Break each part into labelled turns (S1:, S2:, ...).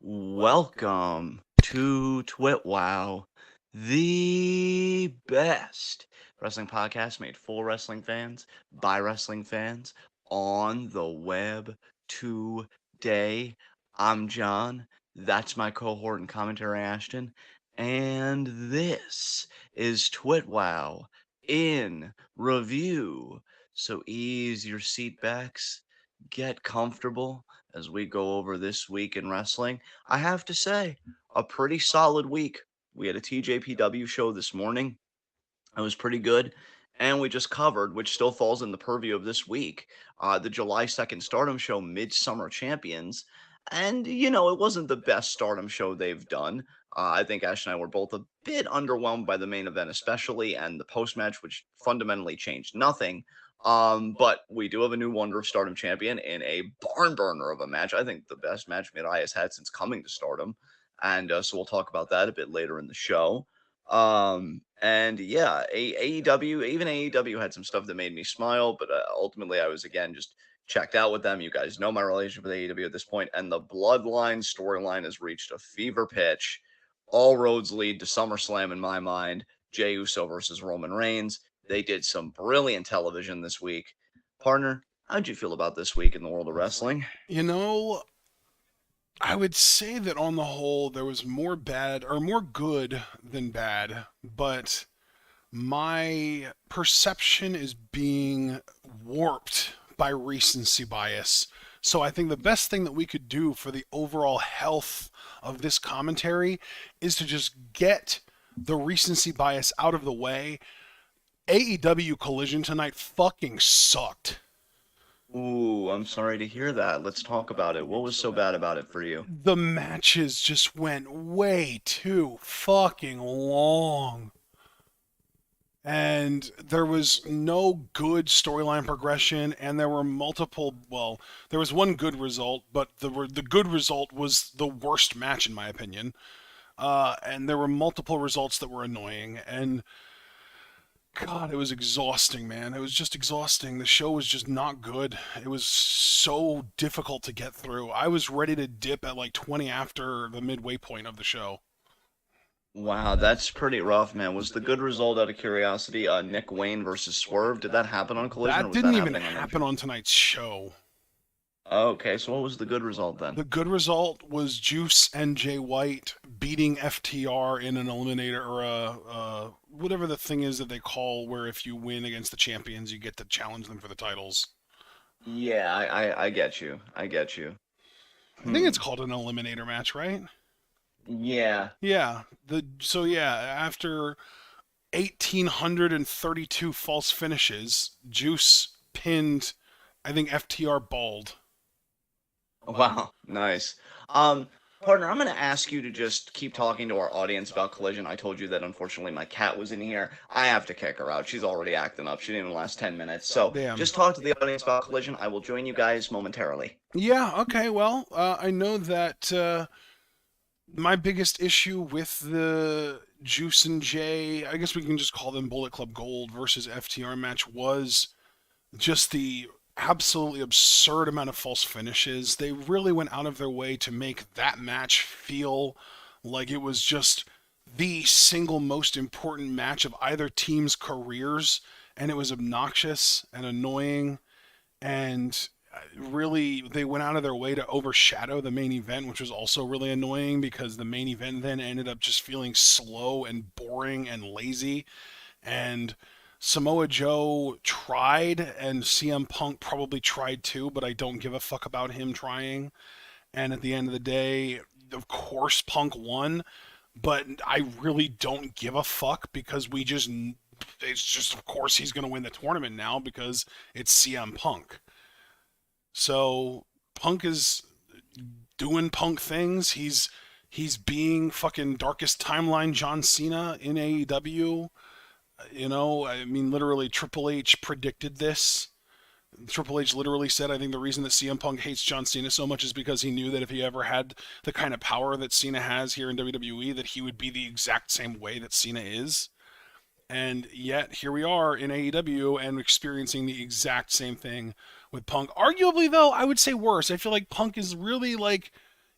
S1: Welcome to TWitWoW, the best wrestling podcast made for wrestling fans by wrestling fans on the web today. I'm John. That's my cohort and commentary Ashton. And this is TWitWoW in review. So ease your seat backs, get comfortable as we go over this week in wrestling. I have to say, a pretty solid week. We had a TJPW show this morning. It was pretty good. And we just covered, which still falls in the purview of this week, the July 2nd Stardom show, Midsummer Champions. And, it wasn't the best Stardom show they've done. I think Ash and I were both a bit underwhelmed by the main event, especially, and the post match, which fundamentally changed nothing. But we do have a new Wonder of Stardom champion in a barn burner of a match. I think the best match Mirai has had since coming to Stardom. And so we'll talk about that a bit later in the show. And yeah, AEW, even AEW had some stuff that made me smile, but ultimately I was again just checked out with them. You guys know my relationship with AEW at this point, and the Bloodline storyline has reached a fever pitch. All roads lead to SummerSlam in my mind. Jey Uso versus Roman Reigns. They did some brilliant television this week. Partner, how'd you feel about this week in the world of wrestling?
S2: I would say that on the whole, there was more bad or more good than bad, but my perception is being warped by recency bias. So I think the best thing that we could do for the overall health of this commentary is to just get the recency bias out of the way. AEW Collision tonight fucking sucked.
S1: Ooh, I'm sorry to hear that. Let's talk about it. What was so bad about it for you?
S2: The matches just went way too fucking long. And there was no good storyline progression, and there were multiple. Well, there was one good result, but the good result was the worst match in my opinion. And there were multiple results that were annoying, and God, it was exhausting, man. It was just exhausting. The show was just not good. It was so difficult to get through. I was ready to dip at like 20 after the midway point of the show.
S1: Wow, that's pretty rough, man. Was the good result, out of curiosity, Nick Wayne versus Swerve? Did that happen on Collision, or
S2: That
S1: was
S2: didn't
S1: that
S2: even
S1: happening on
S2: happen
S1: Impact?
S2: on tonight's show.
S1: Okay, so what was the good result then?
S2: The good result was Juice and Jay White beating FTR in an eliminator or whatever the thing is that they call where if you win against the champions, you get to challenge them for the titles.
S1: Yeah, I get you. I get you.
S2: I think
S1: Hmm.
S2: it's called an eliminator match, right?
S1: Yeah.
S2: After 1,832 false finishes, Juice pinned, I think, FTR bald.
S1: Wow, nice. Um, Partner, I'm going to ask you to just keep talking to our audience about Collision. I told you that unfortunately my cat was in here. I have to kick her out. She's already acting up. She didn't even last 10 minutes. So
S2: Damn.
S1: just talk to the audience about Collision. I will join you guys momentarily.
S2: Yeah, okay, well, I know that my biggest issue with the Juice and Jay, I guess we can just call them Bullet Club Gold versus FTR match, was just the absolutely absurd amount of false finishes. They really went out of their way to make that match feel like it was just the single most important match of either team's careers, and it was obnoxious and annoying, and really they went out of their way to overshadow the main event, which was also really annoying because the main event then ended up just feeling slow and boring and lazy. And Samoa Joe tried, and CM Punk probably tried too, but I don't give a fuck about him trying. And at the end of the day, of course, Punk won, but I really don't give a fuck because it's just, of course, he's going to win the tournament now because it's CM Punk. So Punk is doing Punk things. He's being fucking darkest timeline John Cena in AEW. I mean, literally, Triple H predicted this. Triple H literally said, I think the reason that CM Punk hates John Cena so much is because he knew that if he ever had the kind of power that Cena has here in WWE, that he would be the exact same way that Cena is. And yet, here we are in AEW and experiencing the exact same thing with Punk. Arguably, though, I would say worse. I feel like Punk is really like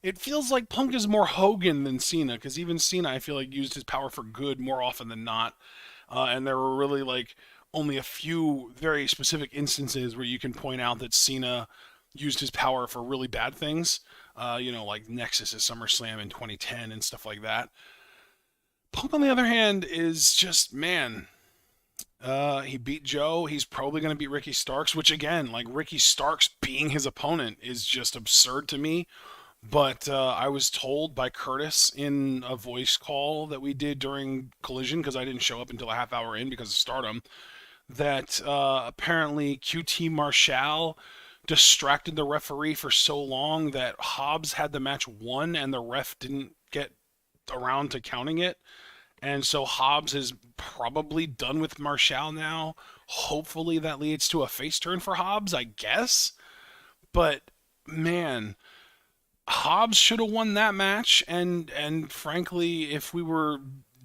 S2: it feels like Punk is more Hogan than Cena, because even Cena, I feel like, used his power for good more often than not. And there were really like only a few very specific instances where you can point out that Cena used his power for really bad things. Like Nexus at SummerSlam in 2010 and stuff like that. Punk, on the other hand, is just, man. He beat Joe. He's probably going to beat Ricky Starks, which, again, like, Ricky Starks being his opponent is just absurd to me. But I was told by Curtis in a voice call that we did during Collision, because I didn't show up until a half hour in because of Stardom, that apparently QT Marshall distracted the referee for so long that Hobbs had the match won and the ref didn't get around to counting it. And so Hobbs is probably done with Marshall now. Hopefully that leads to a face turn for Hobbs, I guess. But man, Hobbs should have won that match, and frankly, if we were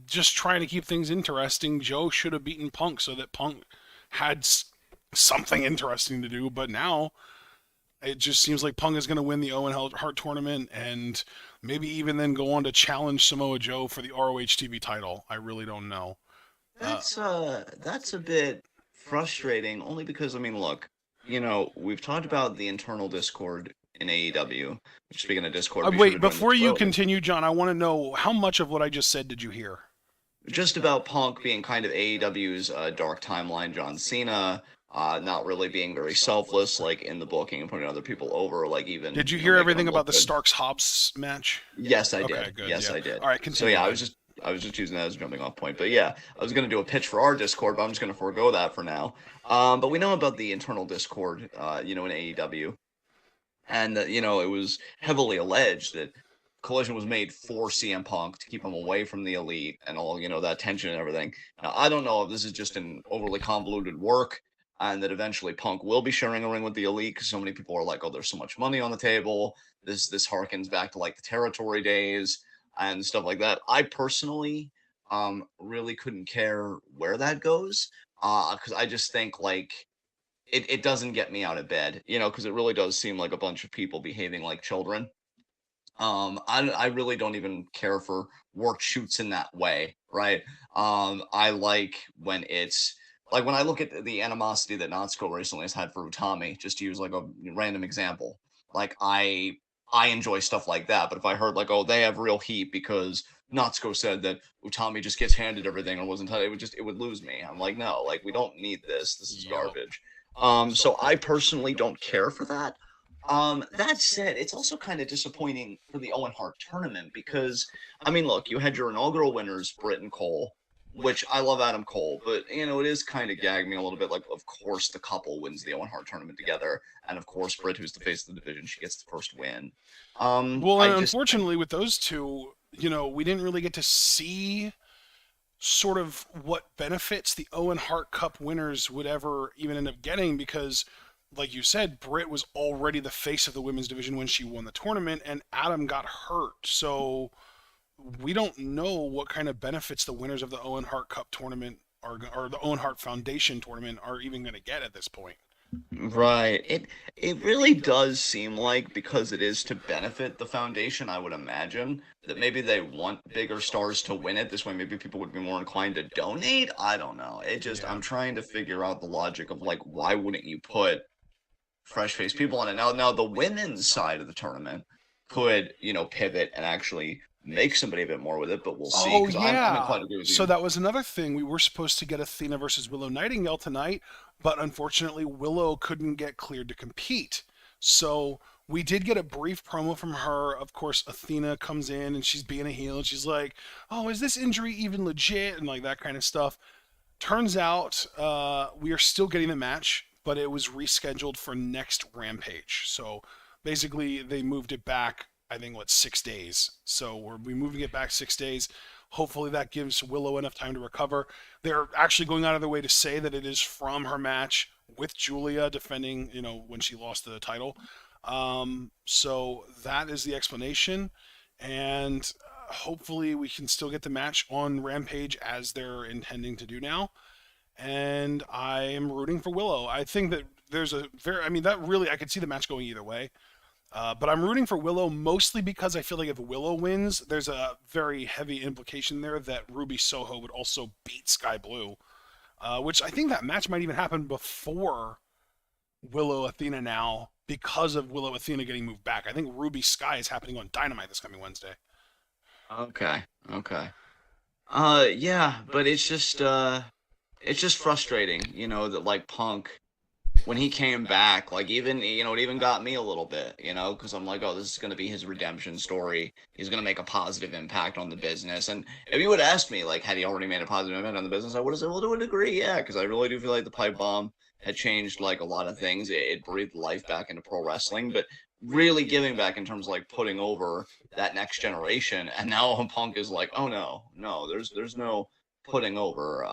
S2: just trying to keep things interesting, Joe should have beaten Punk so that Punk had something interesting to do. But now it just seems like Punk is going to win the Owen Hart tournament, and maybe even then go on to challenge Samoa Joe for the ROH TV title. I really don't know.
S1: That's a bit frustrating, only because I mean, look, we've talked about the internal discord in AEW. Which, speaking of Discord,
S2: Wait, before you continue, John, I want to know how much of what I just said did you hear?
S1: Just about Punk being kind of AEW's dark timeline John Cena, not really being very selfless, like in the booking and putting other people over, like even.
S2: Did you hear everything about the Starks Hobbs match?
S1: Yes, I did.
S2: Okay, good.
S1: Yes,
S2: yeah.
S1: I did.
S2: All right, continue.
S1: So yeah, I was just using that as a jumping off point. But yeah, I was going to do a pitch for our Discord, but I'm just going to forego that for now. But we know about the internal Discord, in AEW. And, it was heavily alleged that Collision was made for CM Punk to keep him away from the Elite and all, that tension and everything. Now, I don't know if this is just an overly convoluted work and that eventually Punk will be sharing a ring with the Elite because so many people are like, oh, there's so much money on the table. This harkens back to like the territory days and stuff like that. I personally really couldn't care where that goes because I just think like it doesn't get me out of bed, because it really does seem like a bunch of people behaving like children. I really don't even care for work shoots in that way, right? I like when it's like when I look at the animosity that Natsuko recently has had for Utami, just to use like a random example. Like I enjoy stuff like that, but if I heard like, oh, they have real heat because Natsuko said that Utami just gets handed everything or wasn't, it would lose me. I'm like, no, like we don't need this. This is garbage. So I personally don't care for that. That said, it's also kind of disappointing for the Owen Hart tournament because, I mean, look, you had your inaugural winners, Britt and Cole, which I love Adam Cole, but, it is kind of gagging me a little bit. Like, of course, the couple wins the Owen Hart tournament together. And, of course, Britt, who's the face of the division, she gets the first win.
S2: Unfortunately, with those two, we didn't really get to see sort of what benefits the Owen Hart Cup winners would ever even end up getting because, like you said, Britt was already the face of the women's division when she won the tournament, and Adam got hurt. So we don't know what kind of benefits the winners of the Owen Hart Cup tournament or the Owen Hart Foundation tournament are even going to get at this point.
S1: Right. It really does seem like because it is to benefit the foundation, I would imagine that maybe they want bigger stars to win it. This way maybe people would be more inclined to donate. I don't know. I'm trying to figure out the logic of like why wouldn't you put fresh faced people on it? Now the women's side of the tournament could, pivot and actually make somebody a bit more with it, but we'll see.
S2: Oh, yeah.
S1: I'm quite agree with you.
S2: So that was another thing. We were supposed to get Athena versus Willow Nightingale tonight, but unfortunately Willow couldn't get cleared to compete. So we did get a brief promo from her. Of course, Athena comes in and she's being a heel and she's like, oh, is this injury even legit? And like that kind of stuff. Turns out we are still getting the match, but it was rescheduled for next Rampage. So basically they moved it back, I think, 6 days. So we're moving it back 6 days. Hopefully that gives Willow enough time to recover. They're actually going out of their way to say that it is from her match with Julia defending, when she lost the title. So that is the explanation. And hopefully we can still get the match on Rampage as they're intending to do now. And I am rooting for Willow. I think that there's that really, I could see the match going either way. But I'm rooting for Willow mostly because I feel like if Willow wins, there's a very heavy implication there that Ruby Soho would also beat Sky Blue, which I think that match might even happen before Willow Athena now because of Willow Athena getting moved back. I think Ruby Sky is happening on Dynamite this coming Wednesday.
S1: Okay, okay. Yeah, but it's just frustrating, that like Punk when he came back, like even it even got me a little bit, because I'm like, oh, this is gonna be his redemption story. He's gonna make a positive impact on the business. And if you would ask me, like, had he already made a positive impact on the business, I would have said, well, to a degree, yeah, because I really do feel like the pipe bomb had changed like a lot of things. It breathed life back into pro wrestling, but really giving back in terms of like putting over that next generation. And now Punk is like, oh no, no, there's no putting over.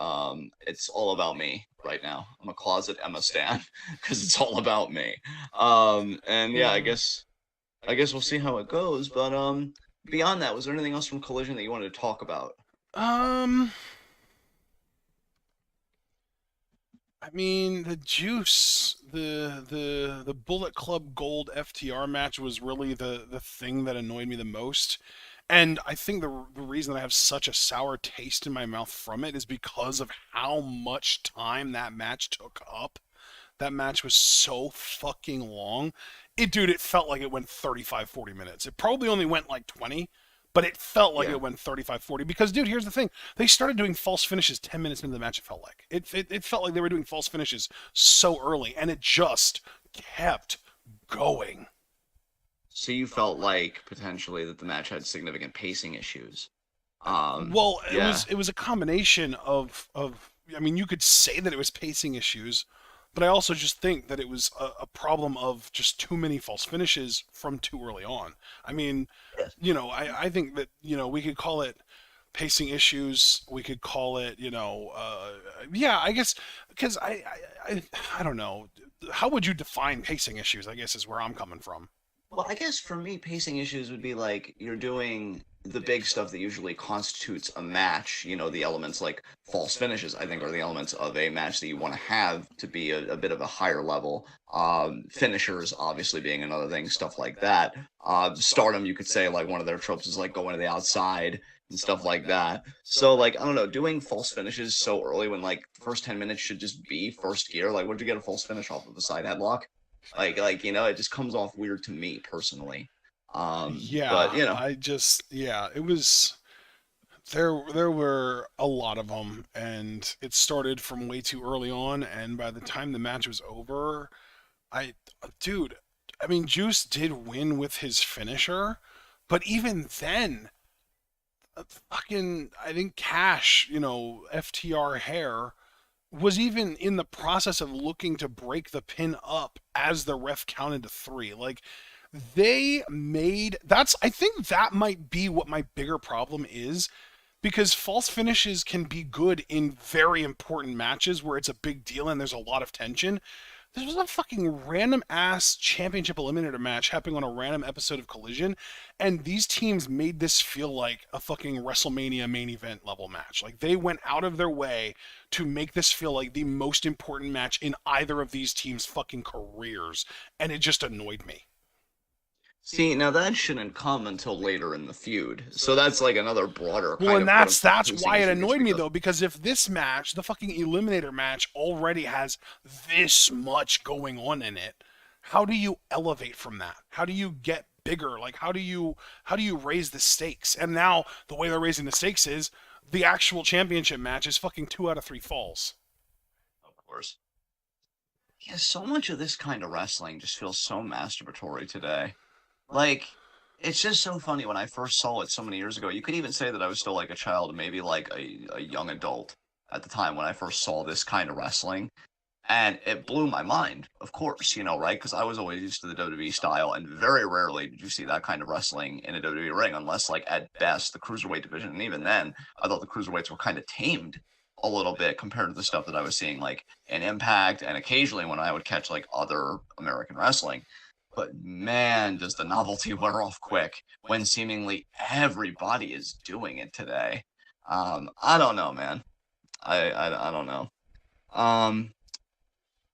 S1: It's all about me right now. I'm a closet Emma stan because it's all about me. And yeah,
S2: Yeah.
S1: I guess we'll see how it goes. But beyond that, was there anything else from Collision that you wanted to talk about?
S2: Um, I mean, the Juice, the Bullet Club Gold FTR match was really the thing that annoyed me the most. And I think the reason that I have such a sour taste in my mouth from it is because of how much time that match took up. That match was so fucking long. It felt like it went 35, 40 minutes. It probably only went like 20, but it felt like
S1: Yeah.
S2: it went 35, 40. Because, dude, here's the thing. They started doing false finishes 10 minutes into the match, it felt like. It felt like they were doing false finishes so early, and it just kept going.
S1: So you felt like potentially that the match had significant pacing issues.
S2: Well, it
S1: Yeah.
S2: was it was a combination of I mean, you could say that it was pacing issues, but I also just think that it was a problem of just too many false finishes from too early on. I mean,
S1: Yes.
S2: I think that we could call it pacing issues. We could call it yeah, I guess because I don't know. How would you define pacing issues? I guess is where I'm coming from.
S1: Well, I guess for me, pacing issues would be like you're doing the big stuff that usually constitutes a match. The elements like false finishes, I think, are the elements of a match that you want to have to be a bit of a higher level. Finishers, obviously, being another thing, stuff like that. Stardom, you could say, like, one of their tropes is like going to the outside and stuff like that. So, like, I don't know, doing false finishes so early when, like, the first 10 minutes should just be first gear. Like, what'd you get a false finish off of a side headlock? It just comes off weird to me personally. But
S2: Yeah, it was there were a lot of them, and it started from way too early on, and by the time the match was over, I dude, I mean Juice did win with his finisher, but even then, fucking I think Cash, FTR hair was even in the process of looking to break the pin up as the ref counted to 3. Like they made that's I think that might be what my bigger problem is because false finishes can be good in very important matches where it's a big deal and there's a lot of tension. This was a fucking random ass championship eliminator match happening on a random episode of Collision, and these teams made this feel like a fucking WrestleMania main event level match. Like they went out of their way to make this feel like the most important match in either of these teams' fucking careers, and it just annoyed me.
S1: see, now that shouldn't come until later in the feud. So that's like another broader
S2: Well,
S1: kind
S2: and
S1: of quote unquote
S2: that's
S1: pacing
S2: why it
S1: issue just
S2: annoyed me
S1: because
S2: though, because if this match, the fucking eliminator match, already has this much going on in it, how do you elevate from that? How do you get bigger? Like how do you raise the stakes? And now the way they're raising the stakes is the actual championship match is fucking 2 out of 3 falls.
S1: of course. Yeah, so much of this kind of wrestling just feels so masturbatory today. Like, it's just so funny when I first saw it so many years ago. You could even say that I was still like a child, maybe like a young adult at the time when I first saw this kind of wrestling. And it blew my mind, of course, right? Because I was always used to the WWE style, and very rarely did you see that kind of wrestling in a WWE ring, unless, like, at best, the cruiserweight division. And even then, I thought the cruiserweights were kind of tamed a little bit compared to the stuff that I was seeing, like, in Impact, and occasionally when I would catch, like, other American wrestling. But man, does the novelty wear off quick when seemingly everybody is doing it today. I don't know, man. I don't know. Um,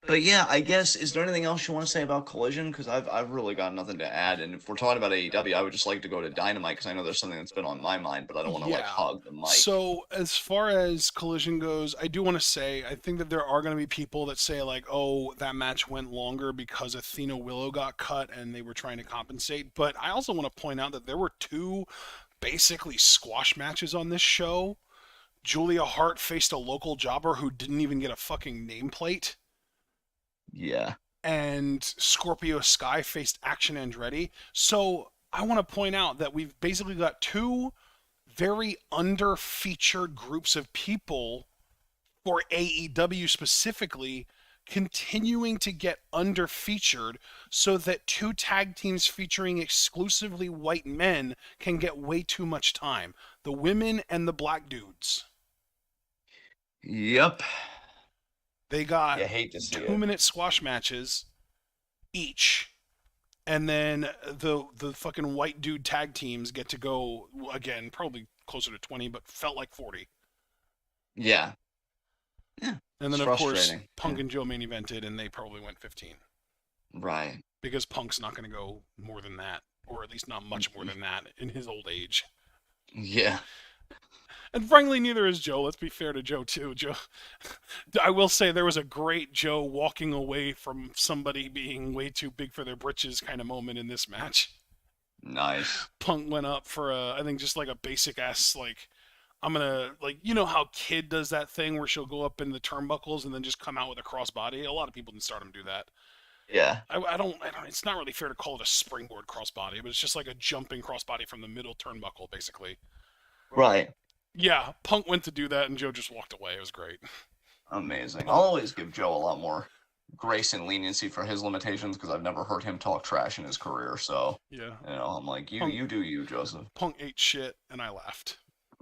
S1: But yeah, I guess, is there anything else you want to say about Collision? Because I've really got nothing to add. And if we're talking about AEW, I would just like to go to Dynamite because I know there's something that's been on my mind, but I don't want to like
S2: Yeah.
S1: hog the mic.
S2: So as far as Collision goes, I do want to say I think that there are going to be people that say like, "Oh, that match went longer because Athena Willow got cut and they were trying to compensate." But I also want to point out that there were two basically squash matches on this show. Julia Hart faced a local jobber who didn't even get a fucking nameplate,
S1: Yeah.
S2: and Scorpio Sky faced Action Andretti. So I want to point out that we've basically got two very under-featured groups of people for AEW specifically continuing to get under-featured so that two tag teams featuring exclusively white men can get way too much time. The women and the black dudes.
S1: Yep.
S2: They got
S1: You hate to see it.
S2: 2-minute squash matches each. And then the fucking white dude tag teams get to go, again, probably closer to 20, but felt like 40.
S1: Yeah. Yeah.
S2: And then,
S1: It's
S2: of course,
S1: frustrating.
S2: Punk
S1: Yeah.
S2: and Joe main evented, and they probably went 15.
S1: Right.
S2: Because Punk's not going to go more than that, or at least not much more than that in his old age.
S1: Yeah.
S2: And frankly, neither is Joe. Let's be fair to Joe, too. Joe, I will say there was a great Joe walking away from somebody being way too big for their britches kind of moment in this match.
S1: Nice.
S2: Punk went up for I think just like a basic ass, like, I'm gonna, like, you know how Kid does that thing where she'll go up in the turnbuckles and then just come out with a crossbody? A lot of people in Stardom do that.
S1: Yeah.
S2: I don't, it's not really fair to call it a springboard crossbody, but it's just like a jumping crossbody from the middle turnbuckle, basically.
S1: Right.
S2: Yeah, Punk went to do that and Joe just walked away. It was great.
S1: Amazing. I'll always give Joe a lot more grace and leniency for his limitations because I've never heard him talk trash in his career. So,
S2: Yeah.
S1: I'm like,
S2: Punk-
S1: you do you, Joseph.
S2: Punk ate shit and I laughed.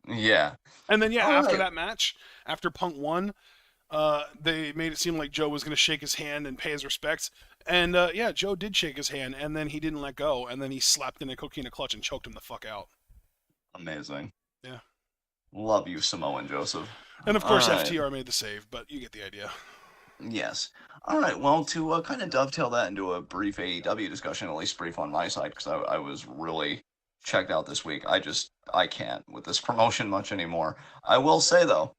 S1: Yeah.
S2: And then, yeah,
S1: All
S2: after
S1: right.
S2: that match, after Punk won, they made it seem like Joe was going to shake his hand and pay his respects. And, yeah, Joe did shake his hand, and then he didn't let go, and then he slapped in a coquina clutch and choked him the fuck out.
S1: Amazing.
S2: Yeah.
S1: Love you, Samoan Joseph.
S2: And, of course,
S1: All right.
S2: FTR made the save, but you get the idea.
S1: Yes. All right. Well, to kind of dovetail that into a brief AEW discussion, at least brief on my side, because I was really checked out this week. I can't with this promotion much anymore. I will say, though,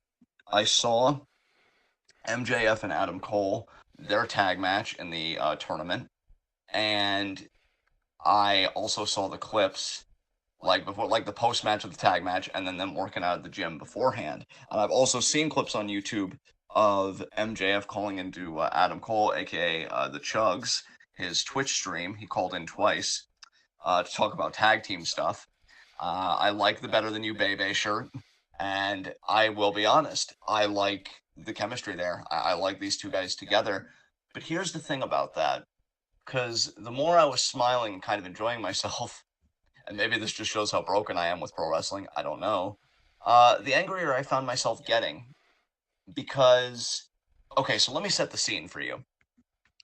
S1: I saw MJF and Adam Cole, their tag match in the tournament, and I also saw the clips like before, like the post match of the tag match, and then them working out at the gym beforehand. And I've also seen clips on YouTube of MJF calling into Adam Cole, aka the Chugs, his Twitch stream. He called in twice to talk about tag team stuff. I like the Better Than You Bebe shirt, and I will be honest, I like the chemistry there. I like these two guys together. But here's the thing about that, because the more I was smiling and kind of enjoying myself, and maybe this just shows how broken I am with pro wrestling, I don't know, the angrier I found myself getting. Because, okay, so let me set the scene for you.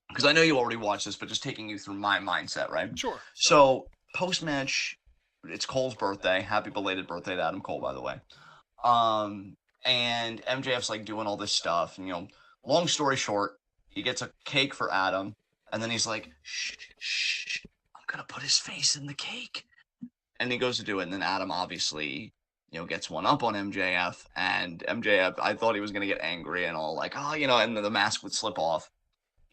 S1: Because I know you already watched this, but just taking you through my mindset, right?
S2: Sure.
S1: So, post-match, it's Cole's birthday. Happy belated birthday to Adam Cole, by the way. And MJF's like doing all this stuff. And, long story short, he gets a cake for Adam. And then he's like, shh, shh, I'm going to put his face in the cake. And he goes to do it. And then Adam obviously, gets one up on MJF. And MJF, I thought he was going to get angry and all like, and then the mask would slip off.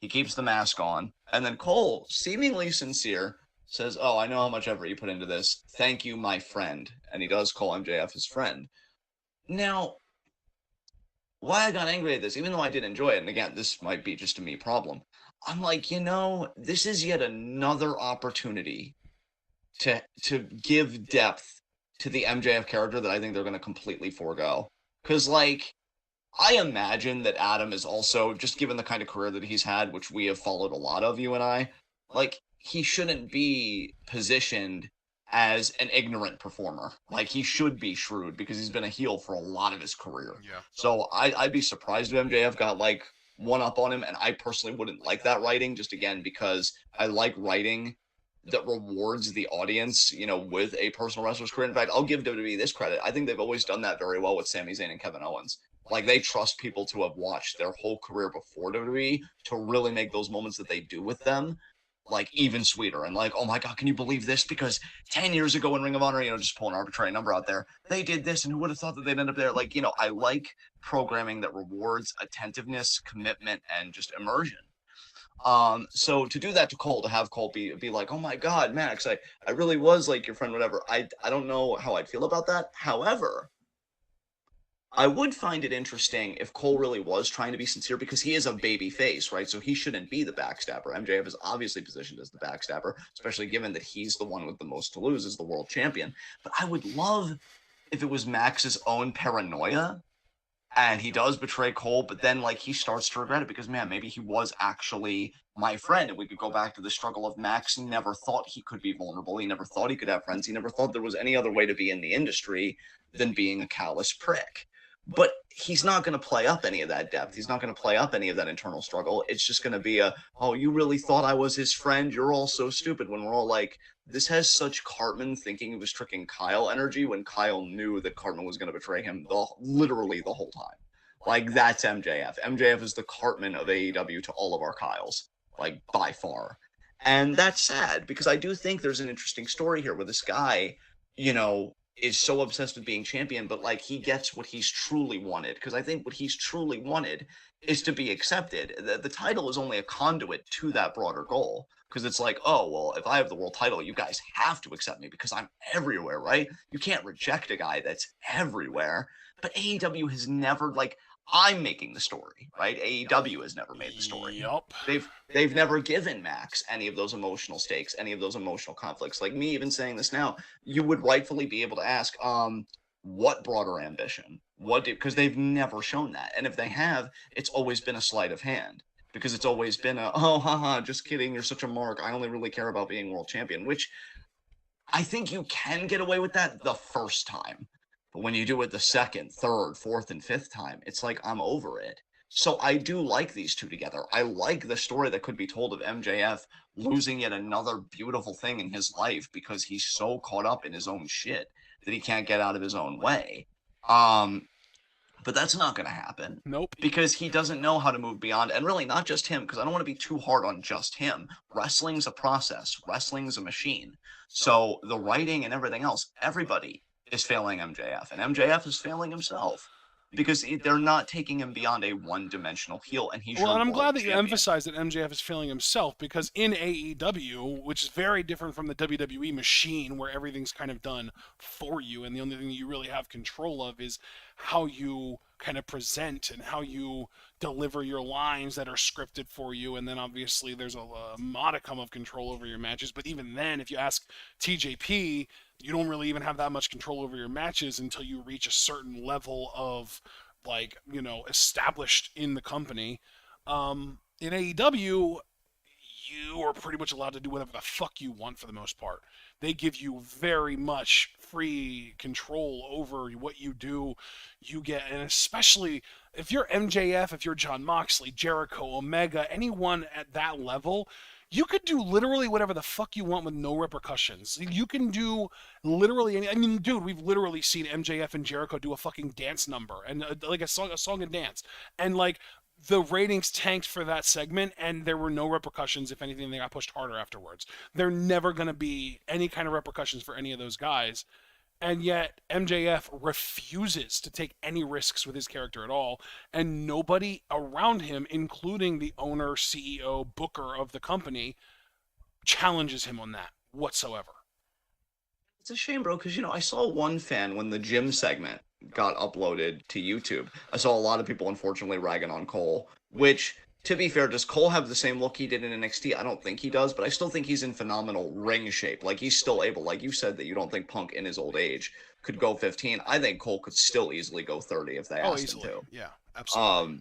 S1: He keeps the mask on. And then Cole, seemingly sincere, says, oh, I know how much effort you put into this. Thank you, my friend. And he does call MJF his friend. Now, why I got angry at this, even though I did enjoy it, and again, this might be just a me problem, I'm like, this is yet another opportunity to give depth to the MJF character that I think they're going to completely forego. Because, I imagine that Adam is also, just given the kind of career that he's had, which we have followed a lot of, you and I, he shouldn't be positioned as an ignorant performer. He should be shrewd because he's been a heel for a lot of his career.
S2: Yeah.
S1: So I'd be surprised if MJF got, one up on him, and I personally wouldn't like that writing, just again, because I like writing that rewards the audience, with a personal wrestler's career. In fact, I'll give WWE this credit. I think they've always done that very well with Sami Zayn and Kevin Owens. Like, they trust people to have watched their whole career before WWE to really make those moments that they do with them, like, even sweeter. And, like, oh my God, can you believe this? Because 10 years ago in Ring of Honor, just pull an arbitrary number out there, they did this, and who would have thought that they'd end up there? Like, I like programming that rewards attentiveness, commitment, and just immersion. So to do that to Cole, to have Cole be like, oh my God, Max, I really was like your friend, whatever. I don't know how I'd feel about that. However, I would find it interesting if Cole really was trying to be sincere, because he is a baby face, right? So he shouldn't be the backstabber. MJF is obviously positioned as the backstabber, especially given that he's the one with the most to lose as the world champion. But I would love if it was Max's own paranoia and he does betray Cole, but then, like, he starts to regret it because, man, maybe he was actually my friend. And we could go back to the struggle of Max never thought he could be vulnerable. He never thought he could have friends. He never thought there was any other way to be in the industry than being a callous prick. But he's not going to play up any of that depth. He's not going to play up any of that internal struggle. It's just going to be oh, you really thought I was his friend? You're all so stupid. When we're all like, this has such Cartman thinking he was tricking Kyle energy when Kyle knew that Cartman was going to betray him literally the whole time. Like, that's MJF. MJF is the Cartman of AEW to all of our Kyles, like, by far. And that's sad, because I do think there's an interesting story here where this guy, is so obsessed with being champion, but, like, he gets what he's truly wanted. Because I think what he's truly wanted is to be accepted. The title is only a conduit to that broader goal. Because it's like, oh, well, if I have the world title, you guys have to accept me because I'm everywhere, right? You can't reject a guy that's everywhere. But AEW has never, like, I'm making the story, right? AEW has never made the story.
S2: Yup.
S1: They've never given Max any of those emotional stakes, any of those emotional conflicts. Like, me even saying this now, you would rightfully be able to ask, what broader ambition? Because they've never shown that. And if they have, it's always been a sleight of hand. Because it's always been oh, haha, just kidding, you're such a mark. I only really care about being world champion, which I think you can get away with that the first time. But when you do it the second, third, fourth, and fifth time, it's like, I'm over it. So I do like these two together. I like the story that could be told of MJF losing yet another beautiful thing in his life because he's so caught up in his own shit that he can't get out of his own way. But that's not going to happen.
S2: Nope.
S1: Because he doesn't know how to move beyond, and really not just him, because I don't want to be too hard on just him. Wrestling's a process. Wrestling's a machine. So the writing and everything else, everybody is failing MJF, and MJF is failing himself. Because they're not taking him beyond a one-dimensional heel, and he's
S2: well, and I'm glad that
S1: champion.
S2: you emphasize that MJF is failing himself, because in AEW, which is very different from the WWE machine, where everything's kind of done for you, and the only thing you really have control of is how you kind of present and how you deliver your lines that are scripted for you, and then obviously there's a modicum of control over your matches. But even then, if you ask TJP, you don't really even have that much control over your matches until you reach a certain level of, like, established in the company. In AEW, you are pretty much allowed to do whatever the fuck you want for the most part. They give you very much free control over what you do. You get, and especially if you're MJF, if you're Jon Moxley, Jericho, Omega, anyone at that level, you could do literally whatever the fuck you want with no repercussions. You can do literally any. I mean, dude, we've literally seen MJF and Jericho do a fucking dance number and like a song and dance, and like the ratings tanked for that segment, and there were no repercussions. If anything, they got pushed harder afterwards. There never going to be any kind of repercussions for any of those guys. And yet MJF refuses to take any risks with his character at all, and nobody around him, including the owner, CEO, booker of the company, challenges him on that whatsoever.
S1: It's a shame, bro, because, I saw one fan when the gym segment got uploaded to YouTube. I saw a lot of people, unfortunately, ragging on Cole, which, to be fair, does Cole have the same look he did in NXT? I don't think he does, but I still think he's in phenomenal ring shape. Like, he's still able, like you said, that you don't think Punk in his old age could go 15. I think Cole could still easily go 30 if they asked him to.
S2: Yeah, absolutely.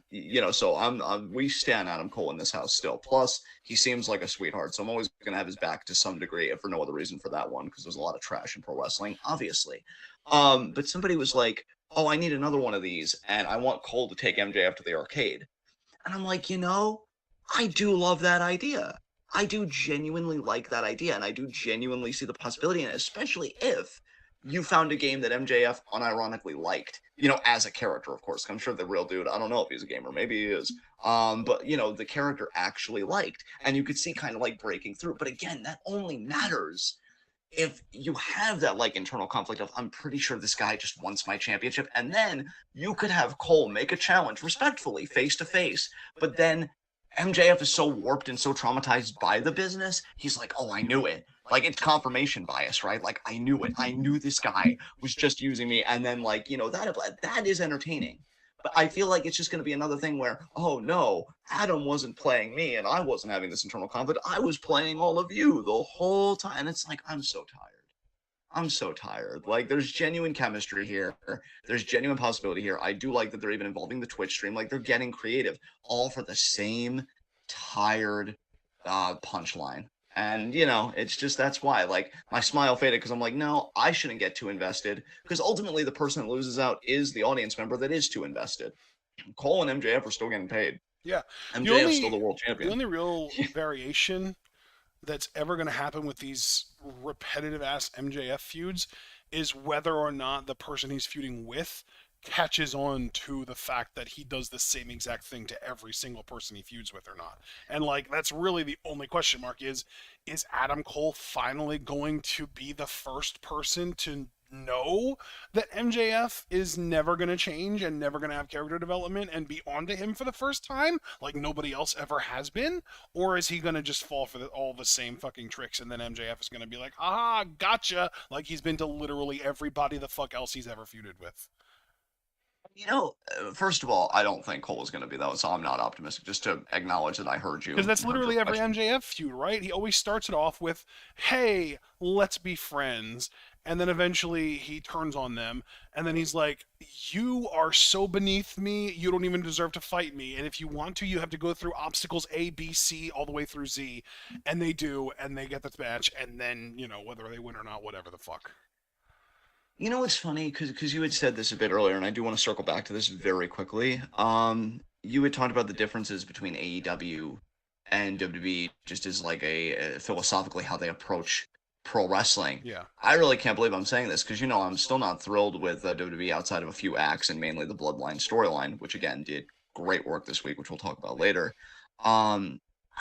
S1: So we stand Adam Cole in this house still. Plus, he seems like a sweetheart, so I'm always going to have his back to some degree, if for no other reason for that one, because there's a lot of trash in pro wrestling, obviously. But somebody was like, oh, I need another one of these, and I want Cole to take MJF to the arcade. And I'm like, I do love that idea. I do genuinely like that idea, and I do genuinely see the possibility in it, especially if you found a game that MJF unironically liked, as a character, of course. I'm sure the real dude, I don't know if he's a gamer, maybe he is. But the character actually liked, and you could see kind of like breaking through. But again, that only matters if you have that like internal conflict of, I'm pretty sure this guy just wants my championship, and then you could have Cole make a challenge respectfully, face to face, but then MJF is so warped and so traumatized by the business, he's like, oh, I knew it. Like, it's confirmation bias, right? Like, I knew it. I knew this guy was just using me. And then, like, that is entertaining. But I feel like it's just going to be another thing where, oh, no, Adam wasn't playing me and I wasn't having this internal conflict. I was playing all of you the whole time. And it's like, I'm so tired. I'm so tired. Like, there's genuine chemistry here. There's genuine possibility here. I do like that they're even involving the Twitch stream. Like, they're getting creative, all for the same tired punchline. And, it's just, that's why. Like, my smile faded because I'm like, no, I shouldn't get too invested. Because ultimately, the person that loses out is the audience member that is too invested. Cole and MJF are still getting paid.
S2: Yeah.
S1: MJF's still the world champion.
S2: The only real variation that's ever going to happen with these repetitive ass MJF feuds is whether or not the person he's feuding with catches on to the fact that he does the same exact thing to every single person he feuds with or not. And like, that's really the only question mark is Adam Cole finally going to be the first person to know that MJF is never going to change and never going to have character development and be onto him for the first time like nobody else ever has been? Or is he going to just fall for all the same fucking tricks and then MJF is going to be like, ah, gotcha, like he's been to literally everybody the fuck else he's ever feuded with?
S1: First of all, I don't think Cole is going to be that, so I'm not optimistic. Just to acknowledge that I heard you.
S2: Because that's literally every MJF feud, right? He always starts it off with, hey, let's be friends. And then eventually he turns on them. And then he's like, you are so beneath me, you don't even deserve to fight me. And if you want to, you have to go through obstacles A, B, C, all the way through Z. And they do, and they get the match. And then, whether they win or not, whatever the fuck.
S1: It's funny because you had said this a bit earlier, and I do want to circle back to this very quickly. You had talked about the differences between AEW and WWE, just as like a philosophically how they approach pro wrestling.
S2: Yeah.
S1: I really can't believe I'm saying this because I'm still not thrilled with WWE outside of a few acts and mainly the Bloodline storyline, which again did great work this week, which we'll talk about later. I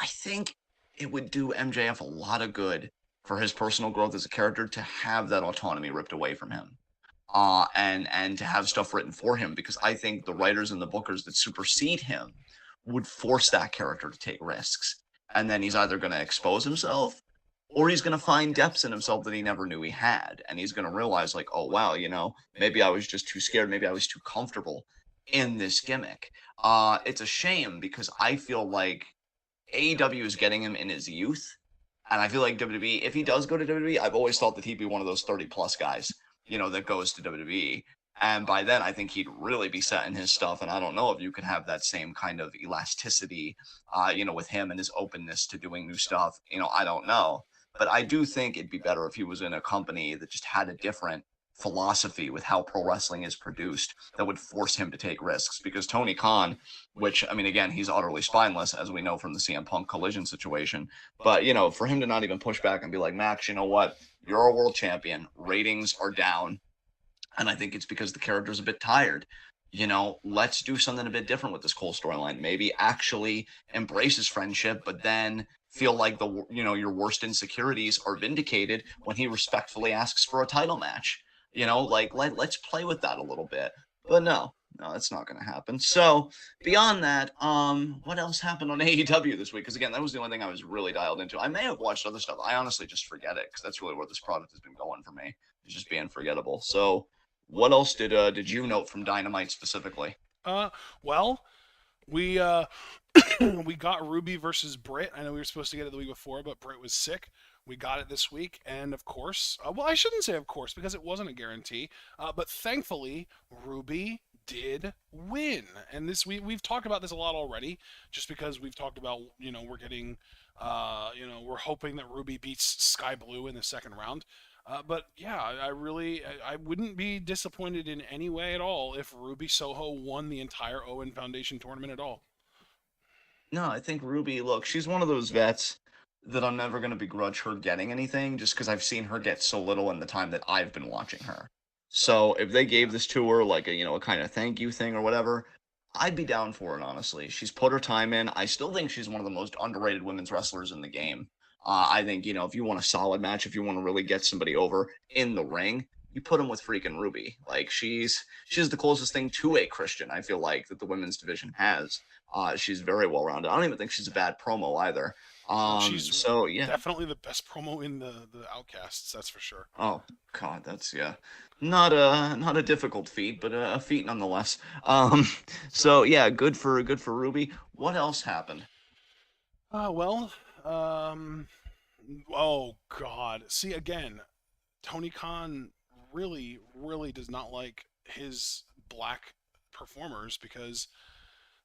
S1: think it would do MJF a lot of good for his personal growth as a character to have that autonomy ripped away from him, and to have stuff written for him, because I think the writers and the bookers that supersede him would force that character to take risks, and then he's either going to expose himself or he's going to find depths in himself that he never knew he had, and he's going to realize like, oh wow, maybe I was just too scared, maybe I was too comfortable in this gimmick. It's a shame because I feel like AEW is getting him in his youth. And I feel like WWE, if he does go to WWE, I've always thought that he'd be one of those 30-plus guys, that goes to WWE. And by then, I think he'd really be set in his stuff. And I don't know if you could have that same kind of elasticity, with him and his openness to doing new stuff. I don't know. But I do think it'd be better if he was in a company that just had a different philosophy with how pro wrestling is produced that would force him to take risks, because Tony Khan, which, I mean, again, he's utterly spineless, as we know from the CM Punk Collision situation, but for him to not even push back and be like, Max, you know what, you're a world champion, ratings are down, and I think it's because the character's a bit tired. Let's do something a bit different with this Cole storyline. Maybe actually embrace his friendship, but then feel like your worst insecurities are vindicated when he respectfully asks for a title match. Let's play with that a little bit. But no, that's not going to happen. So beyond that, what else happened on AEW this week? Because again, that was the only thing I was really dialed into. I may have watched other stuff. I honestly just forget it because that's really where this product has been going for me. It's just being forgettable. So what else did you note from Dynamite specifically?
S2: Well, we we got Ruby versus Britt. I know we were supposed to get it the week before, but Britt was sick. We got it this week, and of course, well, I shouldn't say of course, because it wasn't a guarantee, but thankfully, Ruby did win. And we've talked about this a lot already, just because we've talked about, we're getting, we're hoping that Ruby beats Sky Blue in the second round. But yeah, I wouldn't be disappointed in any way at all if Ruby Soho won the entire Owen Foundation tournament at all.
S1: No, I think Ruby, look, she's one of those vets that I'm never gonna begrudge her getting anything, just because I've seen her get so little in the time that I've been watching her. So if they gave
S2: Yeah.
S1: this to her like a kind of thank you thing or whatever, I'd be down for it, honestly. She's put her time in. I still think she's one of the most underrated women's wrestlers in the game. I think, if you want a solid match, if you want to really get somebody over in the ring, you put him with freaking Ruby. Like she's the closest thing to a Christian, I feel like, that the women's division has. She's very well rounded. I don't even think she's a bad promo either.
S2: No, she's
S1: So yeah.
S2: definitely the best promo in the Outcasts. That's for sure.
S1: Oh God, that's yeah. Not a difficult feat, but a feat nonetheless. Um, so yeah, good for Ruby. What else happened?
S2: Well, um, oh God. See again, Tony Khan really, really does not like his black performers because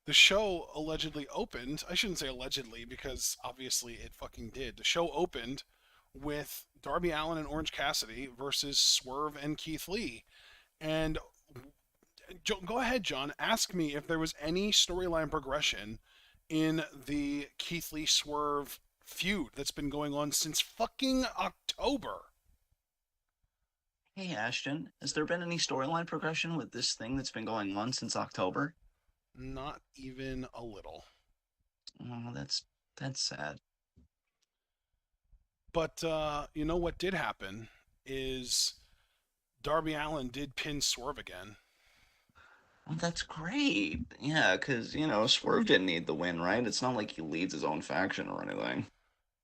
S2: the show allegedly opened. I shouldn't say allegedly because obviously it fucking did. The show opened with Darby Allin and Orange Cassidy versus Swerve and Keith Lee. And go ahead, John. Ask me if there was any storyline progression in the Keith Lee Swerve feud that's been going on since fucking October.
S1: Hey Ashton, has there been any storyline progression with this thing that's been going on since October?
S2: Not even a little.
S1: Oh, that's sad.
S2: But you know what did happen is Darby Allin did pin Swerve again.
S1: Well, that's great. Yeah, because Swerve didn't need the win, right? It's not like he leads his own faction or anything.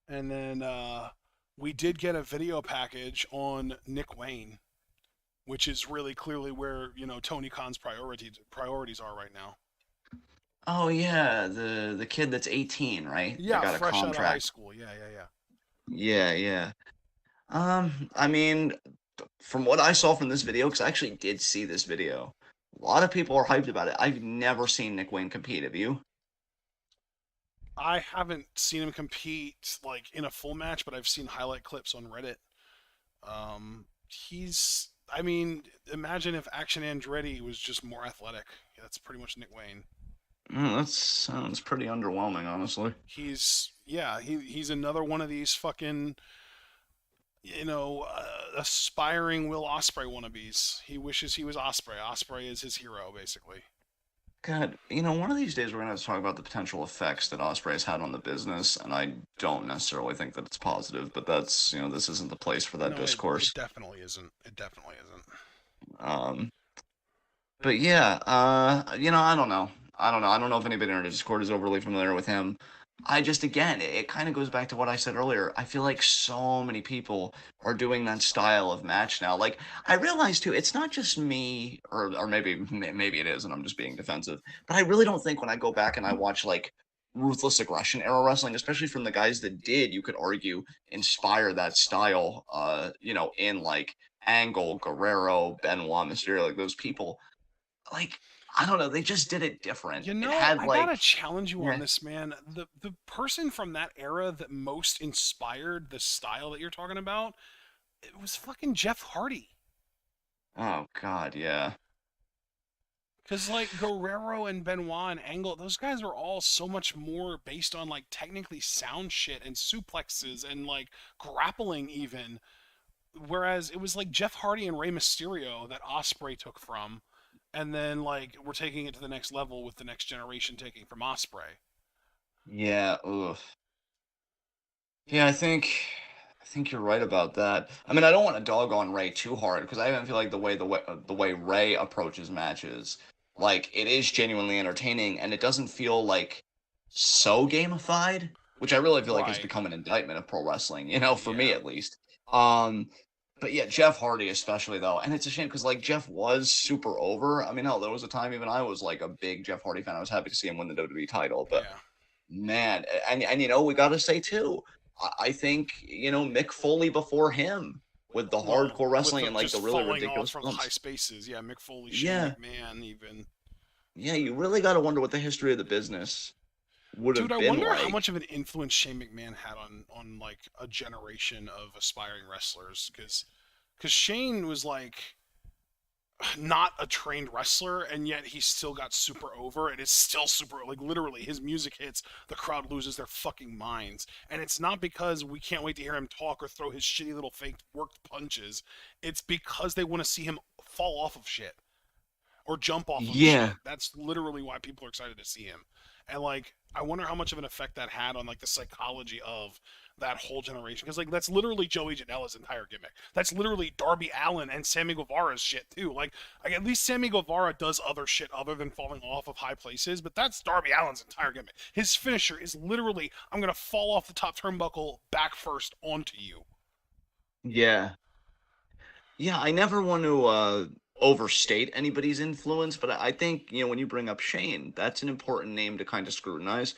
S2: And then we did get a video package on Nick Wayne, which is really clearly where Tony Khan's priorities are right now.
S1: Oh yeah, the kid that's 18, right? That
S2: Yeah,
S1: got a
S2: fresh out of high
S1: contract.
S2: school. Yeah, yeah, yeah.
S1: Yeah, yeah. I mean, from what I saw from this video, because I actually did see this video, a lot of people are hyped about it. I've never seen Nick Wayne compete. Have you?
S2: I haven't seen him compete like in a full match, but I've seen highlight clips on Reddit. He's. I mean, imagine if Action Andretti was just more athletic. Yeah, that's pretty much Nick Wayne.
S1: That sounds pretty underwhelming, honestly.
S2: He's another one of these fucking aspiring Will Ospreay wannabes. He wishes he was Ospreay. Ospreay is his hero, basically.
S1: God, one of these days we're gonna have to talk about the potential effects that Osprey's had on the business, and I don't necessarily think that it's positive, but this isn't the place for that
S2: No, it
S1: discourse.
S2: definitely isn't. It definitely isn't.
S1: Um, but yeah, I don't know. I don't know. I don't know if anybody in our Discord is overly familiar with him. I just, again, it kind of goes back to what I said earlier. I feel like so many people are doing that style of match now. Like, I realize too, it's not just me, or maybe it is, and I'm just being defensive. But I really don't think when I go back and I watch like ruthless aggression era wrestling, especially from the guys that did, you could argue, inspire that style. In like Angle, Guerrero, Benoit, Mysterio, like those people. Like, I don't know, they just did it different. It had
S2: I
S1: like,
S2: gotta challenge you on
S1: yeah.
S2: this, man. The person from that era that most inspired the style that you're talking about, it was fucking Jeff Hardy.
S1: Oh God, yeah.
S2: Because, like, Guerrero and Benoit and Angle, those guys are all so much more based on, like, technically sound shit and suplexes and, like, grappling, even. Whereas it was, like, Jeff Hardy and Rey Mysterio that Osprey took from. And then, like, we're taking it to the next level with the next generation taking from Osprey.
S1: Yeah, ugh. Yeah, I think you're right about that. I mean, I don't want to dog on Ray too hard because I even feel like the way Ray approaches matches, like it is genuinely entertaining and it doesn't feel like so gamified, which I really feel like has
S2: Right.
S1: become an indictment of pro wrestling, for me
S2: Yeah.
S1: at least. Um, but yeah, Jeff Hardy especially though, and it's a shame because like Jeff was super over. I mean, hell, there was a time even I was like a big Jeff Hardy fan. I was happy to see him win the WWE title, but
S2: Yeah.
S1: man, and we got to say too, I think Mick Foley before him with the
S2: Well,
S1: hardcore
S2: with
S1: wrestling
S2: the
S1: and like
S2: just
S1: the really
S2: falling off
S1: ridiculous
S2: from the high
S1: bumps.
S2: spaces. Yeah, Mick Foley, Shane
S1: Yeah,
S2: McMahon, even.
S1: yeah, you really got to wonder what the history of the business would
S2: Dude,
S1: have
S2: I
S1: been
S2: wonder how
S1: like.
S2: much of an influence Shane McMahon had on like a generation of aspiring wrestlers, because Shane was like not a trained wrestler, and yet he still got super over and is still super, like, literally his music hits, the crowd loses their fucking minds. And it's not because we can't wait to hear him talk or throw his shitty little fake worked punches. It's because they want to see him fall off of shit or jump off of
S1: Yeah.
S2: shit. That's literally why people are excited to see him. And like, I wonder how much of an effect that had on like the psychology of that whole generation. Because like, that's literally Joey Janela's entire gimmick. That's literally Darby Allin and Sammy Guevara's shit too. Like at least Sammy Guevara does other shit other than falling off of high places, but that's Darby Allin's entire gimmick. His finisher is literally, I'm gonna fall off the top turnbuckle back first onto you.
S1: Yeah. Yeah, I never want to overstate anybody's influence, but I think, when you bring up Shane, that's an important name to kind of scrutinize.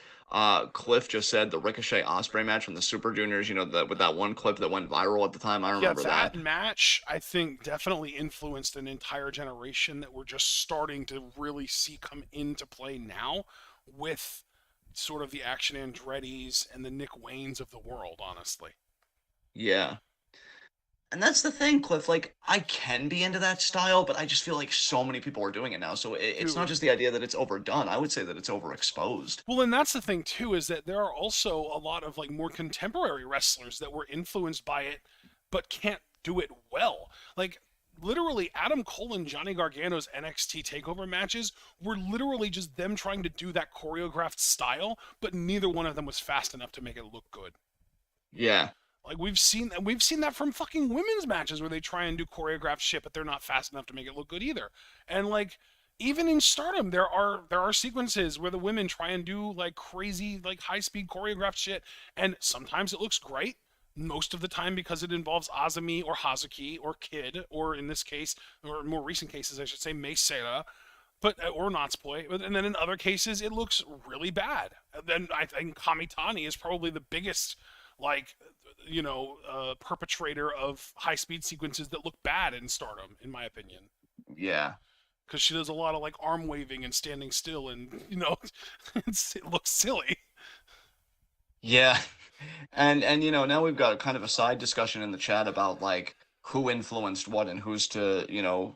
S1: Cliff just said the Ricochet Osprey match from the Super Juniors, with that one clip that went viral at the time. I
S2: Yeah,
S1: remember
S2: that
S1: that.
S2: match I think definitely influenced an entire generation that we're just starting to really see come into play now with sort of the Action Andretti's and the Nick Waynes of the world, honestly.
S1: Yeah. And that's the thing, Cliff. Like, I can be into that style, but I just feel like so many people are doing it now. So it's not
S2: Dude.
S1: just the idea that it's overdone. I would say that it's overexposed.
S2: Well, and that's the thing too, is that there are also a lot of like more contemporary wrestlers that were influenced by it but can't do it well. Like literally Adam Cole and Johnny Gargano's NXT takeover matches were literally just them trying to do that choreographed style, but neither one of them was fast enough to make it look good.
S1: Yeah.
S2: Like we've seen that from fucking women's matches where they try and do choreographed shit, but they're not fast enough to make it look good either. And like even in Stardom, there are sequences where the women try and do like crazy like high speed choreographed shit, and sometimes it looks great. Most of the time, because it involves Azumi or Hazuki or Kid, or in this case, or in more recent cases, I should say, Mei Seira, but or Natsupoi. And then in other cases, it looks really bad. And then I think Kamitani is probably the biggest like perpetrator of high speed sequences that look bad in Stardom, in my opinion,
S1: Yeah.
S2: because she does a lot of like arm waving and standing still, and it looks silly.
S1: Yeah. And now we've got kind of a side discussion in the chat about like who influenced what and who's to,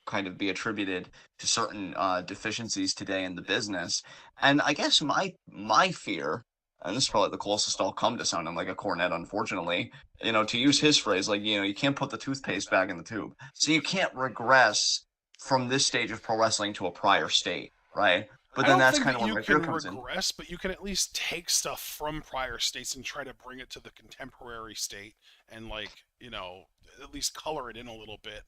S1: kind of be attributed to certain deficiencies today in the business. And I guess my fear, and this is probably the closest I'll come to sounding like a cornet, unfortunately, to use his phrase, like, you can't put the toothpaste back in the tube. So you can't regress from this stage of pro wrestling to a prior state, right? But
S2: I
S1: then
S2: don't
S1: that's
S2: think
S1: kind
S2: that
S1: of where
S2: you
S1: my fear
S2: can
S1: comes in.
S2: regress, but you can at least take stuff from prior states and try to bring it to the contemporary state and like, at least color it in a little bit.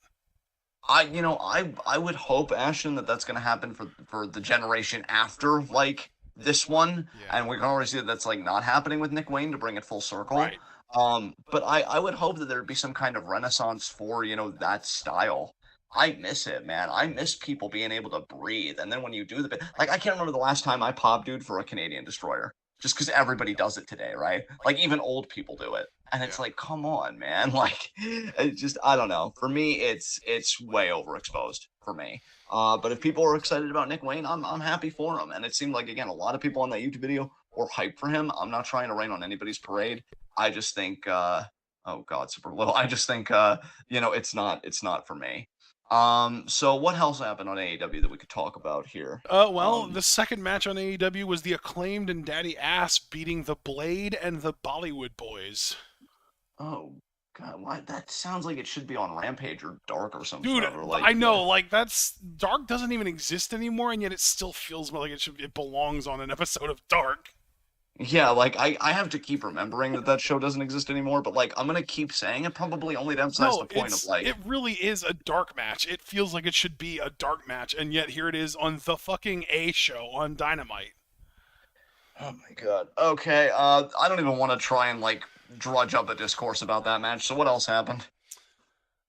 S1: I would hope, Ashton, that that's going to happen for the generation after like this one,
S2: Yeah.
S1: and we can already see that that's like not happening with Nick Wayne to bring it full circle.
S2: Right.
S1: But I would hope that there'd be some kind of renaissance for that style. I miss it, man. I miss people being able to breathe, and then when you do the bit, like I can't remember the last time I pop dude for a Canadian destroyer, just because everybody does it today, right? Like even old people do it. And it's
S2: Yeah.
S1: like, come on, man. Like, it just, I don't know. For me, it's way overexposed for me. But if people are excited about Nick Wayne, I'm happy for him. And it seemed like again, a lot of people on that YouTube video were hyped for him. I'm not trying to rain on anybody's parade. I just think, oh God, super little. I just think, it's not for me. So what else happened on AEW that we could talk about here?
S2: Well, the second match on AEW was the Acclaimed and Daddy Ass beating the Blade and the Bollywood Boys.
S1: Oh God, why that sounds like it should be on Rampage or Dark or some
S2: Dude,
S1: sort of like,
S2: I
S1: yeah.
S2: know, like that's Dark doesn't even exist anymore, and yet it still feels like it belongs on an episode of Dark.
S1: Yeah, like I have to keep remembering that show doesn't exist anymore, but like I'm gonna keep saying it probably only to emphasize
S2: No,
S1: the point of like,
S2: it really is a Dark match. It feels like it should be a Dark match, and yet here it is on the fucking A show on Dynamite.
S1: oh my God. Okay, I don't even want to try and like drudge up a discourse about that match. So what else happened?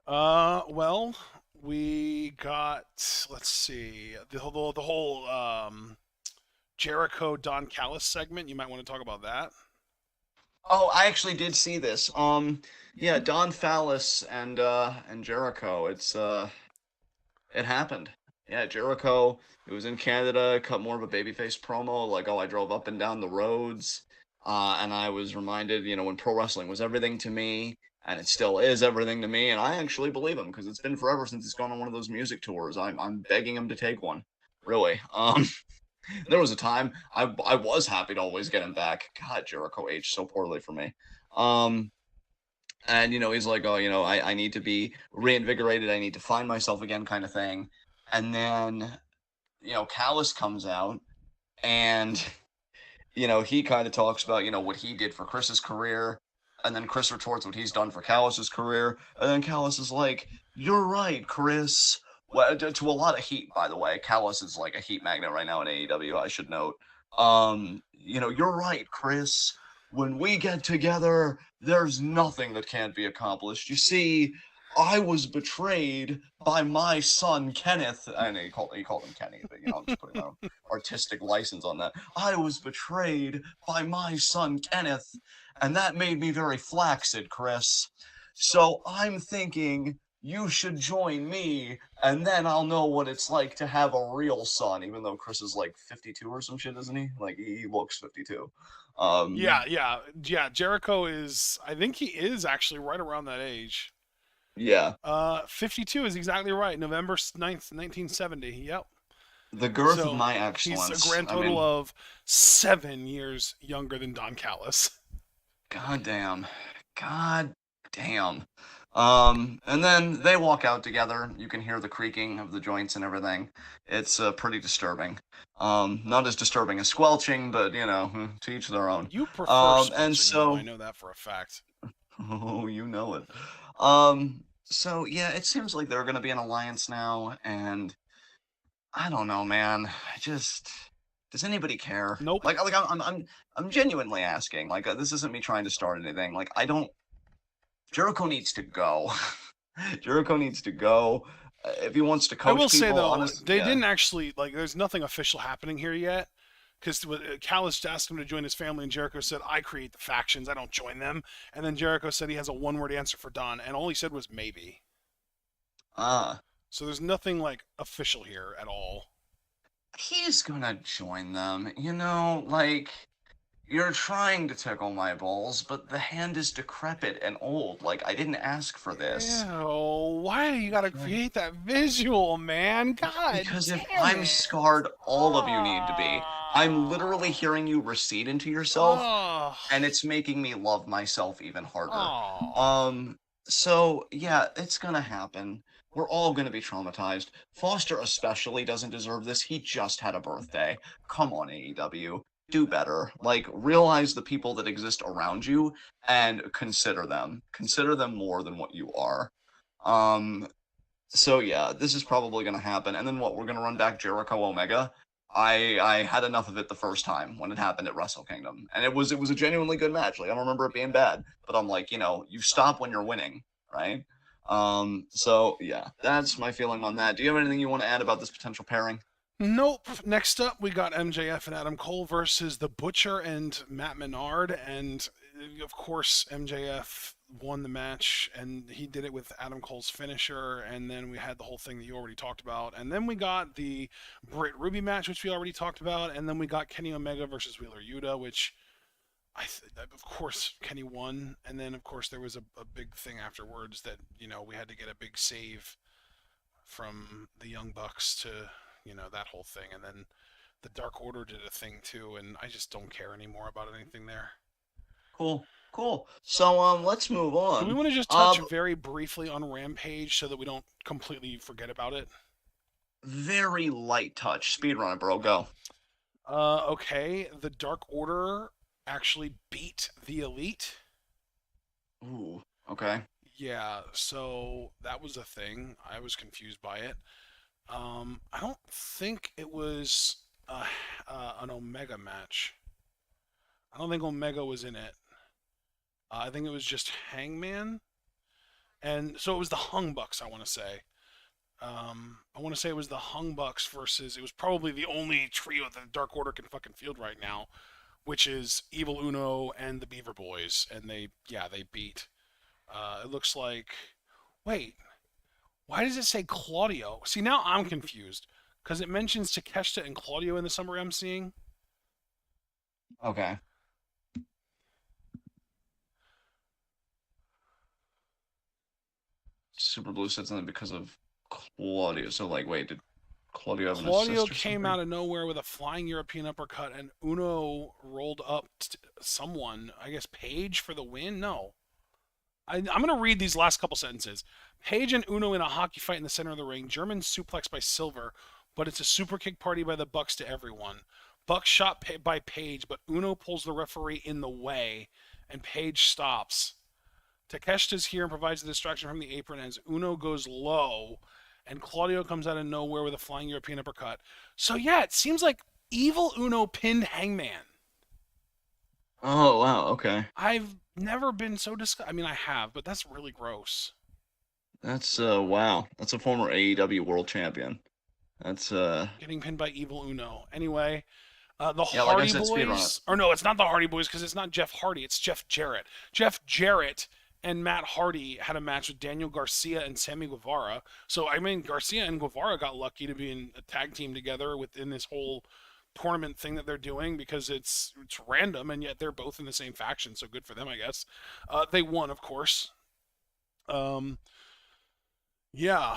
S2: Well, we got let's see the whole Jericho Don Callis segment. You might want to talk about that.
S1: Oh, I actually did see this. Yeah, Don Fallis and Jericho. It happened. Yeah, Jericho. It was in Canada. Cut more of a babyface promo, like, oh, I drove up and down the roads, and I was reminded, when pro wrestling was everything to me, and it still is everything to me. And I actually believe him because it's been forever since he's gone on one of those music tours. I'm begging him to take one, really. There was a time I was happy to always get him back. God, Jericho aged so poorly for me. Um, and he's like, oh, I need to be reinvigorated. I need to find myself again, kind of thing. And then Callus comes out, and he kind of talks about, what he did for Chris's career. And then Chris retorts what he's done for Callus's career. And then Callus is like, you're right, Chris. Well, to a lot of heat, by the way. Callus is like a heat magnet right now in AEW, I should note. You're right, Chris. When we get together, there's nothing that can't be accomplished. You see, I was betrayed by my son Kenneth, and he called him Kenny, but I'm just putting my own artistic license on that. I was betrayed by my son Kenneth, and that made me very flaccid, Chris. So I'm thinking you should join me, and then I'll know what it's like to have a real son, even though Chris is like 52 or some shit, isn't he? Like, he looks 52.
S2: Yeah. Jericho is, I think he is actually right around that age.
S1: Yeah.
S2: 52 is exactly right. November 9th, 1970. Yep.
S1: The girth of my excellence.
S2: He's a grand total of 7 years younger than Don Callis.
S1: God damn. And then they walk out together. You can hear the creaking of the joints and everything. It's pretty disturbing. Not as disturbing as squelching, but to each their own.
S2: You prefer squelching,
S1: and so
S2: I know that for a fact.
S1: Oh, you know it. So yeah, it seems like they're gonna be an alliance now, and I don't know, man. Does anybody care?
S2: Nope.
S1: Like I'm genuinely asking. Like, this isn't me trying to start anything. Like, Jericho needs to go. Jericho needs to go. If he wants to coach
S2: I will
S1: people,
S2: say though,
S1: honestly,
S2: they didn't actually there's nothing official happening here yet. Because Callis asked him to join his family, and Jericho said, I create the factions, I don't join them. And then Jericho said he has a one-word answer for Don, and all he said was maybe. So there's nothing official here at all.
S1: He's gonna join them, like, you're trying to tickle my balls, but the hand is decrepit and old. Like, I didn't ask for this.
S2: Ew, why do you gotta create that visual, man? God,
S1: because if I'm scarred, all of you need to be. I'm literally hearing you recede into yourself, and it's making me love myself even harder. So yeah, it's gonna happen. We're all gonna be traumatized. Foster especially doesn't deserve this. He just had a birthday. Come on, AEW. Do better. Like, realize the people that exist around you and consider them. Consider them more than what you are. So yeah, this is probably gonna happen. And then what? We're gonna run back Jericho Omega. I had enough of it the first time when it happened at Wrestle Kingdom, and it was a genuinely good match. Like, I don't remember it being bad, but I'm like, you stop when you're winning, right? So yeah, that's my feeling on that. Do you have anything you want to add about this potential pairing?
S2: Nope. Next up, we got MJF and Adam Cole versus The Butcher and Matt Menard. And, of course, MJF won the match, and he did it with Adam Cole's finisher. And then we had the whole thing that you already talked about. And then we got the Britt Ruby match, which we already talked about. And then we got Kenny Omega versus Wheeler Yuta, which, of course, Kenny won. And then, of course, there was a big thing afterwards that, we had to get a big save from the Young Bucks to... that whole thing. And then the Dark Order did a thing too, and I just don't care anymore about anything there.
S1: Cool. So, let's move on.
S2: Do we want to just touch very briefly on Rampage so that we don't completely forget about it?
S1: Very light touch. Speedrun it, bro. Go.
S2: Okay. The Dark Order actually beat the Elite.
S1: Ooh, okay.
S2: Yeah, so that was a thing. I was confused by it. I don't think it was an Omega match. I don't think Omega was in it. I think it was just Hangman. And so it was the Hung Bucks, I want to say. I want to say it was the Hung Bucks versus... It was probably the only trio that the Dark Order can fucking field right now, which is Evil Uno and the Beaver Boys. And they beat. It looks like... Wait... Why does it say Claudio? See, now I'm confused. Because it mentions Takeshita and Claudio in the summary I'm seeing.
S1: Okay. Super Blue said something because of Claudio. So like, wait, did Claudio have an
S2: Claudio
S1: assist or
S2: came
S1: something?
S2: out of nowhere with a flying European uppercut, and Uno rolled up someone, I guess Paige, for the win. No, I'm going to read these last couple sentences. Paige and Uno in a hockey fight in the center of the ring. German suplex by Silver, but it's a super kick party by the Bucks to everyone. Bucks shot by Paige, but Uno pulls the referee in the way, and Paige stops. Takeshita's here and provides the distraction from the apron as Uno goes low, and Claudio comes out of nowhere with a flying European uppercut. So yeah, it seems like Evil Uno pinned Hangman.
S1: Oh wow, okay.
S2: I've never been so disgusted. I mean, I have, but that's really gross.
S1: That's wow. That's a former AEW World Champion. That's
S2: Getting pinned by Evil Uno. Anyway, the
S1: yeah, like I
S2: Hardy
S1: said, speedrun it.
S2: Boys, or no, it's not the Hardy Boys because it's not Jeff Hardy, it's Jeff Jarrett. Jeff Jarrett and Matt Hardy had a match with Daniel Garcia and Sammy Guevara. So I mean, Garcia and Guevara got lucky to be in a tag team together within this whole tournament thing that they're doing because it's random and yet they're both in the same faction. So good for them, I guess. They won, of course. Um, yeah,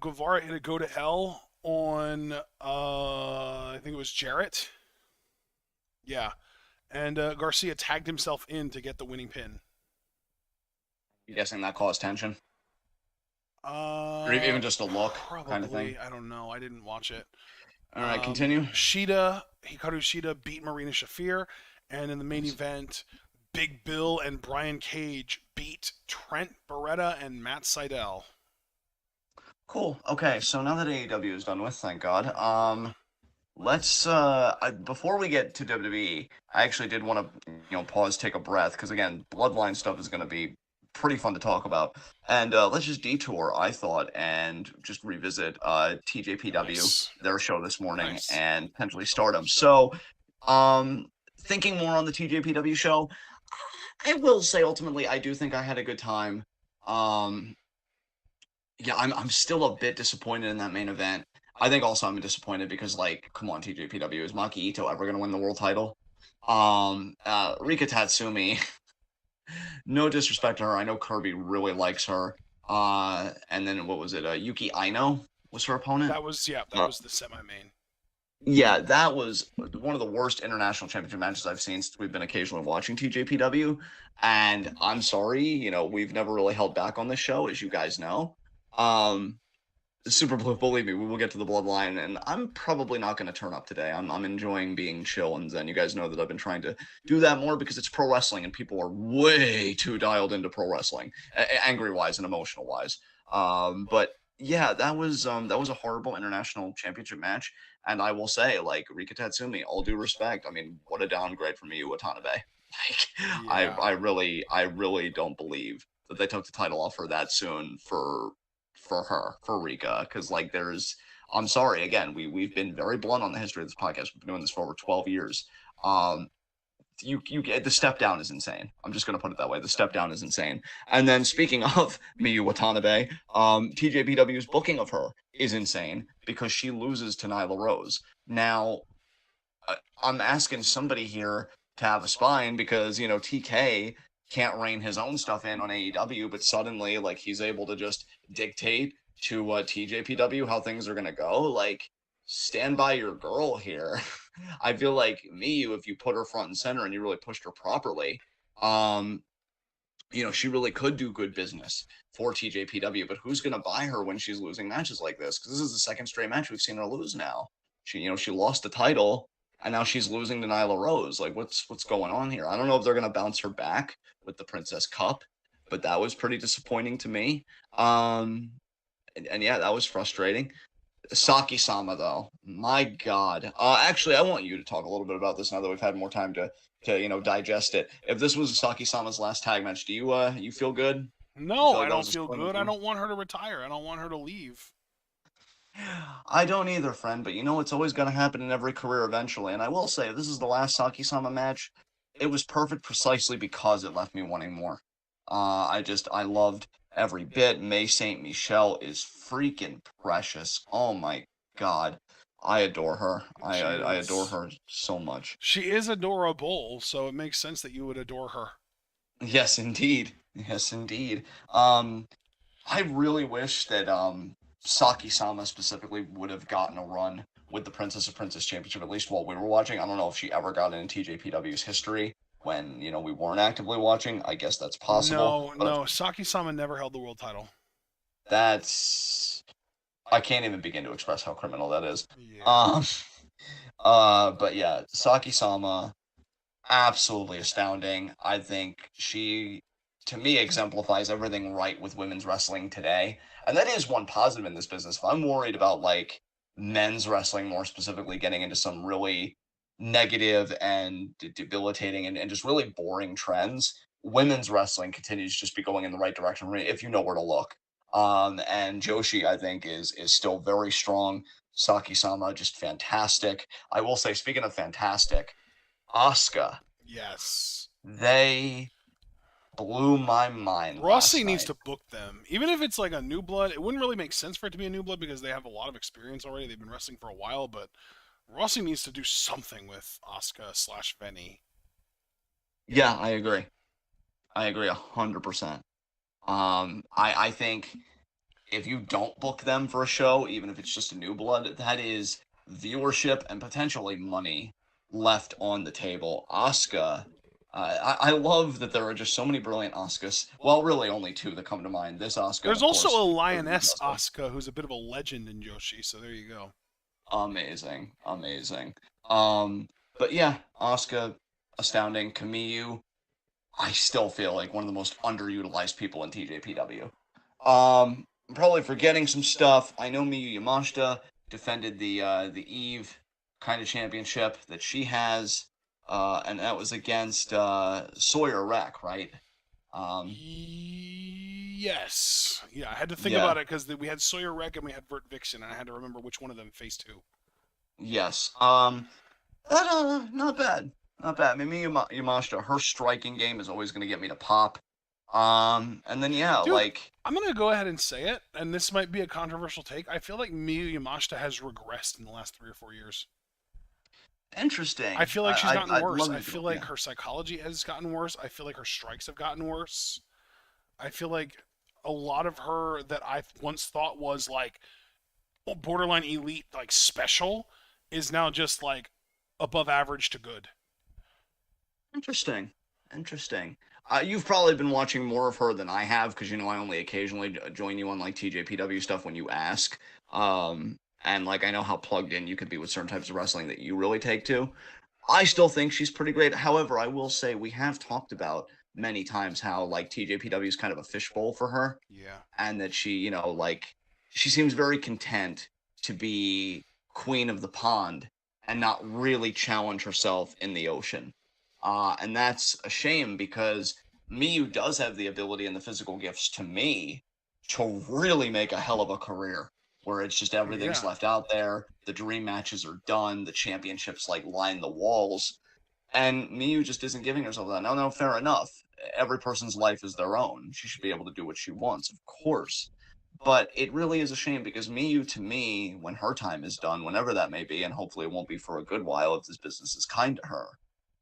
S2: Guevara hit a go to L on I think it was Jarrett. Yeah, and Garcia tagged himself in to get the winning pin.
S1: You guessing that caused tension? Or
S2: Uh,
S1: even just a look kind of thing?
S2: Probably. I don't know. I didn't watch it.
S1: All right, continue.
S2: Hikaru Shida beat Marina Shafir, and in the main event, Big Bill and Brian Cage beat Trent Beretta and Matt Sydal.
S1: Cool. Okay, so now that AEW is done with, thank God. Let's before we get to WWE, I actually did want to pause, take a breath, because again, Bloodline stuff is going to be pretty fun to talk about, and let's just detour, I thought, and just revisit TJPW,
S2: Nice.
S1: their show this morning,
S2: Nice.
S1: and potentially Stardom. So, thinking more on the TJPW show, I will say ultimately I do think I had a good time. Um, yeah, I'm still a bit disappointed in that main event. I think also I'm disappointed because, like, come on, TJPW, is Maki Ito ever gonna win the world title? Rika Tatsumi, no disrespect to her, I know Kirby really likes her. And then what was it? Yuki Aino was her opponent.
S2: That was the semi-main.
S1: Yeah, that was one of the worst international championship matches I've seen since we've been occasionally watching TJPW. And I'm sorry, we've never really held back on this show, as you guys know. Um, Super Blue, believe me, we will get to the Bloodline, and I'm probably not going to turn up today. I'm enjoying being chill and zen. You guys know that I've been trying to do that more because it's pro wrestling, and people are way too dialed into pro wrestling, angry wise and emotional wise. But yeah, that was a horrible international championship match, and I will say, like, Rika Tatsumi, all due respect, I mean, what a downgrade from Miyu Watanabe. Like,
S2: Yeah.
S1: I really don't believe that they took the title off her that soon for Rika, because like I'm sorry, again, we've been very blunt on the history of this podcast. We've been doing this for over 12 years. You get the step down is insane. I'm just gonna put it that way. The step down is insane. And then speaking of Miyu Watanabe, TJPW's booking of her is insane because she loses to Nyla Rose. Now, I'm asking somebody here to have a spine because TK can't rein his own stuff in on AEW, but suddenly like he's able to just dictate to TJPW how things are gonna go. Like, stand by your girl here. I feel like Miyu, if you put her front and center and you really pushed her properly, she really could do good business for TJPW. But who's gonna buy her when she's losing matches like this? Because this is the second straight match we've seen her lose now. She lost the title and now she's losing to Nyla Rose. Like, what's going on here? I don't know if they're gonna bounce her back with the Princess Cup, but that was pretty disappointing to me. And yeah, that was frustrating. Saki-sama, though, my God. Actually, I want you to talk a little bit about this now that we've had more time to digest it. If this was Saki-sama's last tag match, do you feel good? You
S2: No,
S1: feel
S2: I
S1: like that
S2: don't
S1: was a
S2: feel
S1: split in the
S2: good. I
S1: team?
S2: don't want her to retire. I don't want her to leave.
S1: I don't either, friend, but it's always going to happen in every career eventually. And I will say, if this is the last Saki-sama match, it was perfect precisely because it left me wanting more. I loved every bit. May Saint Michelle is freaking precious. Oh my God. I adore her.
S2: She
S1: I adore
S2: is.
S1: her so much.
S2: She is adorable, so it makes sense that you would adore her.
S1: Yes, indeed. Yes, indeed. Um, I really wish that Sakisama specifically would have gotten a run with the Princess of Princess Championship, at least while we were watching. I don't know if she ever got it in TJPW's history when, we weren't actively watching. I guess that's possible.
S2: No,
S1: But
S2: no, Saki-sama never held the world title.
S1: that's I can't even begin to express how criminal that is.
S2: Yeah.
S1: Um but yeah, Saki-sama, absolutely astounding. I think she, to me, exemplifies everything right with women's wrestling today. And that is one positive in this business. If I'm worried about like men's wrestling more specifically getting into some really negative and debilitating and just really boring trends, women's wrestling continues to just be going in the right direction if you know where to look. And Joshi, I think, is still very strong. Saki-sama, just fantastic. I will say, speaking of fantastic, Asuka,
S2: Yes.
S1: they blew my mind last
S2: Rossi needs
S1: night.
S2: to book them. Even if it's like a new blood, it wouldn't really make sense for it to be a new blood because they have a lot of experience already. They've been wrestling for a while, but Rossi needs to do something with Asuka / Venny.
S1: Yeah, I agree. I agree 100%. I think if you don't book them for a show, even if it's just a new blood, that is viewership and potentially money left on the table. Asuka, I love that there are just so many brilliant Asukas. Well, really only two that come to mind. This Asuka, and
S2: There's
S1: of
S2: also
S1: course,
S2: a
S1: the
S2: Lioness
S1: Asuka.
S2: Asuka who's a bit of a legend in Joshi, so there you go.
S1: Amazing, amazing. But yeah, Asuka, astounding. Kamiyu, I still feel like one of the most underutilized people in TJPW. I'm probably forgetting some stuff. I know Miyu Yamashita defended the Eve kind of championship that she has, and that was against Sawyer Wreck, right? Um,
S2: Yes. Yeah, I had to think
S1: yeah,
S2: about it because we had Sawyer Wreck and we had Vert Vixen, and I had to remember which one of them faced who.
S1: yes. That, not bad, not bad. I mean, Miyu Yamashita, her striking game is always going to get me to pop. And then yeah,
S2: Dude,
S1: like
S2: I'm going to go ahead and say it, and this might be a controversial take. I feel like Miyu Yamashita has regressed in the last 3 or 4 years. I
S1: interesting.
S2: feel like she's
S1: I
S2: gotten
S1: I'd
S2: worse.
S1: love
S2: I
S1: you
S2: feel
S1: to,
S2: like
S1: yeah.
S2: her psychology has gotten worse. I feel like her strikes have gotten worse. I feel like a lot of her that I once thought was like borderline elite, like special, is now just like above average to good.
S1: Interesting. Interesting. You've probably been watching more of her than I have because I only occasionally join you on like TJPW stuff when you ask. And like I know how plugged in you could be with certain types of wrestling that you really take to. I still think she's pretty great. However, I will say we have talked about many times how like TJPW is kind of a fishbowl for her,
S2: Yeah.
S1: and that she, like she seems very content to be queen of the pond and not really challenge herself in the ocean. And that's a shame because Miyu does have the ability and the physical gifts to me to really make a hell of a career where it's just everything's
S2: Yeah.
S1: left out there. The dream matches are done. The championships like line the walls. And Miyu just isn't giving herself that. No, no, fair enough. Every person's life is their own. She should be able to do what she wants, of course. But it really is a shame because Miyu, to me, when her time is done, whenever that may be, and hopefully it won't be for a good while if this business is kind to her,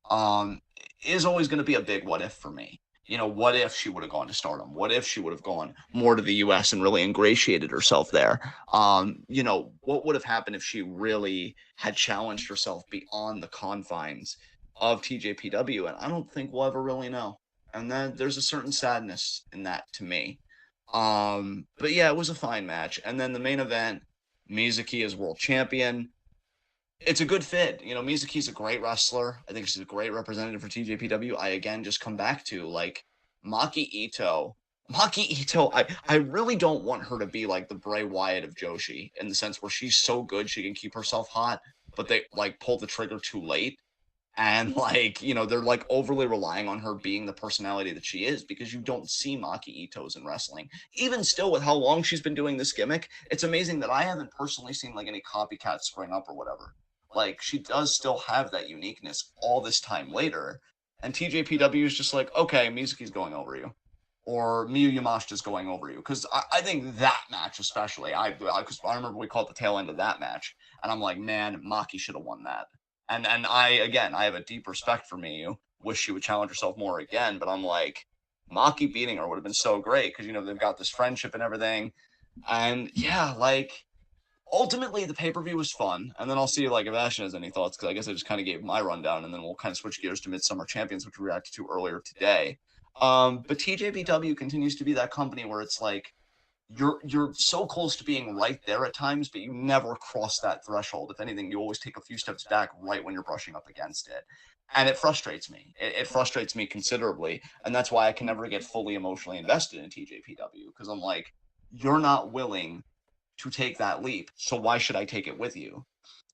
S1: um, is always going to be a big what if for me. What if she would have gone to Stardom? What if she would have gone more to the U.S. and really ingratiated herself there? What would have happened if she really had challenged herself beyond the confines of TJPW? And I don't think we'll ever really know. And then there's a certain sadness in that to me. But yeah, it was a fine match. And then the main event, Mizuki is world champion. It's a good fit. Mizuki's a great wrestler. I think she's a great representative for TJPW. I again just come back to like Maki Ito. Maki Ito, I really don't want her to be like the Bray Wyatt of Joshi in the sense where she's so good she can keep herself hot, but they like pull the trigger too late. And like, they're like overly relying on her being the personality that she is because you don't see Maki Ito's in wrestling. Even still, with how long she's been doing this gimmick, it's amazing that I haven't personally seen like any copycats spring up or whatever. Like, she does still have that uniqueness all this time later. And TJPW is just like, okay, Mizuki's going over you. Or Miyu Yamashita's going over you. Because I think that match, especially, because I remember we called the tail end of that match. And I'm like, man, Maki should have won that. And I have a deep respect for Miyu. Wish she would challenge herself more again, but I'm like, Maki beating her would have been so great because, you know, they've got this friendship and everything. And yeah, like, ultimately the pay-per-view was fun. And then I'll see, like, if Ashton has any thoughts, because I guess I just kind of gave my rundown, and then we'll kind of switch gears to Midsummer Champions, which we reacted to earlier today. But TJPW continues to be that company where it's like, you're so close to being right there at times, but you never cross that threshold. If anything, you always take a few steps back right when you're brushing up against it. And it frustrates me. It frustrates me considerably. And that's why I can never get fully emotionally invested in TJPW, because I'm like, you're not willing to take that leap. So why should I take it with you?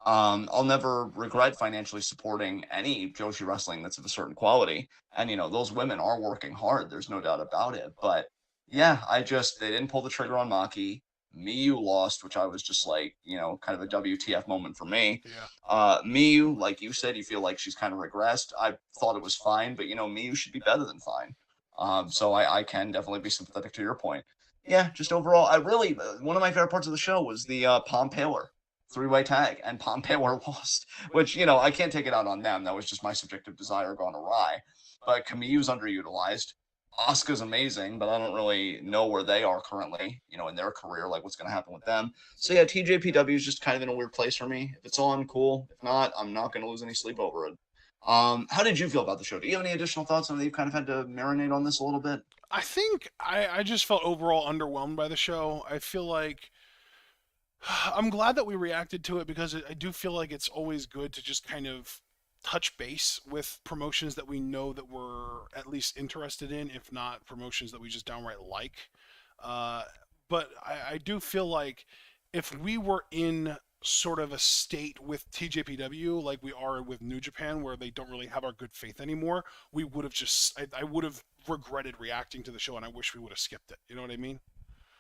S1: I'll never regret financially supporting any Joshi wrestling that's of a certain quality. And, you know, those women are working hard. There's no doubt about it. But yeah, they didn't pull the trigger on Maki. Miyu lost, which I was just like, you know, kind of a WTF moment for me.
S2: Yeah.
S1: Miyu, like you said, you feel like she's kind of regressed. I thought it was fine, but, you know, Miyu should be better than fine. So I can definitely be sympathetic to your point. Yeah, just overall, I really, one of my favorite parts of the show was the Palm Paler three-way tag, and Palm Paler lost, which, you know, I can't take it out on them. That was just my subjective desire gone awry. But Kamiyu's underutilized. Asuka's amazing, but I don't really know where they are currently, you know, in their career, like what's going to happen with them. So yeah, TJPW is just kind of in a weird place for me. If it's on, cool. If not, I'm not going to lose any sleep over it. How did you feel about the show? Do you have any additional thoughts on that? You've kind of had to marinate on this a little bit?
S2: I think I just felt overall underwhelmed by the show. I feel like I'm glad that we reacted to it because I do feel like it's always good to just kind of touch base with promotions that we know that we're at least interested in, if not promotions that we just downright like. Uh, but I do feel like if we were in sort of a state with TJPW like we are with New Japan, where they don't really have our good faith anymore, we would have just, I would have regretted reacting to the show and I wish we would have skipped it. You know what I mean?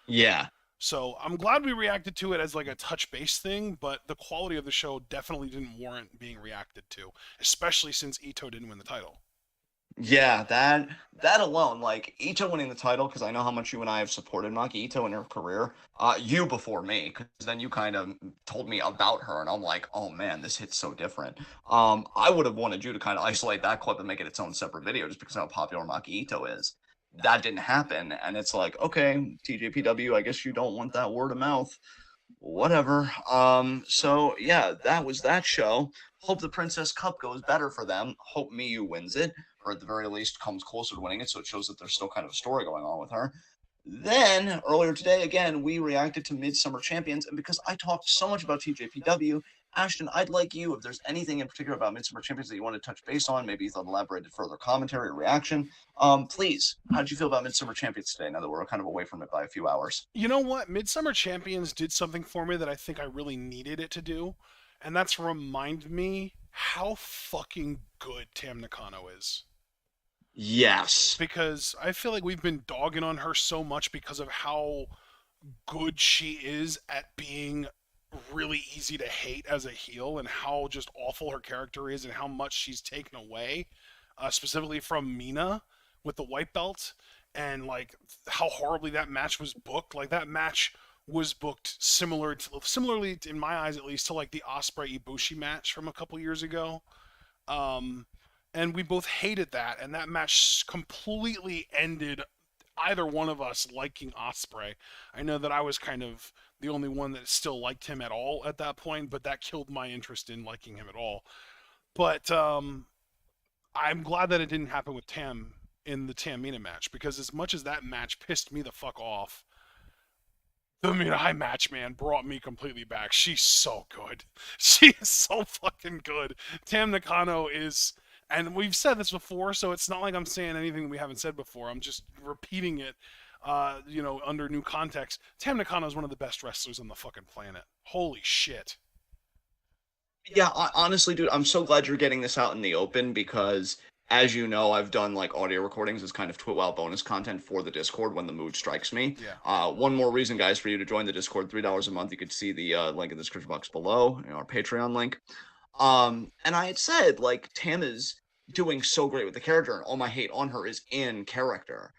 S1: Yeah.
S2: So I'm glad we reacted to it as like a touch base thing, but the quality of the show definitely didn't warrant being reacted to, especially since Ito didn't win the title.
S1: Yeah, that alone, like Ito winning the title, because I know how much you and I have supported Maki Ito in her career. You before me, because then you kind of told me about her, and I'm like, oh man, this hits so different. I would have wanted you to kind of isolate that clip and make it its own separate video, just because of how popular Maki Ito is. That didn't happen, and it's like, okay, TJPW, I guess you don't want that word of mouth. Whatever. So yeah, that was that show. Hope the Princess Cup goes better for them. Hope Miyu wins it, or at the very least comes closer to winning it, so it shows that there's still kind of a story going on with her. Then, earlier today, again, we reacted to Midsummer Champions, and because I talked so much about TJPW, Ashton, I'd like you, if there's anything in particular about Midsummer Champions that you want to touch base on, maybe an elaborated further commentary or reaction, please, how did you feel about Midsummer Champions today, now that we're kind of away from it by a few hours?
S2: You know what? Midsummer Champions did something for me that I think I really needed it to do, and that's remind me how fucking good Tam Nakano is.
S1: Yes.
S2: Because I feel like we've been dogging on her so much because of how good she is at being really easy to hate as a heel and how just awful her character is and how much she's taken away, specifically from Mina with the white belt, and like how horribly that match was booked. Like that match was booked similarly in my eyes at least to like the Osprey Ibushi match from a couple years ago. Um, and we both hated that, and that match completely ended either one of us liking Osprey. I know that I was kind of the only one that still liked him at all at that point, but that killed my interest in liking him at all. But I'm glad that it didn't happen with Tam in the Tamina match, because as much as that match pissed me the fuck off, the Mirai match, man, brought me completely back. She's so good. She is so fucking good. Tam Nakano is, and we've said this before, so it's not like I'm saying anything we haven't said before. I'm just repeating it, under new context. Tam Nakano is one of the best wrestlers on the fucking planet. Holy shit.
S1: Yeah, honestly, dude, I'm so glad you're getting this out in the open because, as you know, I've done like audio recordings as kind of TwitWoW bonus content for the Discord when the mood strikes me.
S2: Yeah.
S1: One more reason, guys, for you to join the Discord, $3 a month. You could see the link in the description box below, our Patreon link. And I had said, like, Tam is doing so great with the character, and all my hate on her is in character.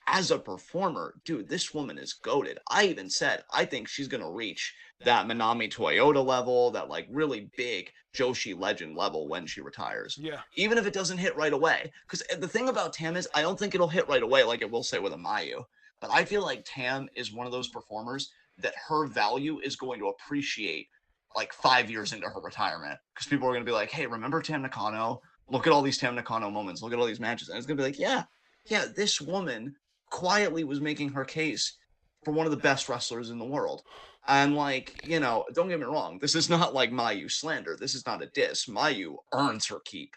S1: as a performer, dude, this woman is goated. I even said I think she's gonna reach that Manami Toyota level, that like really big Joshi legend level when she retires.
S2: Yeah.
S1: Even if it doesn't hit right away. Because the thing about Tam is I don't think it'll hit right away like it will say with a Mayu. But I feel like Tam is one of those performers that her value is going to appreciate like 5 years into her retirement. Because people are gonna be like, hey, remember Tam Nakano? Look at all these Tam Nakano moments, look at all these matches. And it's gonna be like, yeah, this woman quietly was making her case for one of the best wrestlers in the world. And like, don't get me wrong, this is not like Mayu slander. This is not a diss. Mayu earns her keep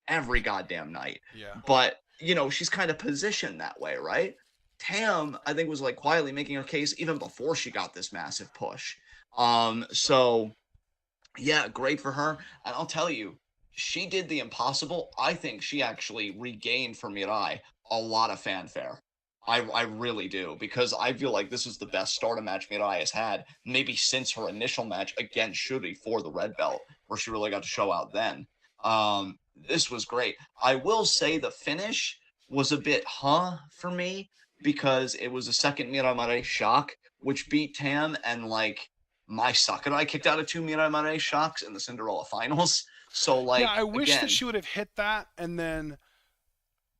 S1: every goddamn night.
S2: Yeah.
S1: But, she's kind of positioned that way, right? Tam, I think, was like quietly making her case even before she got this massive push. So yeah, great for her. And I'll tell you, she did the impossible. I think she actually regained for Mirai a lot of fanfare. I really do, because I feel like this is the best Stardom match Mirai has had, maybe since her initial match against Shuri for the red belt, where she really got to show out then. This was great. I will say the finish was a bit for me, because it was a second Mirai Mare shock, which beat Tam, and like my Sakurai kicked out of 2 Mirai Mare shocks in the Cinderella finals. So like,
S2: yeah, I wish
S1: again,
S2: that she would have hit that and then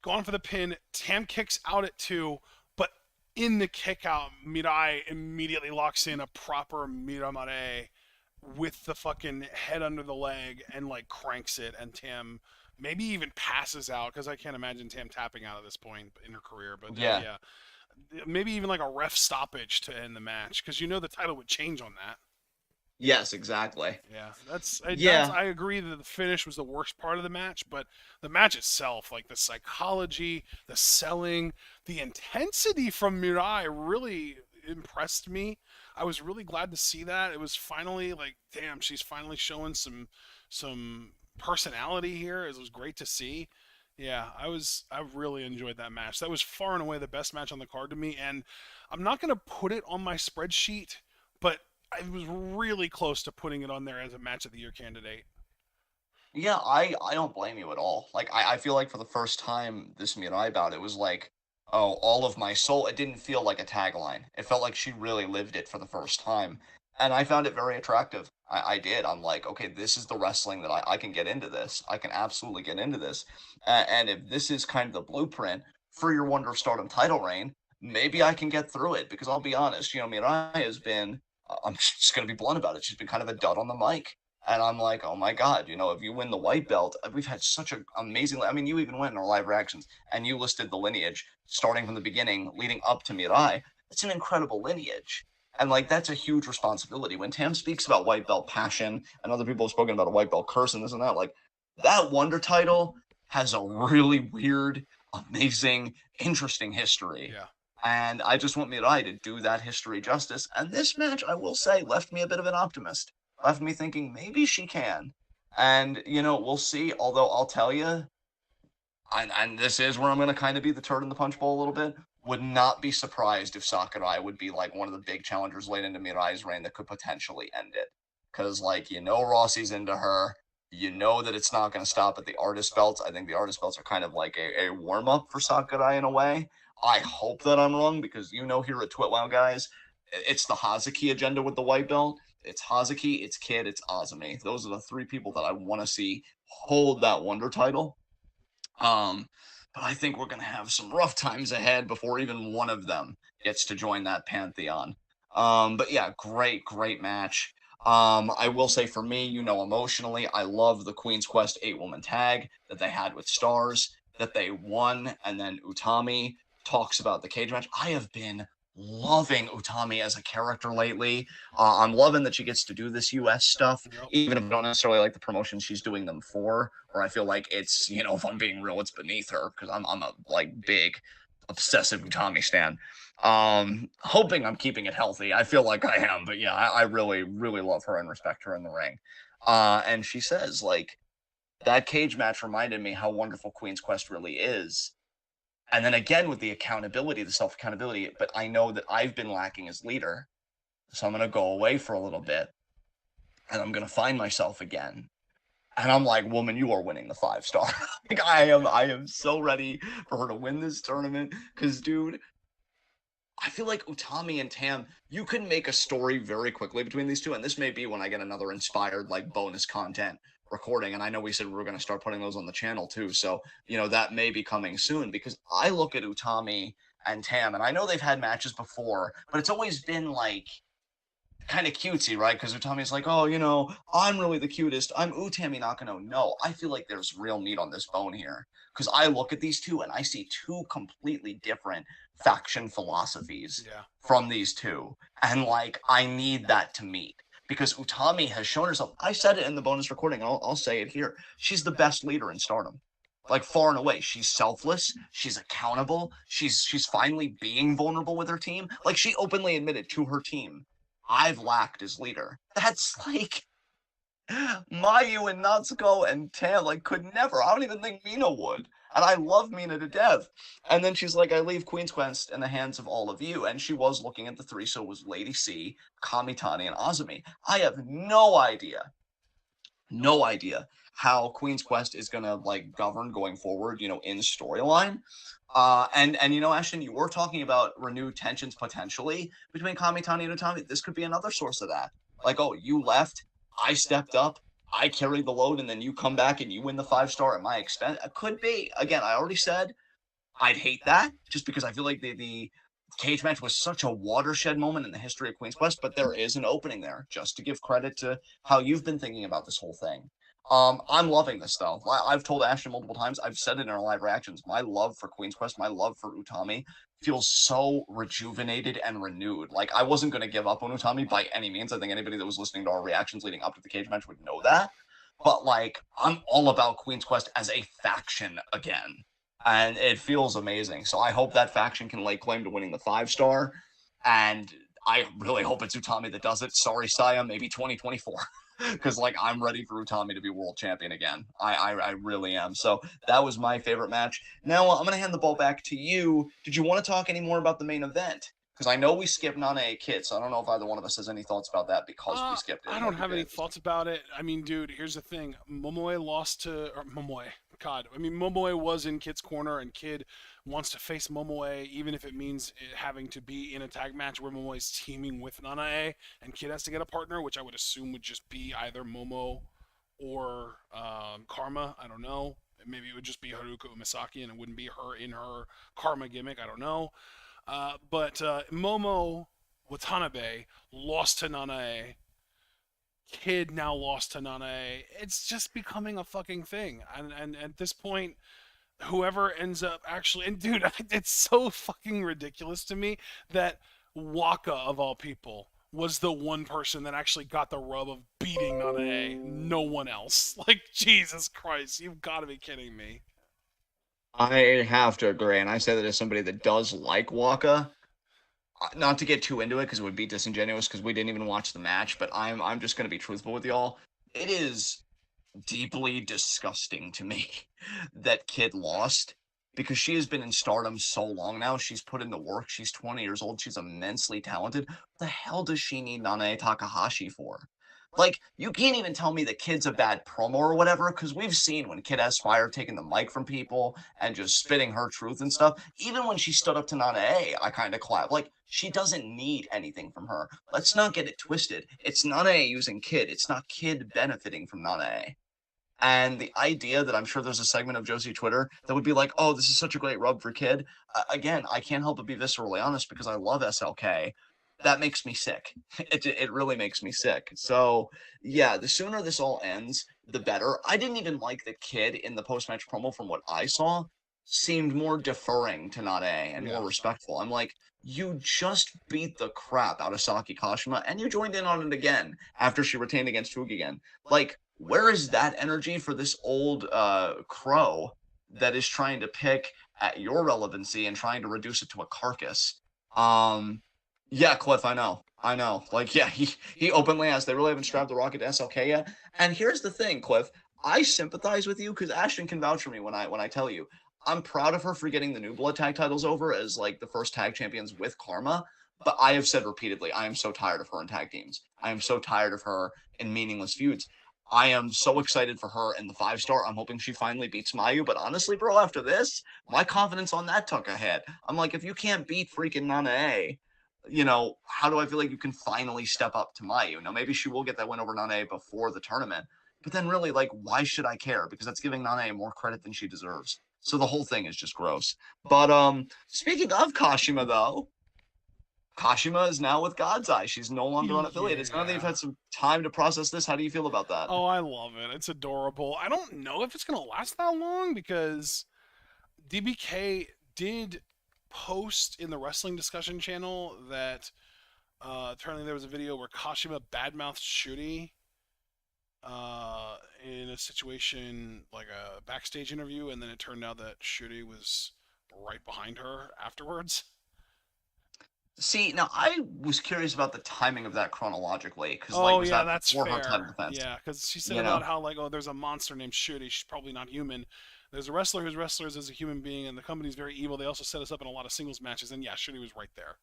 S2: gone for the pin. Tam kicks out at 2, but in the kick out, Mirai immediately locks in a proper Mirai Mare with the fucking head under the leg and like cranks it, and Tam maybe even passes out, because I can't imagine Tam tapping out at this point in her career. But yeah, maybe even like a ref stoppage to end the match, because the title would change on that.
S1: yes, exactly.
S2: Yeah, I agree that the finish was the worst part of the match, but the match itself, like the psychology, the selling, the intensity from Mirai really impressed me. I was really glad to see that. It was finally like, damn, she's finally showing some personality here. It was great to see. Yeah, I really enjoyed that match. That was far and away the best match on the card to me, and I'm not going to put it on my spreadsheet, but I was really close to putting it on there as a match of the year candidate.
S1: Yeah, I don't blame you at all. Like, I feel like for the first time this Mirai bout, it was like, oh, all of my soul. It didn't feel like a tagline. It felt like she really lived it for the first time. And I found it very attractive. I did. I'm like, okay, this is the wrestling that I can get into this. I can absolutely get into this. And if this is kind of the blueprint for your Wonder of Stardom title reign, maybe I can get through it. Because I'll be honest, Mirai has been, I'm just going to be blunt about it, she's been kind of a dud on the mic. And I'm like, oh my God, if you win the white belt, we've had such an amazing, I mean, you even went in our live reactions and you listed the lineage starting from the beginning, leading up to Mirai. It's an incredible lineage. And like, that's a huge responsibility. When Tam speaks about white belt passion, and other people have spoken about a white belt curse and this and that, like, that Wonder title has a really weird, amazing, interesting history.
S2: Yeah.
S1: And I just want Mirai to do that history justice. And this match, I will say, left me a bit of an optimist. Left me thinking maybe she can. And, we'll see. Although I'll tell you, and this is where I'm going to kind of be the turd in the punch bowl a little bit, would not be surprised if Sakurai would be like one of the big challengers late into Mirai's reign that could potentially end it. Because, like, Rossi's into her. You know that it's not going to stop at the artist belts. I think the artist belts are kind of like a warm-up for Sakurai in a way. I hope that I'm wrong, because here at TWitWoW, guys, it's the Hazuki agenda with the white belt. It's Hazuki, it's Kid, it's Azumi. Those are the 3 people that I want to see hold that Wonder title. But I think we're going to have some rough times ahead before even one of them gets to join that pantheon. But yeah, great match. I will say for me, emotionally, I love the Queen's Quest 8-woman tag that they had with Stars, that they won, and then Utami talks about the cage match. I have been loving Utami as a character lately. I'm loving that she gets to do this US stuff, even if I don't necessarily like the promotions she's doing them for, or I feel like it's, if I'm being real, it's beneath her, because I'm a big obsessive Utami stan. Hoping I'm keeping it healthy. I feel like I am, but yeah, I really, really love her and respect her in the ring. And she says, like, that cage match reminded me how wonderful Queen's Quest really is. And then again, with the accountability, the self-accountability, but I know that I've been lacking as leader. So I'm going to go away for a little bit and I'm going to find myself again. And I'm like, woman, you are winning the 5-star. Like, I am so ready for her to win this tournament. Cause dude, I feel like Utami and Tam, you can make a story very quickly between these two, and this may be when I get another inspired like bonus content recording. And I know we said we were going to start putting those on the channel too, so that may be coming soon because I look at Utami and Tam, and I know they've had matches before, but it's always been like kind of cutesy, right? Because Utami's like, oh, I'm really the cutest. I'm Utami Nakano. No, I feel like there's real meat on this bone here. Because I look at these two and I see two completely different faction philosophies from these two. And like, I need that to meet. Because Utami has shown herself. I said it in the bonus recording, and I'll say it here. She's the best leader in Stardom. Like far and away, she's selfless. She's accountable. She's finally being vulnerable with her team. Like she openly admitted to her team, I've lacked as leader. That's like Mayu and Natsuko and Tam like could never. I don't even think Mina would. And I love Mina to death. And then she's like, I leave Queen's Quest in the hands of all of you. And she was looking at the three, so it was Lady C, Kamitani, and Azumi. I have no idea how Queen's Quest is gonna like govern going forward, in storyline. And Ashton, you were talking about renewed tensions potentially between Kamitani and Utami. This could be another source of that. Like, oh, you left, I stepped up, I carried the load, and then you come back and you win the 5-star at my expense. It could be. Again, I already said I'd hate that just because I feel like the cage match was such a watershed moment in the history of Queen's Quest, but there is an opening there, just to give credit to how you've been thinking about this whole thing. I'm loving this though. I've told Ashton multiple times, I've said it in our live reactions, my love for Queen's Quest, my love for Utami feels so rejuvenated and renewed. Like I wasn't going to give up on Utami by any means. I think anybody that was listening to our reactions leading up to the cage match would know that. But like, I'm all about Queen's Quest as a faction again. And it feels amazing. So I hope that faction can lay claim to winning the 5-star. And I really hope it's Utami that does it. Sorry, Saya, maybe 2024. Because like I'm ready for Utami to be world champion again. I really am. So that was my favorite match. Now I'm gonna hand the ball back to you. Did you want to talk any more about the main event? Because I know we skipped Nana Kid, so I don't know if either one of us has any thoughts about that because we skipped it.
S2: I don't have any thoughts about it. I mean, dude, here's the thing. Momoe lost to Momoe. God, I mean, Momoe was in Kid's corner, and Kid wants to face Momoe, even if it means it having to be in a tag match where Momoe is teaming with Nanae, and Kid has to get a partner, which I would assume would just be either Momo or Karma. I don't know. Maybe it would just be Haruka Umisaki, and it wouldn't be her in her Karma gimmick. I don't know. But Momo Watanabe lost to Nanae. Kid now lost to Nanae. It's just becoming a fucking thing. And at this point, whoever ends up actually... And dude, it's so fucking ridiculous to me that Waka, of all people, was the one person that actually got the rub of beating Nanae. No one else. Like, Jesus Christ, you've got to be kidding me.
S1: I have to agree, and I say that as somebody that does like Waka. Not to get too into it because it would be disingenuous because we didn't even watch the match, but I'm just going to be truthful with y'all. It is deeply disgusting to me that Kid lost because she has been in Stardom so long now. She's put in the work. She's 20 years old. She's immensely talented. What the hell does she need Nanae Takahashi for? Like, you can't even tell me that Kid's a bad promo or whatever, because we've seen when Kid has Fire taking the mic from people and just spitting her truth and stuff. Even when she stood up to Nanae, I kind of clapped. Like, she doesn't need anything from her. Let's not get it twisted. It's Nanae using Kid. It's not Kid benefiting from Nanae. And the idea that I'm sure there's a segment of Josie Twitter that would be like, oh, this is such a great rub for Kid. Again, I can't help but be viscerally honest because I love SLK. That makes me sick. It really makes me sick. So, yeah, the sooner this all ends, the better. I didn't even like the Kid in the post-match promo from what I saw. Seemed more deferring to Nanae and more respectful. I'm like, you just beat the crap out of Saki Kashima, and you joined in on it again after she retained against Fukigen. Like, where is that energy for this old crow that is trying to pick at your relevancy and trying to reduce it to a carcass? Yeah, Cliff, I know. Like, yeah, he openly asked. They really haven't strapped the rocket to SLK yet. And here's the thing, Cliff. I sympathize with you because Ashton can vouch for me when I tell you. I'm proud of her for getting the New Blood tag titles over as, like, the first tag champions with Karma. But I have said repeatedly, I am so tired of her in tag teams. I am so tired of her in meaningless feuds. I am so excited for her in the 5-star. I'm hoping she finally beats Mayu. But honestly, bro, after this, my confidence on that took a hit. I'm like, if you can't beat freaking Nanae, how do I feel like you can finally step up to Mayu? Now, maybe she will get that win over Nanae before the tournament. But then really, like, why should I care? Because that's giving Nanae more credit than she deserves. So the whole thing is just gross. But speaking of Kashima, though, Kashima is now with God's Eye. She's no longer unaffiliated. It's now that you've had some time to process this. How do you feel about that?
S2: Oh, I love it. It's adorable. I don't know if it's going to last that long because DBK did post in the wrestling discussion channel that apparently there was a video where Kashima badmouthed Shuri in a situation like a backstage interview, and then it turned out that Shuri was right behind her afterwards.
S1: See, now I was curious about the timing of that chronologically, because
S2: Oh
S1: was
S2: yeah,
S1: that
S2: that's
S1: before her time
S2: fair.
S1: defense?
S2: Yeah, because she said
S1: You
S2: about
S1: know?
S2: how like, oh, there's a monster named Shuri. She's probably not human. There's a wrestler whose wrestler is as a human being, and the company's very evil. They also set us up in a lot of singles matches, and yeah, Shuri was right there.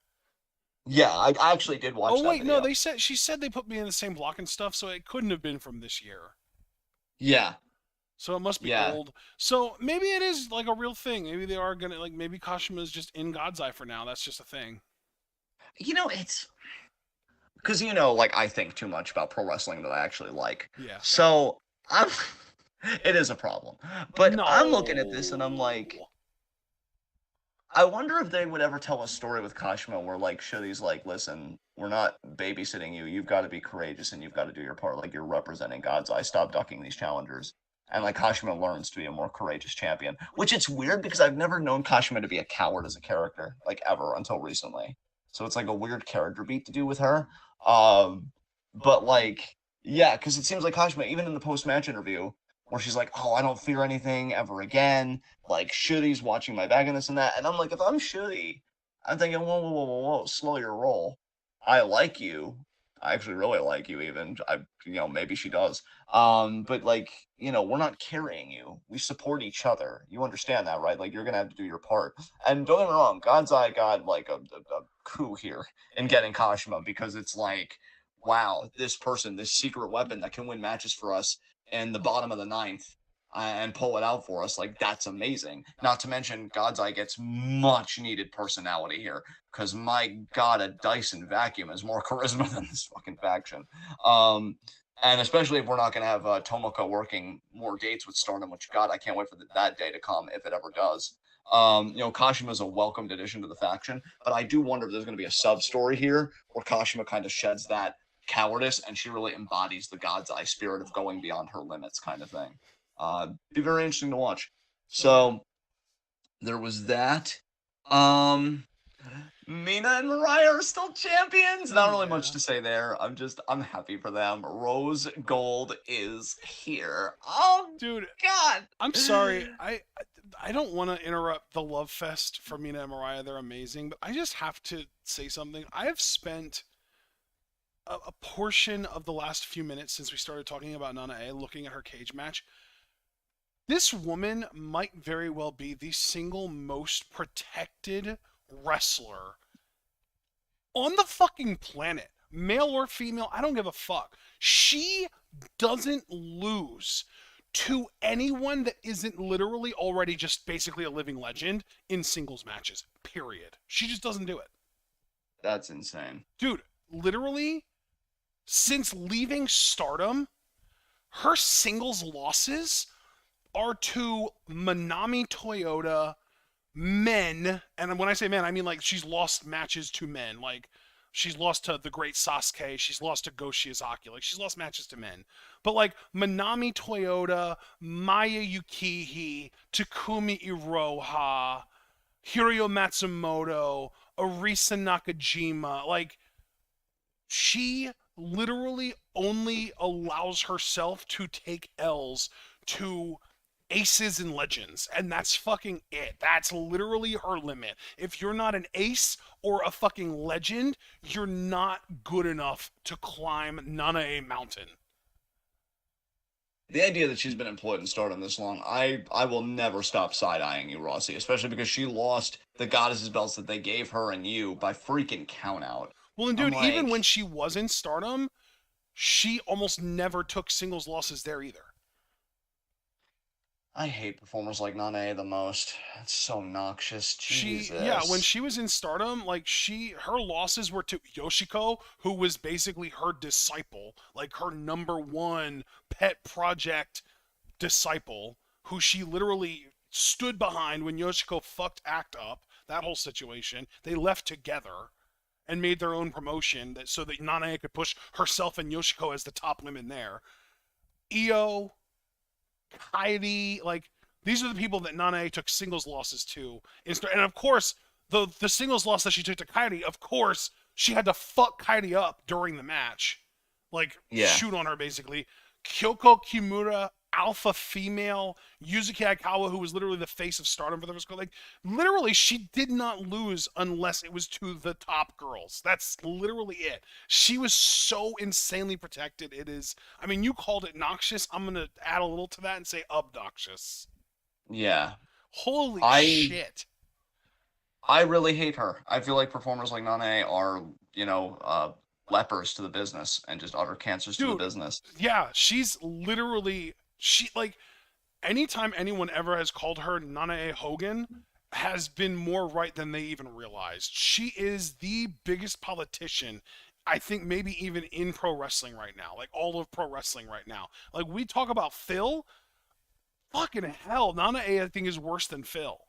S1: Yeah, I actually did watch
S2: Oh
S1: that
S2: wait, no,
S1: video.
S2: she said they put me in the same block and stuff, so it couldn't have been from this year.
S1: Yeah,
S2: So it must be
S1: yeah.
S2: old. So maybe it is like a real thing. Maybe they are gonna like maybe Kashima is just in God's Eye for now. That's just a thing.
S1: It's because like I think too much about pro wrestling that I actually like.
S2: Yeah.
S1: So I'm it is a problem. But I'm looking at this and I'm
S2: No.
S1: like, I wonder if they would ever tell a story with Kashima where like Shuri's like, listen, we're not babysitting you. You've got to be courageous and you've got to do your part. Like you're representing God's Eye. Stop ducking these challengers. And like Kashima learns to be a more courageous champion. Which it's weird because I've never known Kashima to be a coward as a character, like ever until recently. So it's like a weird character beat to do with her. Um, but like, yeah, because it seems like Kashima, even in the post-match interview, where she's like, "Oh, I don't fear anything ever again." Like Shuri's watching my back and this and that, and I'm like, if I'm Shuri, I'm thinking, whoa, whoa, whoa, whoa, whoa, slow your roll. I like you. I actually really like you. Even maybe she does. But like, we're not carrying you. We support each other. You understand that, right? Like, you're gonna have to do your part. And don't get me wrong, God's Eye got like a coup here in getting Kashima because it's like, wow, this person, this secret weapon that can win matches for us in the bottom of the ninth and pull it out for us. Like, that's amazing. Not to mention, God's Eye gets much needed personality here because my God, a Dyson vacuum has more charisma than this fucking faction. And especially if we're not going to have Tomoko working more dates with Stardom, which, God, I can't wait for that day to come if it ever does. Kashima is a welcomed addition to the faction, but I do wonder if there's going to be a sub story here where Kashima kind of sheds that cowardice and she really embodies the God's Eye spirit of going beyond her limits, kind of thing. Be very interesting to watch. So there was that. Mina and Mariah are still champions. Not really much to say there. I'm happy for them. Rose Gold is here. Oh,
S2: Dude,
S1: God.
S2: I'm sorry. I don't want to interrupt the love fest for Mina and Mariah. They're amazing, but I just have to say something. I have spent a portion of the last few minutes since we started talking about Nanae looking at her cage match. This woman might very well be the single most protected wrestler on the fucking planet. Male or female, I don't give a fuck. She doesn't lose to anyone that isn't literally already just basically a living legend in singles matches. Period. She just doesn't do it.
S1: That's insane.
S2: Dude, literally, since leaving Stardom, her singles losses are to Manami Toyota, men, and when I say men, I mean like she's lost matches to men. Like she's lost to the great Sasuke, she's lost to Go Shiozaki, like she's lost matches to men. But like Manami Toyota, Maya Yukihi, Takumi Iroha, Hiroyo Matsumoto, Arisa Nakajima, like she literally only allows herself to take L's to aces and legends, and that's fucking it. That's literally her limit. If you're not an ace or a fucking legend, you're not good enough to climb Nanae Mountain.
S1: The idea that she's been employed in Stardom this long, I will never stop side-eyeing you, Rossi, especially because she lost the Goddesses belts that they gave her and you by freaking count out.
S2: Well, and
S1: I'm
S2: dude, even
S1: like,
S2: when she was in Stardom, she almost never took singles losses there either.
S1: I hate performers like Nane the most. It's so noxious.
S2: When
S1: Jesus.
S2: she was in Stardom, like her losses were to Yoshiko, who was basically her disciple, like her number one pet project disciple, who she literally stood behind when Yoshiko fucked Act up. That whole situation, they left together and made their own promotion so that Nanae could push herself and Yoshiko as the top women there. Aew, Kairi, like these are the people that Nanae took singles losses to. And of course, the singles loss that she took to Kairi, of course, she had to fuck Kairi up during the match. Like,
S1: Yeah.
S2: shoot on her, basically. Kyoko Kimura, alpha female, Yuzuki Aikawa, who was literally the face of Stardom for the first, like, literally, she did not lose unless it was to the top girls. That's literally it. She was so insanely protected. It is, I mean, you called it noxious. I'm going to add a little to that and say obnoxious.
S1: Yeah.
S2: Holy
S1: I
S2: shit.
S1: I really hate her. I feel like performers like Nane are, lepers to the business and just utter cancers to the business.
S2: Yeah, she's literally like anytime anyone ever has called her Nanae Hogan has been more right than they even realized. She is the biggest politician, I think, maybe even in pro wrestling right now, like all of pro wrestling right now. Like we talk about Phil, fucking hell, Nanae I think is worse than Phil.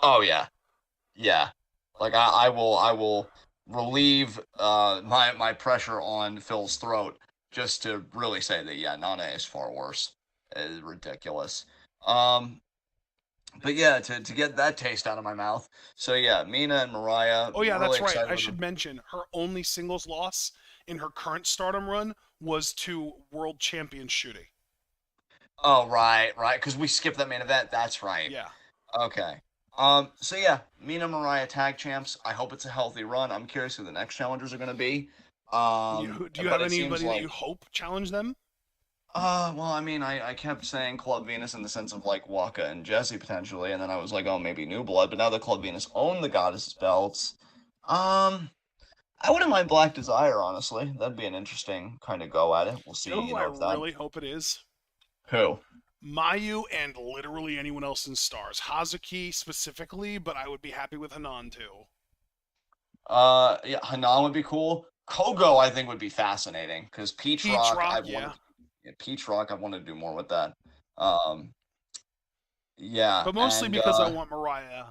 S1: Oh yeah. Yeah. Like I will relieve my pressure on Phil's throat just to really say that yeah, Nane is far worse. It is ridiculous. But yeah, to get that taste out of my mouth. So yeah, Mina and Mariah.
S2: Oh yeah,
S1: Really
S2: that's right.
S1: excited
S2: I
S1: with
S2: should
S1: them.
S2: mention her only singles loss in her current Stardom run was to world champion Shooty.
S1: Oh right, right. Because we skipped that main event. That's right.
S2: Yeah.
S1: Okay. So yeah, Mina Mariah tag champs. I hope it's a healthy run. I'm curious who the next challengers are gonna be.
S2: Do you
S1: But
S2: have
S1: it seems
S2: anybody that
S1: like
S2: you hope challenge them?
S1: well, I mean, I kept saying Club Venus in the sense of like Waka and Jesse potentially, and then I was like, oh, maybe New Blood, but now that Club Venus own the Goddess belts, I wouldn't mind Black Desire, honestly. That'd be an interesting kind of go at it. We'll
S2: You know
S1: see,
S2: who I
S1: if that
S2: really hope it is?
S1: who.
S2: Mayu and literally anyone else in Stars. Hazuki specifically, but I would be happy with Hanan too.
S1: Yeah, Hanan would be cool. Kogo, I think, would be fascinating because Peach Rock,
S2: Yeah.
S1: Peach Rock, I wanted to do more with that. Um, yeah,
S2: But mostly
S1: and
S2: because I want Mariah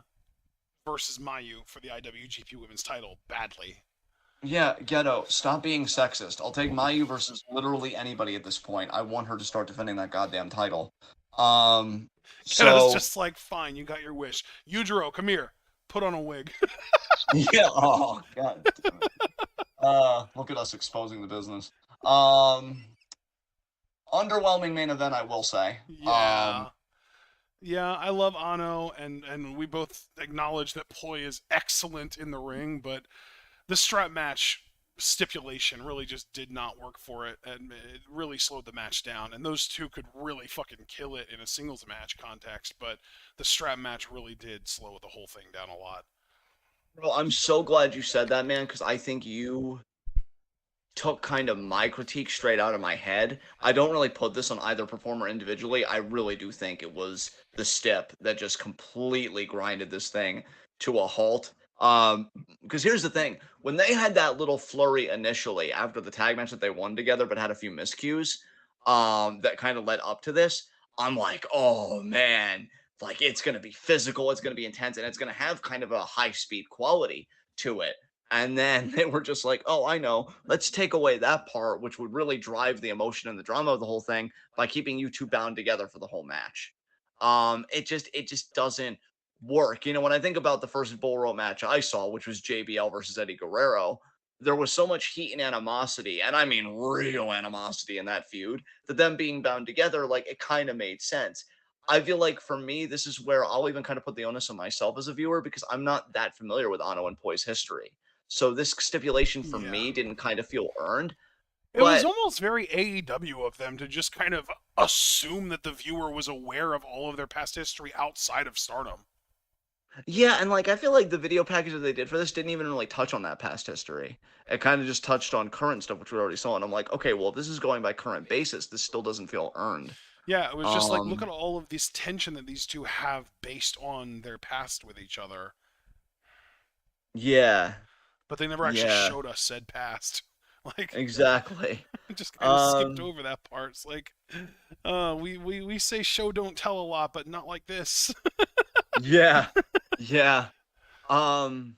S2: versus Mayu for the IWGP Women's title badly.
S1: yeah, Ghetto, stop being sexist. I'll take Mayu versus literally anybody at this point. I want her to start defending that goddamn title.
S2: Keno's
S1: So
S2: just like, fine, you got your wish. Yujiro, come here. Put on a wig.
S1: yeah, oh god. Look at us exposing the business. Underwhelming main event, I will say.
S2: Yeah. Yeah, I love Ano, and we both acknowledge that Poi is excellent in the ring, but the strap match stipulation really just did not work for it, and it really slowed the match down. And those two could really fucking kill it in a singles match context, but the strap match really did slow the whole thing down a lot.
S1: Bro, I'm so glad you said that, man, because I think you took kind of my critique straight out of my head. I don't really put this on either performer individually. I really do think it was the stip that just completely grinded this thing to a halt. Because here's the thing: when they had that little flurry initially after the tag match that they won together, but had a few miscues, that kind of led up to this, I'm like, oh man, like it's gonna be physical, it's gonna be intense, and it's gonna have kind of a high speed quality to it. And then they were just like, oh, I know. Let's take away that part, which would really drive the emotion and the drama of the whole thing by keeping you two bound together for the whole match. It just doesn't work. When I think about the first Bull Rope match I saw, which was JBL versus Eddie Guerrero, there was so much heat and animosity, and I mean real animosity in that feud, that them being bound together, like it kind of made sense. I feel like for me, this is where I'll even kind of put the onus on myself as a viewer because I'm not that familiar with Ano and Poi's history. So this stipulation for
S2: Yeah.
S1: me didn't kind of feel earned.
S2: It was
S1: But
S2: almost very AEW of them to just kind of assume that the viewer was aware of all of their past history outside of Stardom.
S1: Yeah, and like I feel like the video package that they did for this didn't even really touch on that past history. It kind of just touched on current stuff, which we already saw. And I'm like, okay, well, if this is going by current basis, this still doesn't feel earned.
S2: Yeah, it was just like, look
S1: Um,
S2: at all of this tension that these two have based on their past with each other,
S1: yeah,
S2: but they never actually
S1: yeah,
S2: showed us said past. Like,
S1: exactly.
S2: just kind of skipped
S1: Um,
S2: over that part. It's like, we say show don't tell a lot, but not like this.
S1: yeah, yeah. Um,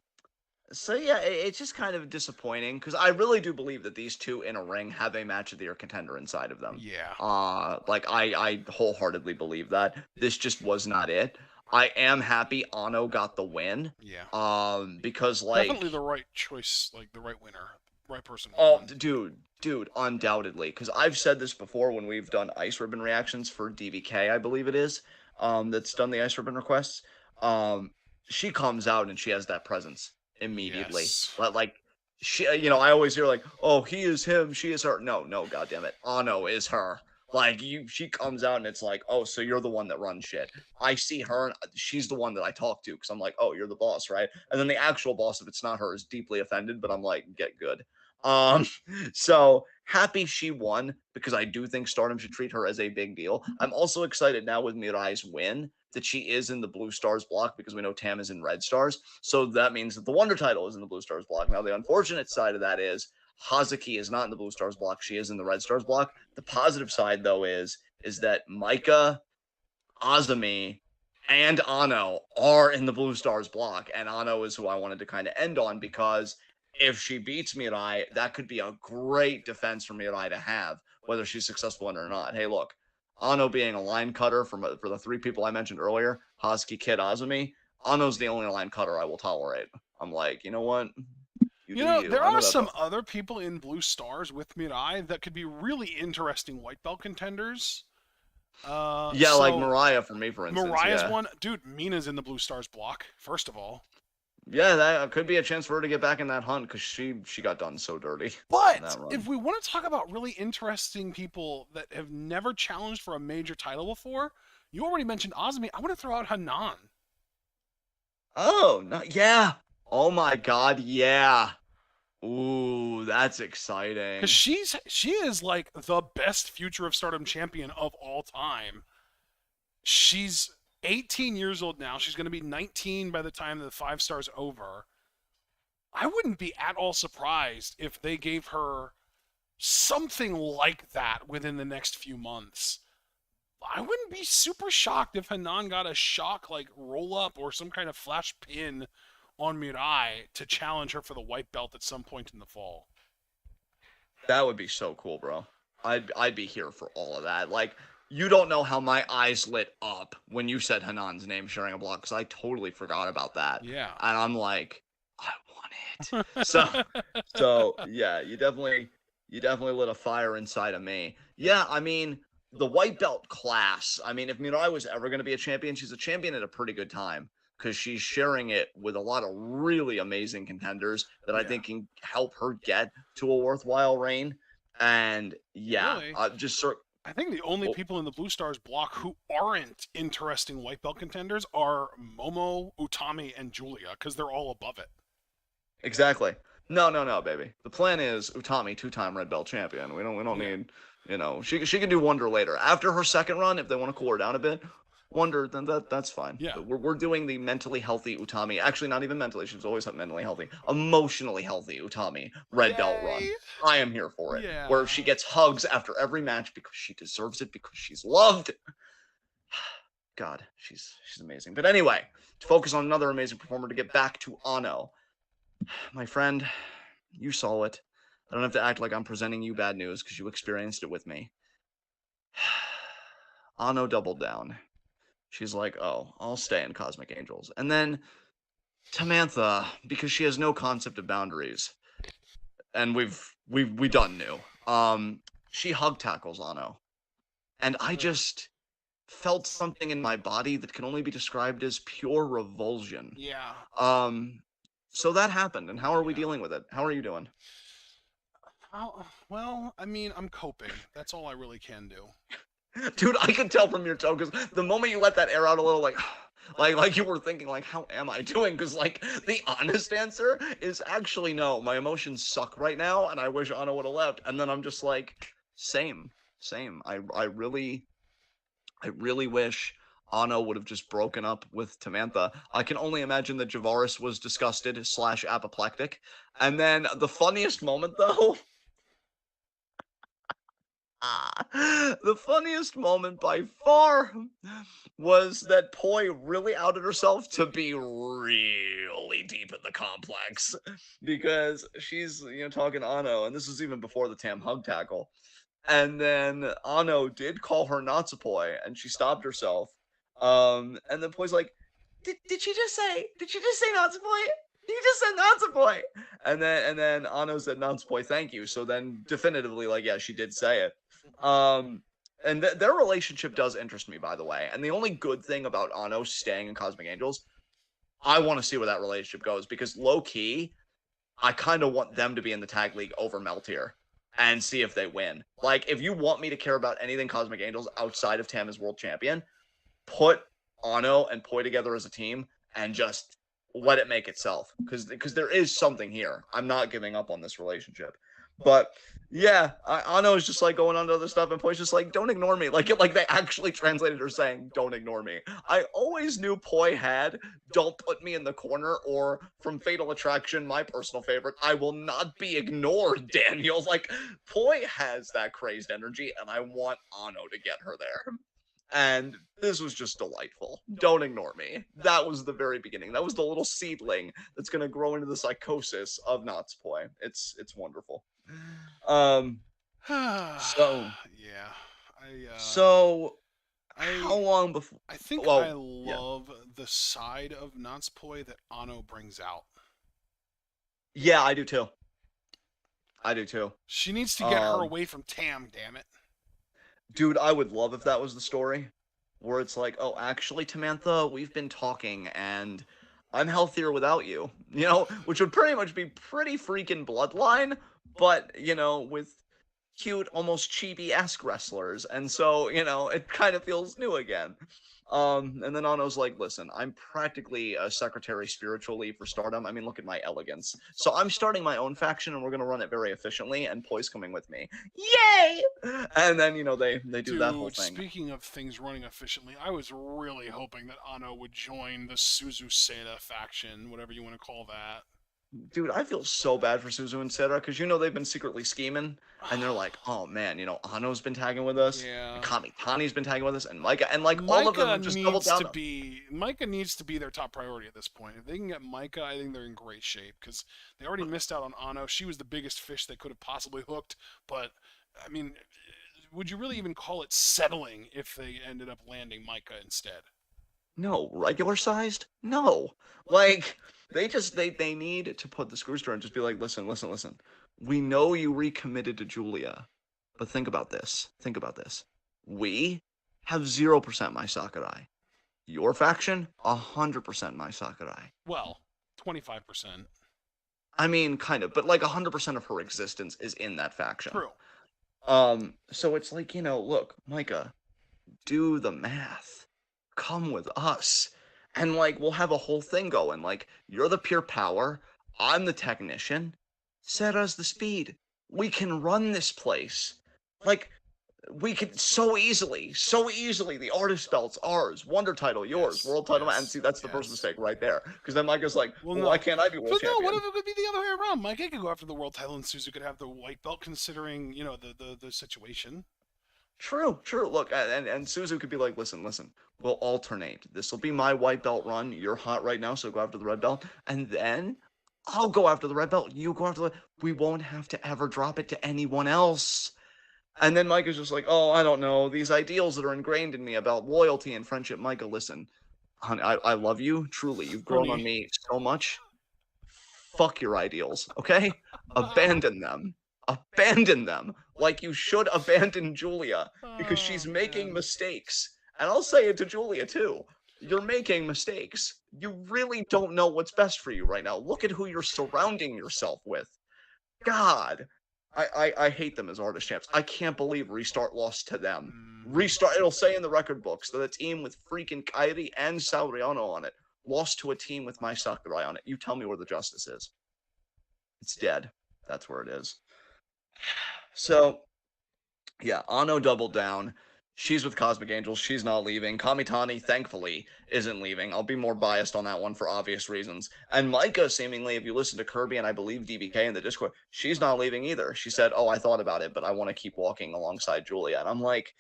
S1: So yeah, it's just kind of disappointing because I really do believe that these two in a ring have a match of the year contender inside of them.
S2: Yeah,
S1: Like I wholeheartedly believe that. This just was not it. I am happy Ano got the win.
S2: yeah.
S1: Because
S2: Definitely
S1: like,
S2: the right choice, like the right winner, right person
S1: oh,
S2: won.
S1: dude, undoubtedly. Because I've said this before when we've done ice ribbon reactions for DVK, I believe it is. That's done the ice ribbon requests. Um, she comes out and she has that presence immediately.
S2: Yes.
S1: Like she, I always hear like, oh, he is him, she is her. No, no, goddamn it, Ano is her. Like she comes out and it's like, oh, so you're the one that runs shit. I see her, and she's the one that I talk to because I'm like, oh, you're the boss, right? And then the actual boss, if it's not her, is deeply offended. But I'm like, get good. Um, so happy she won because I do think Stardom should treat her as a big deal. I'm also excited now with Mirai's win that she is in the Blue Stars block because we know Tam is in Red Stars. So that means that the Wonder title is in the Blue Stars block. Now, the unfortunate side of that is Hazuki is not in the Blue Stars block. She is in the Red Stars block. The positive side, though, is that Micah, Azumi, and Ano are in the Blue Stars block. And Ano is who I wanted to kind of end on because if she beats Mirai, that could be a great defense for Mirai to have, whether she's successful in it or not. Hey, look, Ano being a line cutter for the three people I mentioned earlier, Hazuki, Kid, Azumi, Ano's the only line cutter I will tolerate. I'm like, you know what? You
S2: You
S1: do
S2: know,
S1: you.
S2: there
S1: I know
S2: are
S1: that.
S2: some other people in Blue Stars with Mirai that could be really interesting white belt contenders.
S1: Yeah, like
S2: So
S1: Mariah for me, for instance.
S2: Mariah's
S1: Yeah.
S2: one. Dude, Mina's in the Blue Stars block, first of all.
S1: Yeah, that could be a chance for her to get back in that hunt because she got done so dirty in
S2: But
S1: that run.
S2: if we want to talk about really interesting people that have never challenged for a major title before, you already mentioned Azumi. I want to throw out Hanan.
S1: Oh, no, yeah. Oh my God, yeah. Ooh, that's
S2: Because
S1: exciting.
S2: she is like the best future of Stardom champion of all time. She's 18 years old now. She's going to be 19 by the time the 5 stars over. I wouldn't be at all surprised if they gave her something like that within the next few months. I wouldn't be super shocked if Hanan got a shock like roll up or some kind of flash pin on Mirai to challenge her for the white belt at some point in the fall.
S1: That would be so cool, bro. I'd be here for all of that. Like, you don't know how my eyes lit up when you said Hanan's name sharing a block because I totally forgot about that.
S2: Yeah.
S1: And I'm like, I want it. So yeah, you definitely lit a fire inside of me. Yeah, I mean, the white belt class. I mean, if Mirai was ever going to be a champion, she's a champion at a pretty good time because she's sharing it with a lot of really amazing contenders that I
S2: Yeah.
S1: think can help her get to a worthwhile reign. And yeah,
S2: Really?
S1: just
S2: I think the only
S1: well,
S2: people in the Blue Stars block who aren't interesting white belt contenders are Momo, Utami, and Julia because they're all above it.
S1: exactly. No, no, no, baby. The plan is Utami, two-time red belt champion. We don't
S2: Yeah.
S1: need, she can do Wonder later. After her second run, if they want to cool her down a bit, Wonder, then that's fine.
S2: Yeah.
S1: But we're doing the mentally healthy Utami. Actually, not even mentally. She's always mentally healthy. Emotionally healthy Utami red belt run.
S2: Yay!
S1: I am here for it.
S2: Yeah.
S1: Where she gets hugs after every match because she deserves it because she's loved. God, she's amazing. But anyway, to focus on another amazing performer, to get back to Ano. My friend, you saw it. I don't have to act like I'm presenting you bad news because you experienced it with me. Ano doubled down. She's like, oh, I'll stay in Cosmic Angels. And then Tamantha, because she has no concept of boundaries, and we done knew. She hug tackles Ano. And I just felt something in my body that can only be described as pure revulsion.
S2: Yeah.
S1: So that happened, and how are we
S2: Yeah.
S1: dealing with it? How are you doing?
S2: Well, I mean, I'm coping. That's all I really can do.
S1: Dude, I could tell from your tone because the moment you let that air out a little, like, Like you were thinking, like, how am I doing? Because, like, the honest answer is actually no. My emotions suck right now, and I wish Anna would have left. And then I'm just like, same. I really wish Anna would have just broken up with Tamantha. I can only imagine that Javaris was disgusted / apoplectic. And then the funniest moment, though, the funniest moment by far was that Poi really outed herself to be really deep in the complex because she's, talking to Ano, and this is even before the Tam hug tackle. And then Ano did call her Natsupoi, and she stopped herself. And then Poi's like, did she just say Natsupoi? You just said Natsupoi. And then Ano said Natsupoi, thank you. So then definitively, like, yeah, she did say it. And their relationship does interest me, by the way. And the only good thing about Ano staying in Cosmic Angels, I want to see where that relationship goes, because low key, I kind of want them to be in the tag league over Meltier and see if they win. Like, if you want me to care about anything Cosmic Angels outside of Tam as world champion, put Ano and Poi together as a team and just let it make itself, because there is something here. I'm not giving up on this relationship. But yeah, Ano is just like going on to other stuff, and Poi's just like, don't ignore me. Like they actually translated her saying, don't ignore me. I always knew Poi had don't put me in the corner, or from Fatal Attraction, my personal favorite, I will not be ignored, Daniel. Like, Poi has that crazed energy, and I want Ano to get her there. And this was just delightful. Don't ignore me. That was the very beginning. That was the little seedling that's going to grow into the psychosis of Natsupoi. It's wonderful. So
S2: yeah,
S1: so how long before?
S2: I think
S1: Well,
S2: I love the side of Natsupoi that Ano brings out.
S1: Yeah, I do too.
S2: She needs to get her away from Tam, damn it.
S1: Dude, I would love if that was the story, where it's like, oh, actually, Tamantha, we've been talking, and I'm healthier without you. Which would pretty much be pretty freaking Bloodline, but, with cute, almost chibi-esque wrestlers. And so, it kind of feels new again. And then Ano's like, listen, I'm practically a secretary spiritually for Stardom. I mean, look at my elegance. So I'm starting my own faction, and we're going to run it very efficiently, and Poi's coming with me. Yay! And then, they do that whole thing.
S2: Speaking of things running efficiently, I was really hoping that Ano would join the Suzu Seda faction, whatever you want to call that.
S1: Dude, I feel so bad for Suzu and Seda, because they've been secretly scheming, and they're like, oh man, Ano's been tagging with us, and Kamitani's been tagging with us, and Micah, and all of them have just doubled down.
S2: Micah needs to be their top priority at this point. If they can get Micah, I think they're in great shape, because they already missed out on Ano. She was the biggest fish they could have possibly hooked, but, I mean, would you really even call it settling if they ended up landing Micah instead?
S1: No. Regular sized? No. Like, they need to put the screws to her and just be like, listen. We know you recommitted to Julia, but think about this. We have 0% Mai Sakurai. Your faction, 100% Mai Sakurai.
S2: Well, 25%.
S1: I mean, kind of, but like 100% of her existence is in that faction.
S2: True.
S1: So it's like, look, Micah, do the math. Come with us. And, like, we'll have a whole thing going. Like, you're the pure power. I'm the technician. Seta's the speed. We can run this place. Like, we could so easily. The artist belt's ours. Wonder title, yours. World title. And see, that's the first mistake right there. Because then Micah's like, why can't I be world champion?
S2: No, what if it would be the other way around? Micah could go after the world title and Suzu could have the white belt, considering, the situation.
S1: True. Look, and Suzu could be like, listen, we'll alternate. This will be my white belt run. You're hot right now, so go after the red belt. And then I'll go after the red belt. You go after we won't have to ever drop it to anyone else. And then Micah's just like, oh, I don't know. These ideals that are ingrained in me about loyalty and friendship. Micah, listen, honey, I love you. Truly, you've grown on me so much. Fuck your ideals, okay? Abandon them. Like you should abandon Julia, because she's making mistakes. And I'll say it to Julia too. You're making mistakes. You really don't know what's best for you right now. Look at who you're surrounding yourself with. God, I hate them as artist champs. I can't believe Restart lost to them. restart. It'll say in the record books that a team with freaking Kairi and Sauriano on it lost to a team with my Sakurai on it. You tell me where the justice is. It's dead. That's where it is. So, yeah, Ano doubled down. She's with Cosmic Angels. She's not leaving. Kamitani, thankfully, isn't leaving. I'll be more biased on that one for obvious reasons. And Micah, seemingly, if you listen to Kirby and I believe DBK in the Discord, she's not leaving either. She said, I thought about it, but I want to keep walking alongside Julia. And I'm like,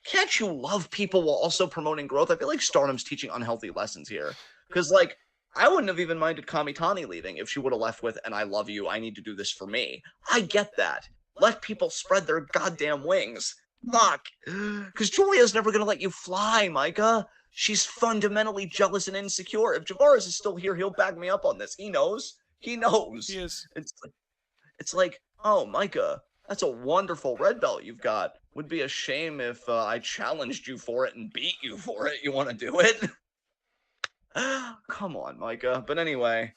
S1: can't you love people while also promoting growth? I feel like Stardom's teaching unhealthy lessons here. Because, like, I wouldn't have even minded Kamitani leaving if she would have left with, and I love you, I need to do this for me. I get that. Let people spread their goddamn wings. Fuck. Because Julia's never going to let you fly, Micah. She's fundamentally jealous and insecure. If Javaris is still here, he'll back me up on this. He knows. He knows.
S2: He is.
S1: It's like, oh, Micah, that's a wonderful red belt you've got. Would be a shame if I challenged you for it and beat you for it. You want to do it? Come on, Micah. But anyway,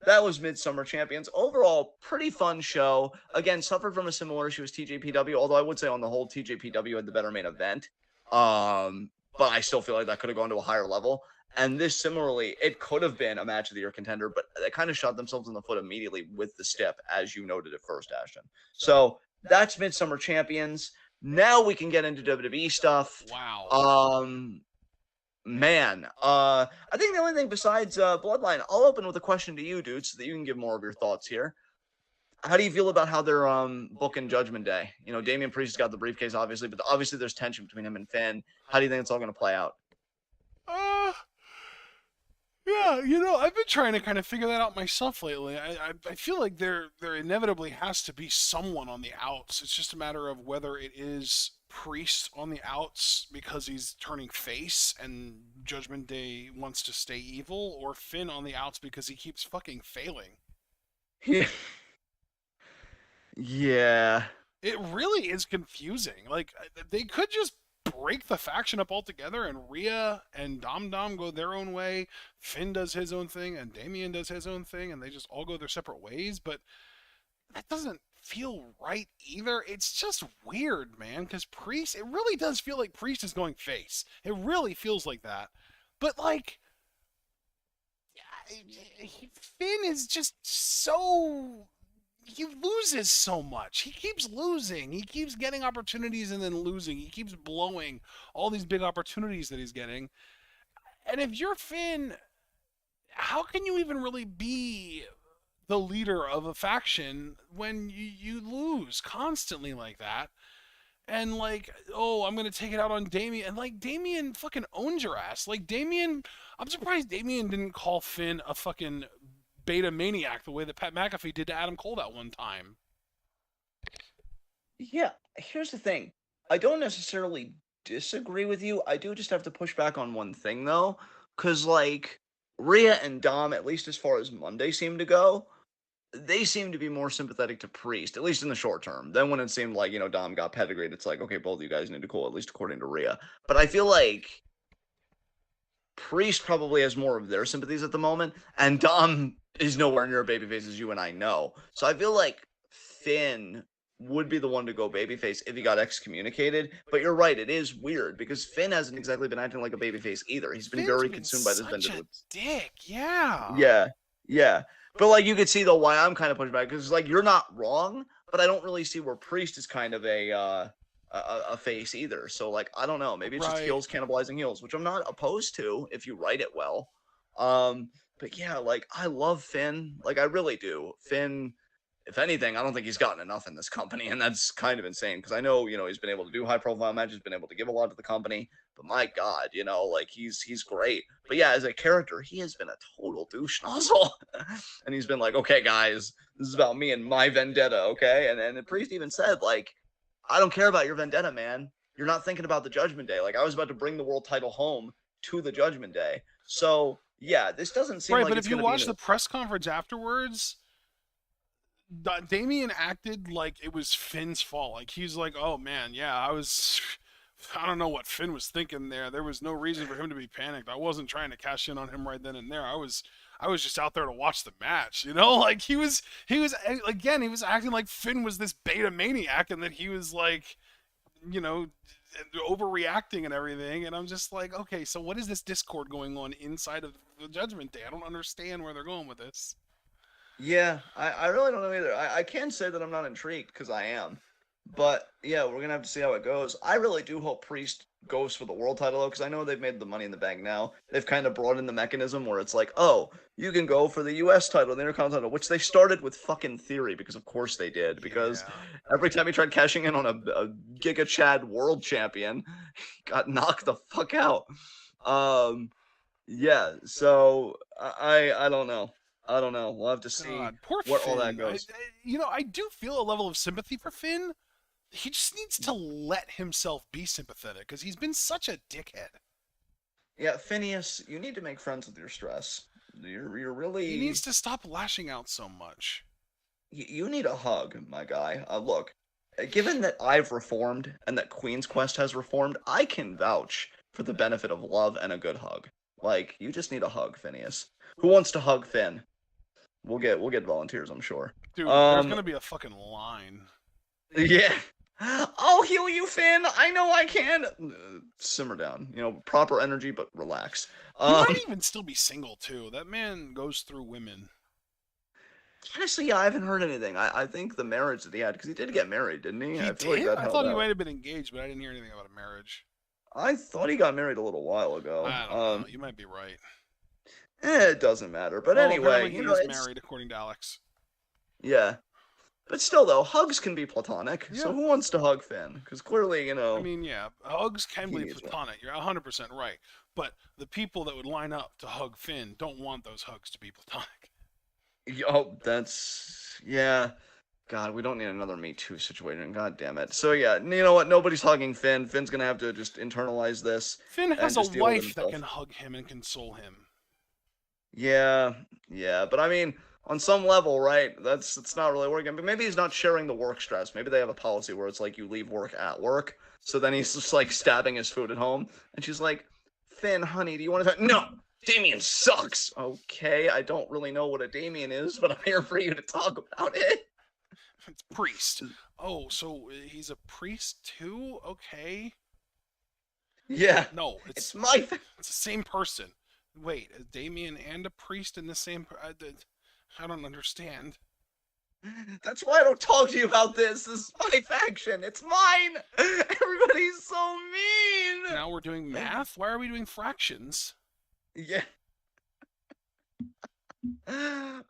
S1: that was Midsummer Champions. Overall, pretty fun show. Again, suffered from a similar issue as TJPW, although I would say on the whole, TJPW had the better main event. But I still feel like that could have gone to a higher level. And this, similarly, it could have been a match of the year contender, but they kind of shot themselves in the foot immediately with the stip, as you noted at first, Ashton. So that's Midsummer Champions. Now we can get into WWE stuff.
S2: Wow.
S1: Man, I think the only thing besides Bloodline, I'll open with a question to you, dude, so that you can give more of your thoughts here. How do you feel about how they're booking Judgment Day? You know, Damian Priest got the briefcase, obviously, but obviously there's tension between him and Finn. How do you think it's all going to play out?
S2: Yeah, you know, I've been trying to kind of figure that out myself lately. I feel like there inevitably has to be someone on the outs. It's just a matter of whether it is Priest on the outs because he's turning face and Judgment Day wants to stay evil, or Finn on the outs because he keeps fucking failing.
S1: Yeah. Yeah.
S2: It really is confusing. Like, they could just break the faction up altogether and Rhea and Dom Dom go their own way, Finn does his own thing, and Damian does his own thing, and they just all go their separate ways, but that doesn't feel right either. It's just weird, man, because Priest, it really does feel like Priest is going face. It really feels like that. But, like, Finn is just so... He loses so much. He keeps losing. He keeps getting opportunities and then losing. He keeps blowing all these big opportunities that he's getting. And if you're Finn, how can you even really be the leader of a faction when you lose constantly like that? And like, oh, I'm going to take it out on Damian. And like, Damian fucking owns your ass. Like, Damian, I'm surprised Damian didn't call Finn a fucking beta maniac the way that Pat McAfee did to Adam Cole that one time.
S1: Yeah, here's the thing. I don't necessarily disagree with you. I do just have to push back on one thing, though. Because, like, Rhea and Dom, at least as far as Monday seem to go, they seem to be more sympathetic to Priest, at least in the short term. Then when it seemed like, you know, Dom got pedigreed, it's like, okay, both of you guys need to cool, at least according to Rhea. But I feel like Priest probably has more of their sympathies at the moment, and Dom is nowhere near a babyface, as you and I know. So I feel like Finn would be the one to go babyface if he got excommunicated. But you're right, it is weird because Finn hasn't exactly been acting like a babyface either. He's been very consumed by this vendetta.
S2: Dick, yeah.
S1: Yeah. But like you could see though why I'm kind of pushing back because like you're not wrong, but I don't really see where Priest is kind of a face either. So like I don't know, maybe it's just heels cannibalizing heels, which I'm not opposed to if you write it well. But yeah, like, I love Finn. Like, I really do. Finn, if anything, I don't think he's gotten enough in this company, and that's kind of insane, because I know, you know, he's been able to do high-profile matches, been able to give a lot to the company, but my God, you know, like, he's great. But yeah, as a character, he has been a total douche nozzle. And he's been like, okay, guys, this is about me and my vendetta, okay? And the Priest even said, like, I don't care about your vendetta, man. You're not thinking about the Judgment Day. Like, I was about to bring the world title home to the Judgment Day. So... yeah, this doesn't seem
S2: right,
S1: like
S2: but
S1: it's
S2: if you watch the press conference afterwards, Damian acted like it was Finn's fault. Like he's like, "Oh man, yeah, I don't know what Finn was thinking there. There was no reason for him to be panicked. I wasn't trying to cash in on him right then and there. I was just out there to watch the match, you know? Like he was again, he was acting like Finn was this beta maniac and that he was like you know, overreacting and everything. And I'm just like, okay, so what is this discord going on inside of the Judgment Day? I don't understand where they're going with this.
S1: Yeah, I really don't know either. I can say that I'm not intrigued because I am. But yeah, we're gonna have to see how it goes. I really do hope Priest goes for the world title though, because I know they've made the Money in the Bank now. They've kind of brought in the mechanism where it's like, oh, you can go for the U.S. title, the Intercontinental, which they started with fucking Theory, because of course they did. Because
S2: Yeah.
S1: every time he tried cashing in on a Giga Chad world champion, he got knocked the fuck out. Yeah, so I don't know. I don't know. We'll have to see
S2: God, poor
S1: what all that
S2: Finn.
S1: goes.
S2: I do feel a level of sympathy for Finn. He just needs to let himself be sympathetic because he's been such a dickhead.
S1: Yeah, Phineas, you need to make friends with your stress. You're
S2: He
S1: really
S2: needs to stop lashing out so much.
S1: you need a hug, my guy. Look, given that I've reformed and that Queen's Quest has reformed, I can vouch for the benefit of love and a good hug. Like, you just need a hug, Phineas. Who wants to hug Finn? We'll get volunteers, I'm sure.
S2: Dude, there's gonna be a fucking line.
S1: Yeah. I'll heal you, Finn. I know I can. Simmer down. Proper energy, but relax.
S2: He might even still be single too. That man goes through women.
S1: Honestly, yeah, I haven't heard anything. I think the marriage that he had, because he did get married, didn't he?
S2: He
S1: I feel like
S2: did?
S1: that
S2: I
S1: held
S2: thought he
S1: out.
S2: might have been engaged, but I didn't hear anything about a marriage.
S1: I thought he got married a little while ago.
S2: I don't know. You might be right.
S1: It doesn't matter. But
S2: Well,
S1: anyway,
S2: apparently he is married, according to Alex.
S1: Yeah. But still, though, hugs can be platonic.
S2: Yeah.
S1: So who wants to hug Finn? Because clearly,
S2: I mean, yeah, hugs can
S1: he
S2: be
S1: needs one.
S2: platonic. You're 100% right. But the people that would line up to hug Finn don't want those hugs to be platonic.
S1: Oh, yeah. God, we don't need another Me Too situation. God damn it. So yeah, you know what? Nobody's hugging Finn. Finn's gonna have to just internalize this.
S2: Finn has
S1: just
S2: a
S1: deal with
S2: wife that
S1: himself.
S2: can hug him and console him.
S1: Yeah, but I mean, on some level, right? It's not really working. But maybe he's not sharing the work stress. Maybe they have a policy where it's like you leave work at work. So then he's just like stabbing his food at home, and she's like, "Finn, honey, do you want to?" No, Damien sucks. Okay, I don't really know what a Damien is, but I'm here for you to talk about it.
S2: It's priest. Oh, so he's a priest too? Okay.
S1: Yeah.
S2: No,
S1: It's my.
S2: It's the same person. Wait, a Damien and a priest in the same? I don't understand.
S1: That's why I don't talk to you about this. This is my faction. It's mine. Everybody's so mean.
S2: Now we're doing math? Why are we doing fractions?
S1: Yeah.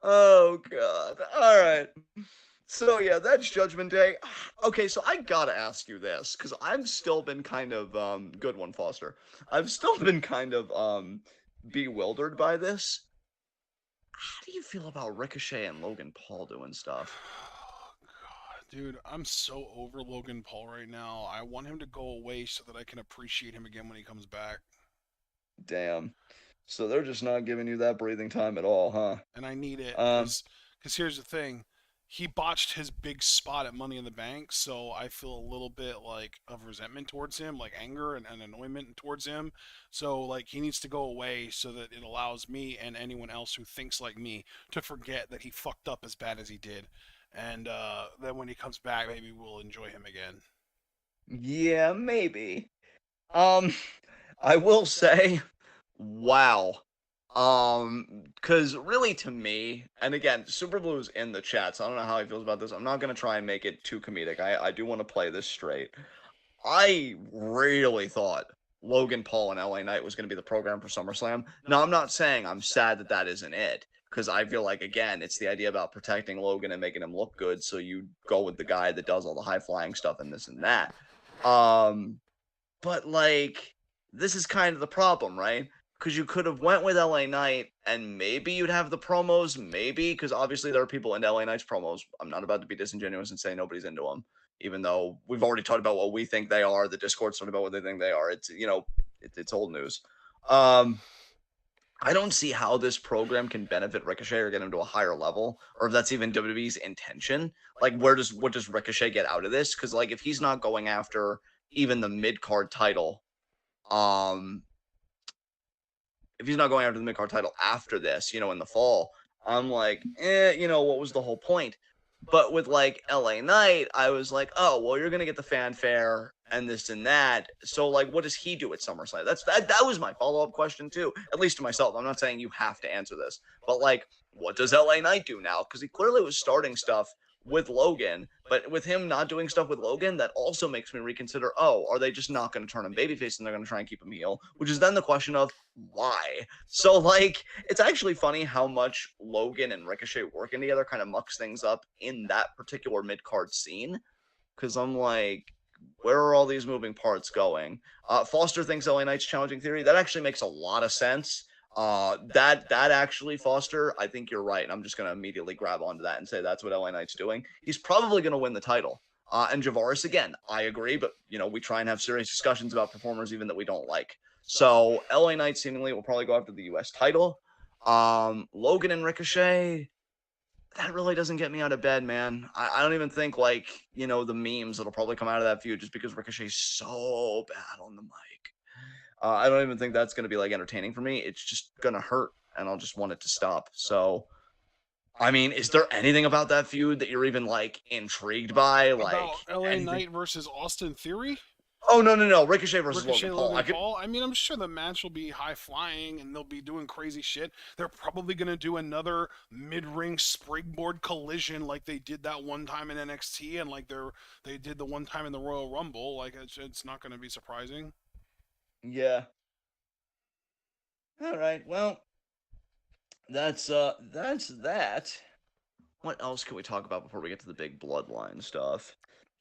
S1: Oh god. All right. So yeah, that's Judgment Day. Okay, so I gotta ask you this because I've still been kind of good one, Foster. I've still been kind of bewildered by this. How do you feel about Ricochet and Logan Paul doing stuff?
S2: God, dude, I'm so over Logan Paul right now. I want him to go away so that I can appreciate him again when he comes back.
S1: Damn. So they're just not giving you that breathing time at all, huh?
S2: And I need it because here's the thing. He botched his big spot at Money in the Bank, so I feel a little bit like of resentment towards him, like anger and annoyment towards him. So like he needs to go away so that it allows me and anyone else who thinks like me to forget that he fucked up as bad as he did. And then when he comes back, maybe we'll enjoy him again.
S1: Yeah, maybe. I will say, wow. Because really to me, and again, Super Blue's in the chat, so I don't know how he feels about this. I'm not gonna try and make it too comedic. I do want to play this straight. I really thought Logan Paul and LA Knight was gonna be the program for SummerSlam. Now, I'm not saying I'm sad that that isn't it, because I feel like again, it's the idea about protecting Logan and making him look good, so you go with the guy that does all the high flying stuff and this and that. But like, this is kind of the problem, right? Because you could have went with LA Knight and maybe you'd have the promos, maybe, because obviously there are people into LA Knight's promos. I'm not about to be disingenuous and say nobody's into them, even though we've already talked about what we think they are. The Discord's talking about what they think they are. It's, it's old news. I don't see how this program can benefit Ricochet or get him to a higher level, or if that's even WWE's intention. Like, what does Ricochet get out of this? Because like, if he's not going after even the mid-card title, if he's not going after the mid-card title after this, in the fall, I'm like, what was the whole point? But with like LA Knight, I was like, oh, well, you're gonna get the fanfare and this and that. So, like, what does he do at SummerSlam? That was my follow-up question, too, at least to myself. I'm not saying you have to answer this, but, like, what does LA Knight do now? Because he clearly was starting stuff with Logan, but with him not doing stuff with Logan, that also makes me reconsider, oh, are they just not going to turn him babyface and they're going to try and keep him heel? Which is then the question of why? So, like, it's actually funny how much Logan and Ricochet working together kind of mucks things up in that particular mid-card scene. Because I'm like, where are all these moving parts going? Foster thinks LA Knight's challenging Theory. That actually makes a lot of sense. That actually, Foster, I think you're right. And I'm just going to immediately grab onto that and say that's what LA Knight's doing. He's probably going to win the title. And Javaris, again, I agree. But, you know, we try and have serious discussions about performers even that we don't like. So LA Knight seemingly will probably go after the U.S. title. Logan and Ricochet, that really doesn't get me out of bed, man. I don't even think, like, you know, the memes that'll probably come out of that feud just because Ricochet's so bad on the mic. I don't even think that's going to be, like, entertaining for me. It's just going to hurt, and I'll just want it to stop. So, I mean, is there anything about that feud that you're even, like, intrigued by? Like,
S2: About LA
S1: anything?
S2: Knight versus Austin Theory?
S1: Oh, no. Ricochet versus
S2: Ricochet,
S1: Logan Paul.
S2: I mean, I'm sure the match will be high flying and they'll be doing crazy shit. They're probably going to do another mid ring springboard collision like they did that one time in NXT and like they did the one time in the Royal Rumble. Like it's not going to be surprising.
S1: Yeah. All right. Well, that's that. What else can we talk about before we get to the big bloodline stuff?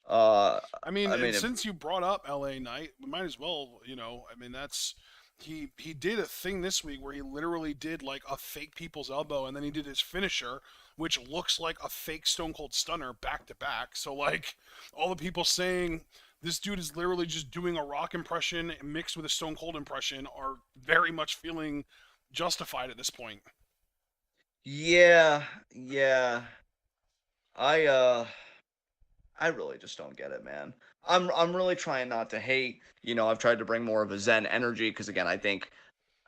S2: I mean, since you brought up LA Knight, we might as well, you know, I mean, that's he did a thing this week where he literally did like a fake people's elbow and then he did his finisher, which looks like a fake Stone Cold Stunner back to back. So like all the people saying this dude is literally just doing a Rock impression mixed with a Stone Cold impression are very much feeling justified at this point.
S1: Yeah. I really just don't get it, man. I'm really trying not to hate. You know, I've tried to bring more of a Zen energy because again, I think,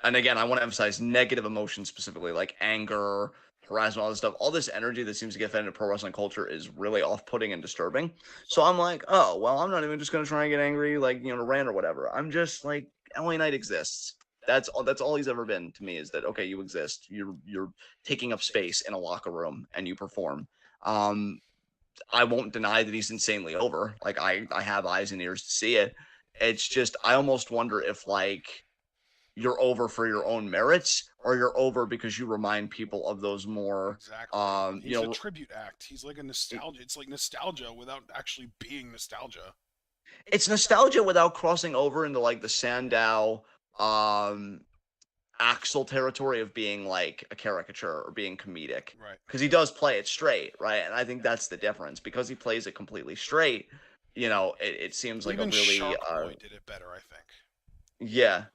S1: and again, I want to emphasize negative emotions specifically, like anger, harassment, all this stuff. All this energy that seems to get fed into pro wrestling culture is really off-putting and disturbing. So I'm like, oh well, I'm not even just gonna try and get angry, like, you know, to rant or whatever. I'm just like, LA Knight exists. That's all he's ever been to me, is that okay, you exist. You're taking up space in a locker room and you perform. I won't deny that he's insanely over. Like, I have eyes and ears to see it. It's just, I almost wonder if, like, you're over for your own merits or you're over because you remind people of those more,
S2: Exactly. He's
S1: you know,
S2: a tribute act. He's like a nostalgia. It's like nostalgia without actually being nostalgia.
S1: it's nostalgia without crossing over into, like, the Sandow, um, Axel territory of being like a caricature or being comedic,
S2: Right.
S1: because he does play it straight, right? And I think that's the difference, because he plays it completely straight. You know, it seems like
S2: Even
S1: a really
S2: Shark Boy did it better, I think.
S1: yeah.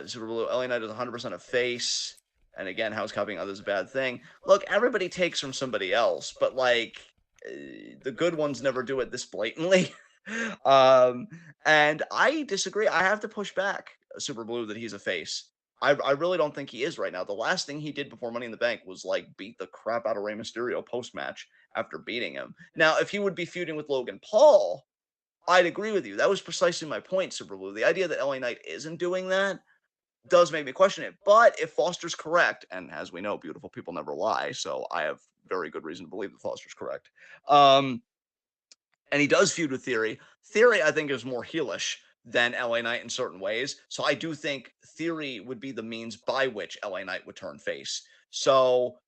S1: Super Blue LA Knight is 100% a face, and again, how's copying others a bad thing? Look, everybody takes from somebody else, but like, the good ones never do it this blatantly. um, and I disagree. I have to push back Super Blue that he's a face. I really don't think he is right now. The last thing he did before Money in the Bank was like beat the crap out of Rey Mysterio post match after beating him. Now, if he would be feuding with Logan Paul, I'd agree with you. That was precisely my point, Super Blue. The idea that LA Knight isn't doing that does make me question it. But if Foster's correct, and as we know, beautiful people never lie, so I have very good reason to believe that Foster's correct. And he does feud with Theory. Theory, I think, is more heelish than LA Knight in certain ways. So I do think Theory would be the means by which LA Knight would turn face. So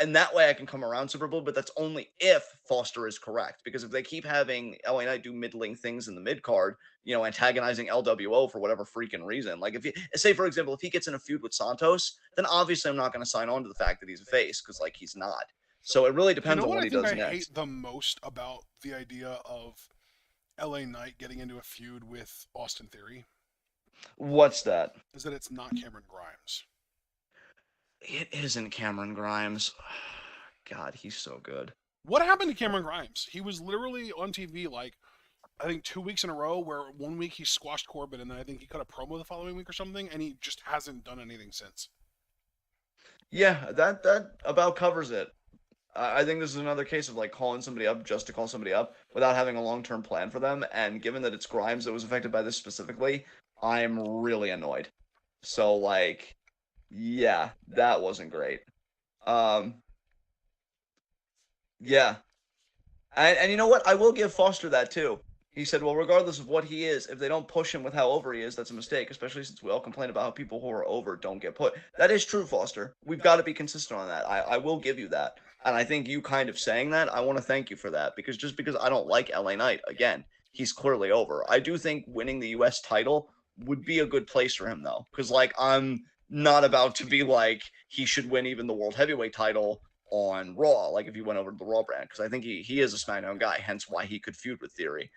S1: in that way, I can come around Super Bowl, but that's only if Foster is correct. Because if they keep having LA Knight do middling things in the mid card, you know, antagonizing LWO for whatever freaking reason, like if you say, for example, if he gets in a feud with Santos, then obviously I'm not going to sign on to the fact that he's a face, because like he's not. So it really depends on what he does next.
S2: I hate the most about the idea of LA Knight getting into a feud with Austin Theory?
S1: What's that?
S2: Is that it's not Cameron Grimes.
S1: It isn't Cameron Grimes. God, he's so good.
S2: What happened to Cameron Grimes? He was literally on TV like, I think 2 weeks in a row, where 1 week he squashed Corbin and then I think he cut a promo the following week or something, and he just hasn't done anything since.
S1: Yeah, that about covers it. I think this is another case of like calling somebody up just to call somebody up without having a long-term plan for them. And given that it's Grimes that was affected by this specifically, I'm really annoyed. So like, yeah, that wasn't great. Um, yeah, and you know what? I will give Foster that too. He said, well, regardless of what he is, if they don't push him with how over he is, that's a mistake, especially since we all complain about how people who are over don't get put. That is true, Foster. We've got to be consistent on that. I will give you that. And I think you kind of saying that, I want to thank you for that, because just because I don't like LA Knight, again, he's clearly over. I do think winning the US title would be a good place for him, though, because, like, I'm not about to be like, he should win even the World Heavyweight title on Raw, like if he went over to the Raw brand, because I think he is a SmackDown guy, hence why he could feud with Theory.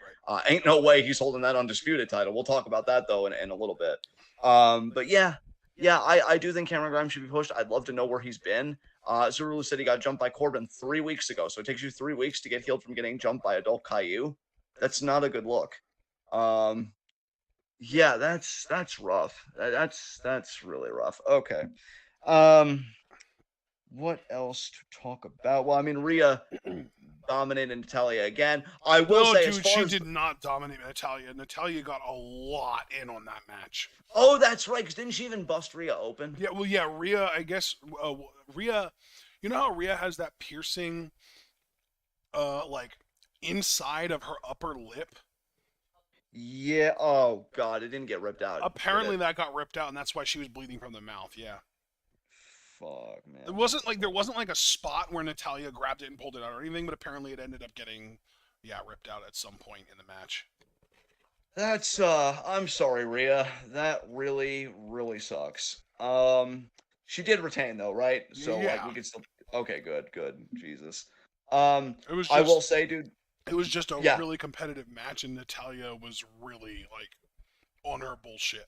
S1: Ain't no way he's holding that undisputed title. We'll talk about that though in a little bit. But yeah, I do think Cameron Grimes should be pushed. I'd love to know where he's been. Zerulu said he got jumped by Corbin 3 weeks ago, so it takes you 3 weeks to get healed from getting jumped by adult Caillou. That's not a good look. Yeah, that's rough. That's really rough. Okay. What else to talk about? Well, I mean, Rhea dominated Natalia again. I will say,
S2: dude,
S1: as far
S2: she
S1: as
S2: did not dominate Natalia. Natalia got a lot in on that match.
S1: oh, that's right, because didn't she even bust Rhea open?
S2: Yeah, well, yeah, Rhea. I guess Rhea. You know how Rhea has that piercing, like inside of her upper lip.
S1: Yeah. Oh God, it didn't get ripped out.
S2: Apparently, that got ripped out, and that's why she was bleeding from the mouth. Yeah.
S1: Fuck, man.
S2: It wasn't like there wasn't like a spot where Natalia grabbed it and pulled it out or anything, but apparently it ended up getting, ripped out at some point in the match.
S1: That's I'm sorry, Rhea. That really, really sucks. She did retain though, right? So like we could still. Okay, good. Jesus.
S2: It was.
S1: I will say, dude.
S2: It was just a really competitive match, and Natalia was really like on her bullshit.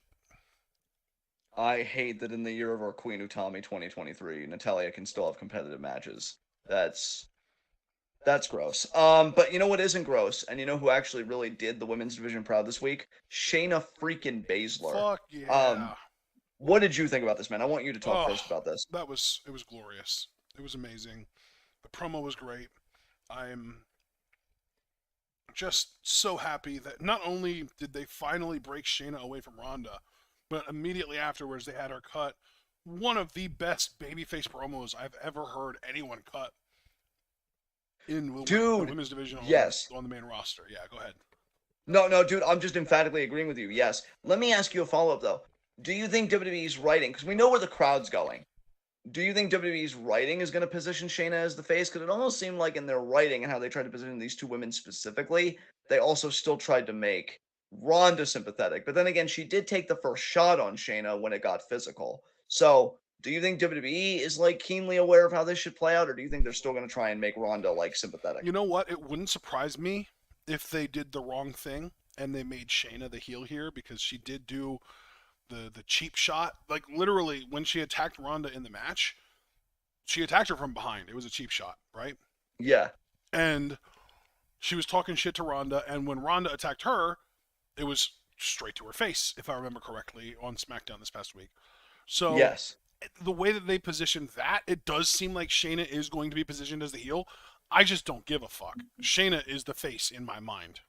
S1: I hate that in the year of our Queen Utami 2023, Natalia can still have competitive matches. That's gross. But you know what isn't gross, and you know who actually really did the women's division proud this week? Shayna freaking Baszler.
S2: Fuck yeah.
S1: What did you think about this, man? I want you to talk first about this.
S2: It was glorious. It was amazing. The promo was great. I'm just so happy that not only did they finally break Shayna away from Ronda, but immediately afterwards they had her cut one of the best babyface promos I've ever heard anyone cut in the women's division on the main roster. Yeah, go ahead.
S1: No, dude, I'm just emphatically agreeing with you. Yes. Let me ask you a follow-up, though. Do you think WWE's writing, because we know where the crowd's going, do you think WWE's writing is going to position Shayna as the face? Because it almost seemed like in their writing and how they tried to position these two women specifically, they also still tried to make Ronda sympathetic. But then again, she did take the first shot on Shayna when it got physical. So do you think WWE is like keenly aware of how this should play out, or do you think they're still going to try and make Ronda like sympathetic?
S2: You know what? It wouldn't surprise me if they did the wrong thing and they made Shayna the heel here, because she did do the cheap shot. Like literally when she attacked Ronda in the match, she attacked her from behind. It was a cheap shot, right?
S1: Yeah.
S2: And she was talking shit to Ronda, and when Ronda attacked her, it was straight to her face, if I remember correctly, on SmackDown this past week. So
S1: yes,
S2: the way that they positioned that, it does seem like Shayna is going to be positioned as the heel. I just don't give a fuck. Shayna is the face in my mind.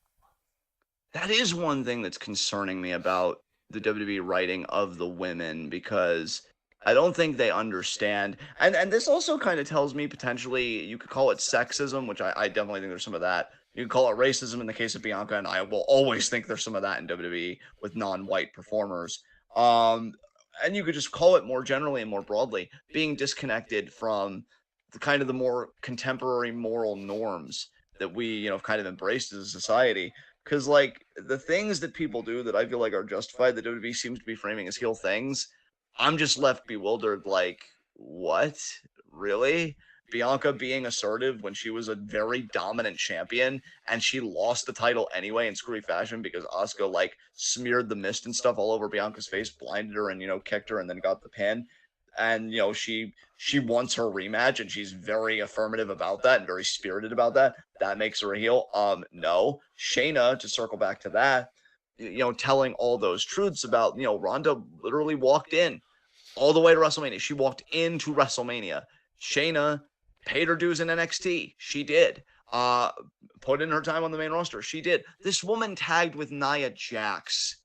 S1: That is one thing that's concerning me about the WWE writing of the women, because I don't think they understand. And this also kind of tells me potentially you could call it sexism, which I definitely think there's some of that. You can call it racism in the case of Bianca, and I will always think there's some of that in WWE with non-white performers. And you could just call it more generally and more broadly, being disconnected from the kind of the more contemporary moral norms that we, kind of embraced as a society. Because, like, the things that people do that I feel like are justified, that WWE seems to be framing as heel things, I'm just left bewildered, like, what? Really? Bianca being assertive when she was a very dominant champion, and she lost the title anyway in screwy fashion because Asuka, like, smeared the mist and stuff all over Bianca's face, blinded her, and, kicked her, and then got the pin. And, she wants her rematch, and she's very affirmative about that and very spirited about that. That makes her a heel. No. Shayna, to circle back to that, telling all those truths about, Ronda literally walked in all the way to WrestleMania. She walked into WrestleMania. Shayna Paid her dues in NXT. She did. Put in her time on the main roster. She did. This woman tagged with Nia Jax.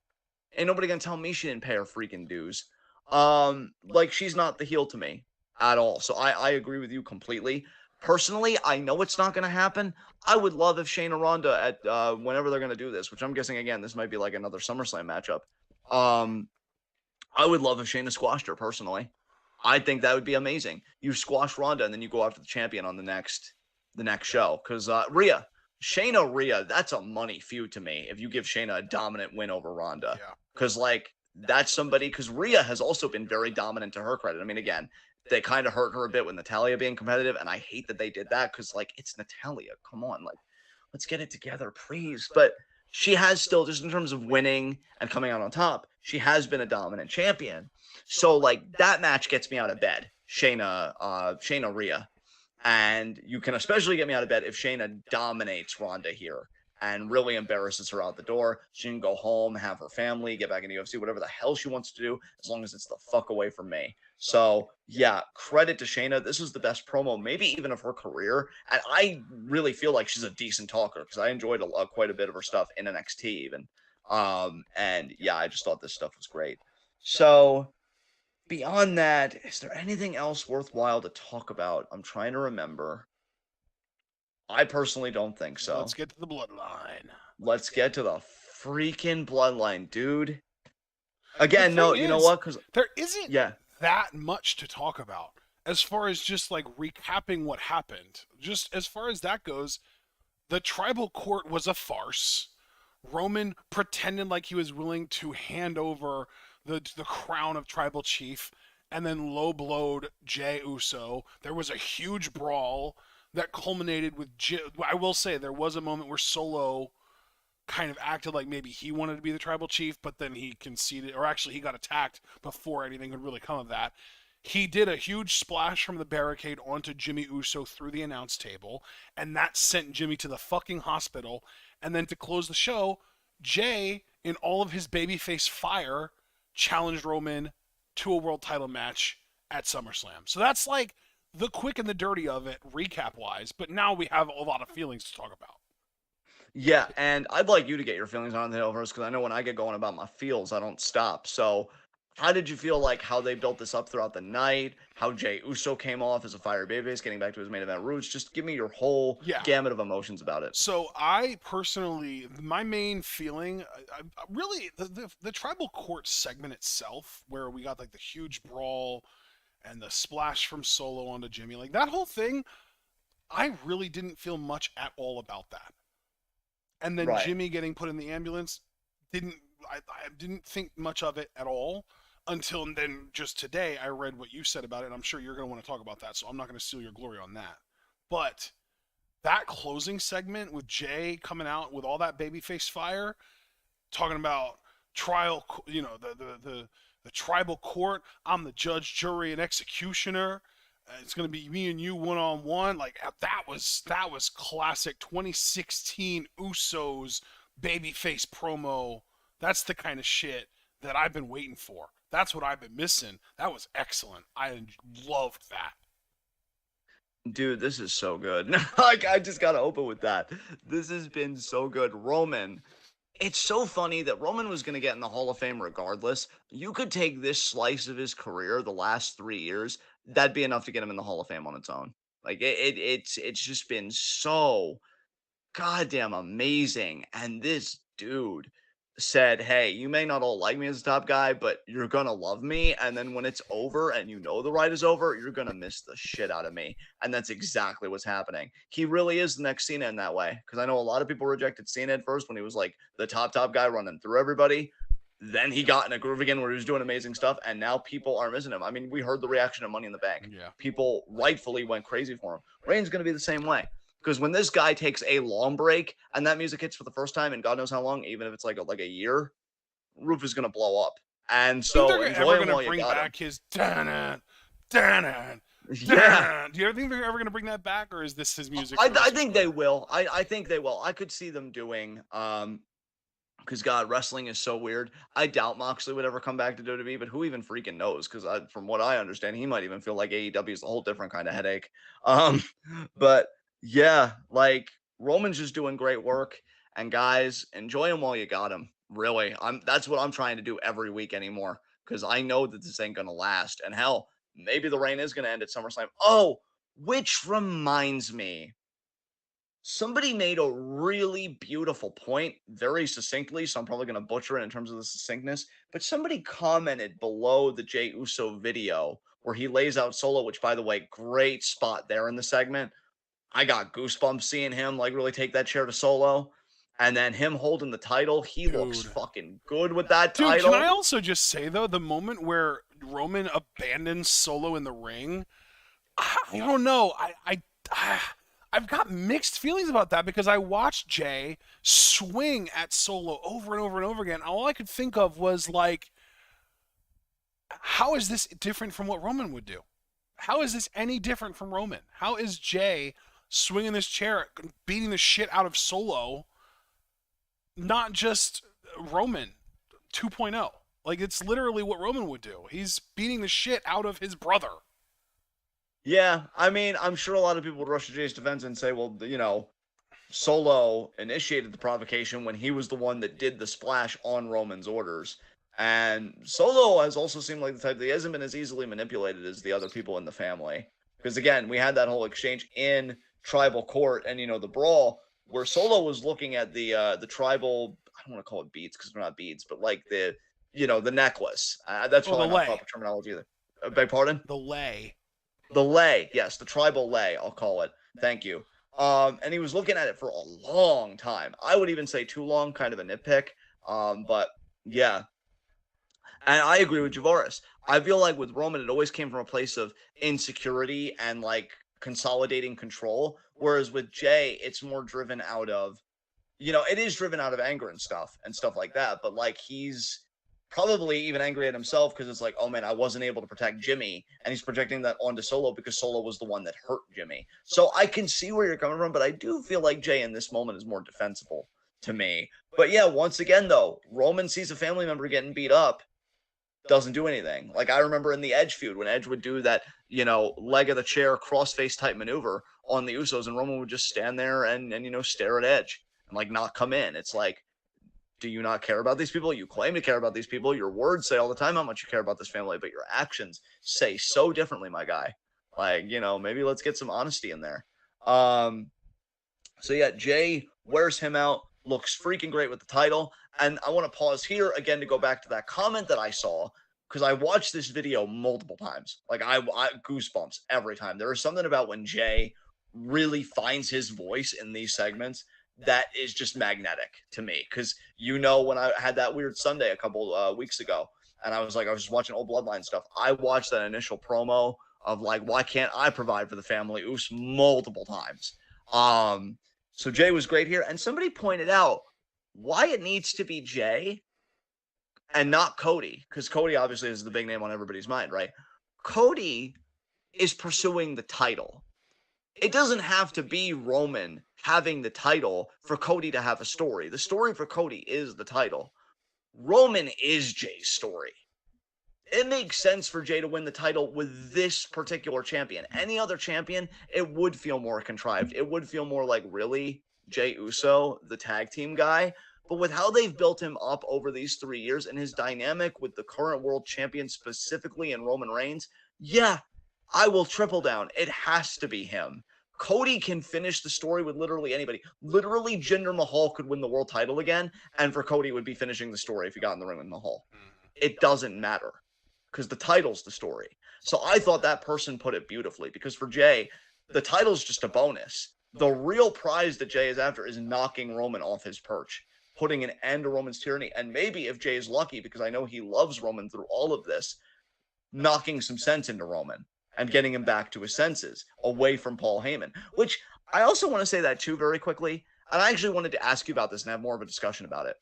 S1: Ain't nobody gonna tell me she didn't pay her freaking dues. Like, she's not the heel to me at all. So I agree with you completely. Personally, I know it's not gonna happen. I would love if Shayna Ronda at whenever they're gonna do this, which I'm guessing again, this might be like another SummerSlam matchup. I would love if Shayna squashed her personally. I think that would be amazing. You squash Ronda and then you go after the champion on the next show. Because Shayna, that's a money feud to me. If you give Shayna a dominant win over Ronda, because like that's somebody. Because Rhea has also been very dominant to her credit. I mean, again, they kind of hurt her a bit with Natalya being competitive, and I hate that they did that because like it's Natalya. Come on, like let's get it together, please. But she has still, just in terms of winning and coming out on top, she has been a dominant champion. So like that match gets me out of bed, Shayna Rhea. And you can especially get me out of bed if Shayna dominates Ronda here and really embarrasses her out the door. She can go home, have her family, get back in the UFC, whatever the hell she wants to do, as long as it's the fuck away from me. So yeah, credit to Shayna. This was the best promo, maybe even of her career. And I really feel like she's a decent talker because I enjoyed quite a bit of her stuff in NXT even. And yeah, I just thought this stuff was great. So beyond that, is there anything else worthwhile to talk about? I'm trying to remember. I personally don't think so.
S2: Let's get to the bloodline.
S1: Let's get to the freaking bloodline, dude. Again, no, you know what? Because
S2: there isn't that much to talk about as far as just like recapping what happened. Just as far as that goes, the tribal court was a farce. Roman pretended like he was willing to hand over the crown of tribal chief and then low-blowed Jey Uso. There was a huge brawl that culminated with I will say there was a moment where Solo kind of acted like maybe he wanted to be the tribal chief, but then he conceded, or actually he got attacked before anything could really come of that. He did a huge splash from the barricade onto Jimmy Uso through the announce table, and that sent Jimmy to the fucking hospital. And then to close the show, Jey, in all of his babyface fire, challenged Roman to a world title match at SummerSlam. So that's like the quick and the dirty of it, recap-wise. But now we have a lot of feelings to talk about.
S1: Yeah, and I'd like you to get your feelings on it first, because I know when I get going about my feels, I don't stop. So how did you feel like how they built this up throughout the night? How Jey Uso came off as a fire babyface, getting back to his main event roots? Just give me your whole gamut of emotions about it.
S2: So I personally, my main feeling, really, the tribal court segment itself, where we got like the huge brawl and the splash from Solo onto Jimmy, like that whole thing, I really didn't feel much at all about that. And then Jimmy getting put in the ambulance, I didn't think much of it at all. Until then, just today, I read what you said about it, and I'm sure you're going to want to talk about that, so I'm not going to steal your glory on that. But that closing segment with Jey coming out with all that babyface fire, talking about trial, the tribal court, I'm the judge, jury, and executioner. It's going to be me and you one-on-one. Like, that was classic 2016 Usos babyface promo. That's the kind of shit that I've been waiting for. That's what I've been missing. That was excellent. I loved that.
S1: Dude, this is so good. Like, I just gotta open with that. This has been so good. Roman, it's so funny that Roman was going to get in the Hall of Fame regardless. You could take this slice of his career, the last 3 years, that'd be enough to get him in the Hall of Fame on its own. Like, it's just been so goddamn amazing. And this dude said, hey, you may not all like me as a top guy, but you're gonna love me, and then when it's over and you know the ride is over, you're gonna miss the shit out of me. And that's exactly what's happening. He really is the next Cena in that way, because I know a lot of people rejected Cena at first when he was like the top guy running through everybody. Then he got in a groove again where he was doing amazing stuff, and now people are missing him. I mean, we heard the reaction of Money in the Bank. People rightfully went crazy for him. Reigns gonna be the same way. Because when this guy takes a long break and that music hits for the first time in God knows how long, even if it's like a year, roof is going to blow up. And so enjoy him while you got him. They're going to bring back
S2: his yeah. Do you ever think they're ever going to bring that back, or is this his music?
S1: I think they will. I think they will. I could see them doing because God, wrestling is so weird. I doubt Moxley would ever come back to WWE, but who even freaking knows? Because from what I understand, he might even feel like AEW is a whole different kind of headache. Um, but yeah, like Roman's just doing great work, and guys, enjoy him while you got him. Really, that's what I'm trying to do every week anymore because I know that this ain't gonna last. And hell, maybe the reign is gonna end at SummerSlam. Oh, which reminds me, somebody made a really beautiful point very succinctly, so I'm probably going to butcher it in terms of the succinctness, but somebody commented below the Jey Uso video where he lays out Solo, which, by the way, great spot there in the segment. I got goosebumps seeing him like really take that chair to Solo. And then him holding the title, he looks
S2: Dude.
S1: fucking good with that
S2: Dude, can I
S1: title.
S2: also just say, though, the moment where Roman abandons Solo in the ring, I don't know. I've got mixed feelings about that because I watched Jay swing at Solo over and over and over again. All I could think of was like, how is this different from what Roman would do? How is this any different from Roman? How is Jay swinging this chair, beating the shit out of Solo, not just Roman 2.0? Like, it's literally what Roman would do. He's beating the shit out of his brother.
S1: Yeah, I mean, I'm sure a lot of people would rush to Jay's defense and say, well, Solo initiated the provocation when he was the one that did the splash on Roman's orders. And Solo has also seemed like the type that he hasn't been as easily manipulated as the other people in the family. Because again, we had that whole exchange in tribal court and the brawl where Solo was looking at the tribal, I don't want to call it beads because they're not beads, but like the necklace. That's probably not proper terminology either. Beg pardon?
S2: The lei.
S1: The lei, yes, the tribal lei, I'll call it. Thank you. And he was looking at it for a long time. I would even say too long, kind of a nitpick. But yeah. And I agree with Javaris. I feel like with Roman, it always came from a place of insecurity and like consolidating control. Whereas with Jay, it's more driven out of, it is driven out of anger and stuff like that. But like he's probably even angry at himself because it's like, oh man, I wasn't able to protect Jimmy, and he's projecting that onto Solo because Solo was the one that hurt Jimmy. So I can see where you're coming from, but I do feel like Jay in this moment is more defensible to me. But yeah, once again though, Roman sees a family member getting beat up, doesn't do anything. Like I remember in the Edge feud when Edge would do that, leg of the chair crossface type maneuver on the Usos, and Roman would just stand there and stare at Edge and like not come in. It's like, do you not care about these people? You claim to care about these people. Your words say all the time how much you care about this family, but your actions say so differently, my guy. Like, maybe let's get some honesty in there. So yeah, Jay wears him out, looks freaking great with the title. And I want to pause here again to go back to that comment that I saw, because I watched this video multiple times. Like I goosebumps every time. There is something about when Jay really finds his voice in these segments that is just magnetic to me. Because when I had that weird Sunday a couple weeks ago, and I was just watching old Bloodline stuff. I watched that initial promo of like, why can't I provide for the family Oos multiple times. So Jay was great here, and somebody pointed out why it needs to be Jay and not Cody, because Cody obviously is the big name on everybody's mind, right? Cody is pursuing the title. It doesn't have to be Roman having the title for Cody to have a story. The story for Cody is the title. Roman is Jay's story. It makes sense for Jay to win the title with this particular champion. Any other champion, it would feel more contrived. It would feel more like, really, Jey Uso, the tag team guy? But with how they've built him up over these 3 years and his dynamic with the current world champion specifically in Roman Reigns, yeah, I will triple down. It has to be him. Cody can finish the story with literally anybody. Literally, Jinder Mahal could win the world title again, and for Cody, it would be finishing the story if he got in the ring with Mahal. It doesn't matter, because the title's the story. So I thought that person put it beautifully, because for Jay, the title's just a bonus. The real prize that Jay is after is knocking Roman off his perch, putting an end to Roman's tyranny, and maybe if Jay is lucky, because I know he loves Roman through all of this, knocking some sense into Roman and getting him back to his senses, away from Paul Heyman. Which I also want to say that too very quickly, and I actually wanted to ask you about this and have more of a discussion about it.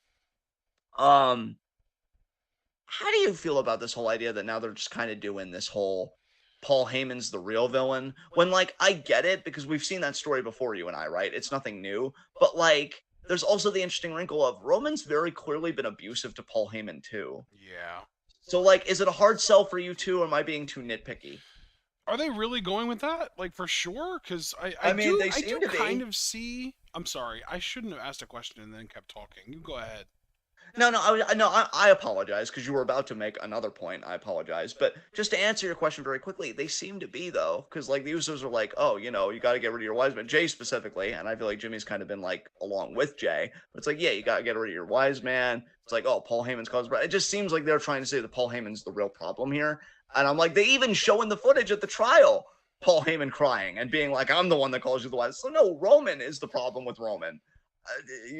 S1: How do you feel about this whole idea that now they're just kind of doing this whole Paul Heyman's the real villain? When, like, I get it because we've seen that story before, you and I, right? It's nothing new. But, like, there's also the interesting wrinkle of Roman's very clearly been abusive to Paul Heyman too.
S2: Yeah.
S1: So, like, is it a hard sell for you too, or am I being too nitpicky?
S2: Are they really going with that? Like, for sure? Because
S1: I mean, they
S2: I do
S1: seem to
S2: kind
S1: be.
S2: of see. I'm sorry. I shouldn't have asked a question and then kept talking. You go ahead.
S1: No, no, I apologize because you were about to make another point. I apologize, but just to answer your question very quickly, they seem to be though, because like the Usos are like, oh, you know, you got to get rid of your wise man, Jay specifically, and I feel like Jimmy's kind of been like along with Jay, but it's like, yeah, you got to get rid of your wise man. It's like, oh, Paul Heyman's caused, but it just seems like they're trying to say that Paul Heyman's the real problem here, and I'm like, they even show in the footage at the trial Paul Heyman crying and being like, I'm the one that calls you the wise. So no, Roman is the problem with Roman.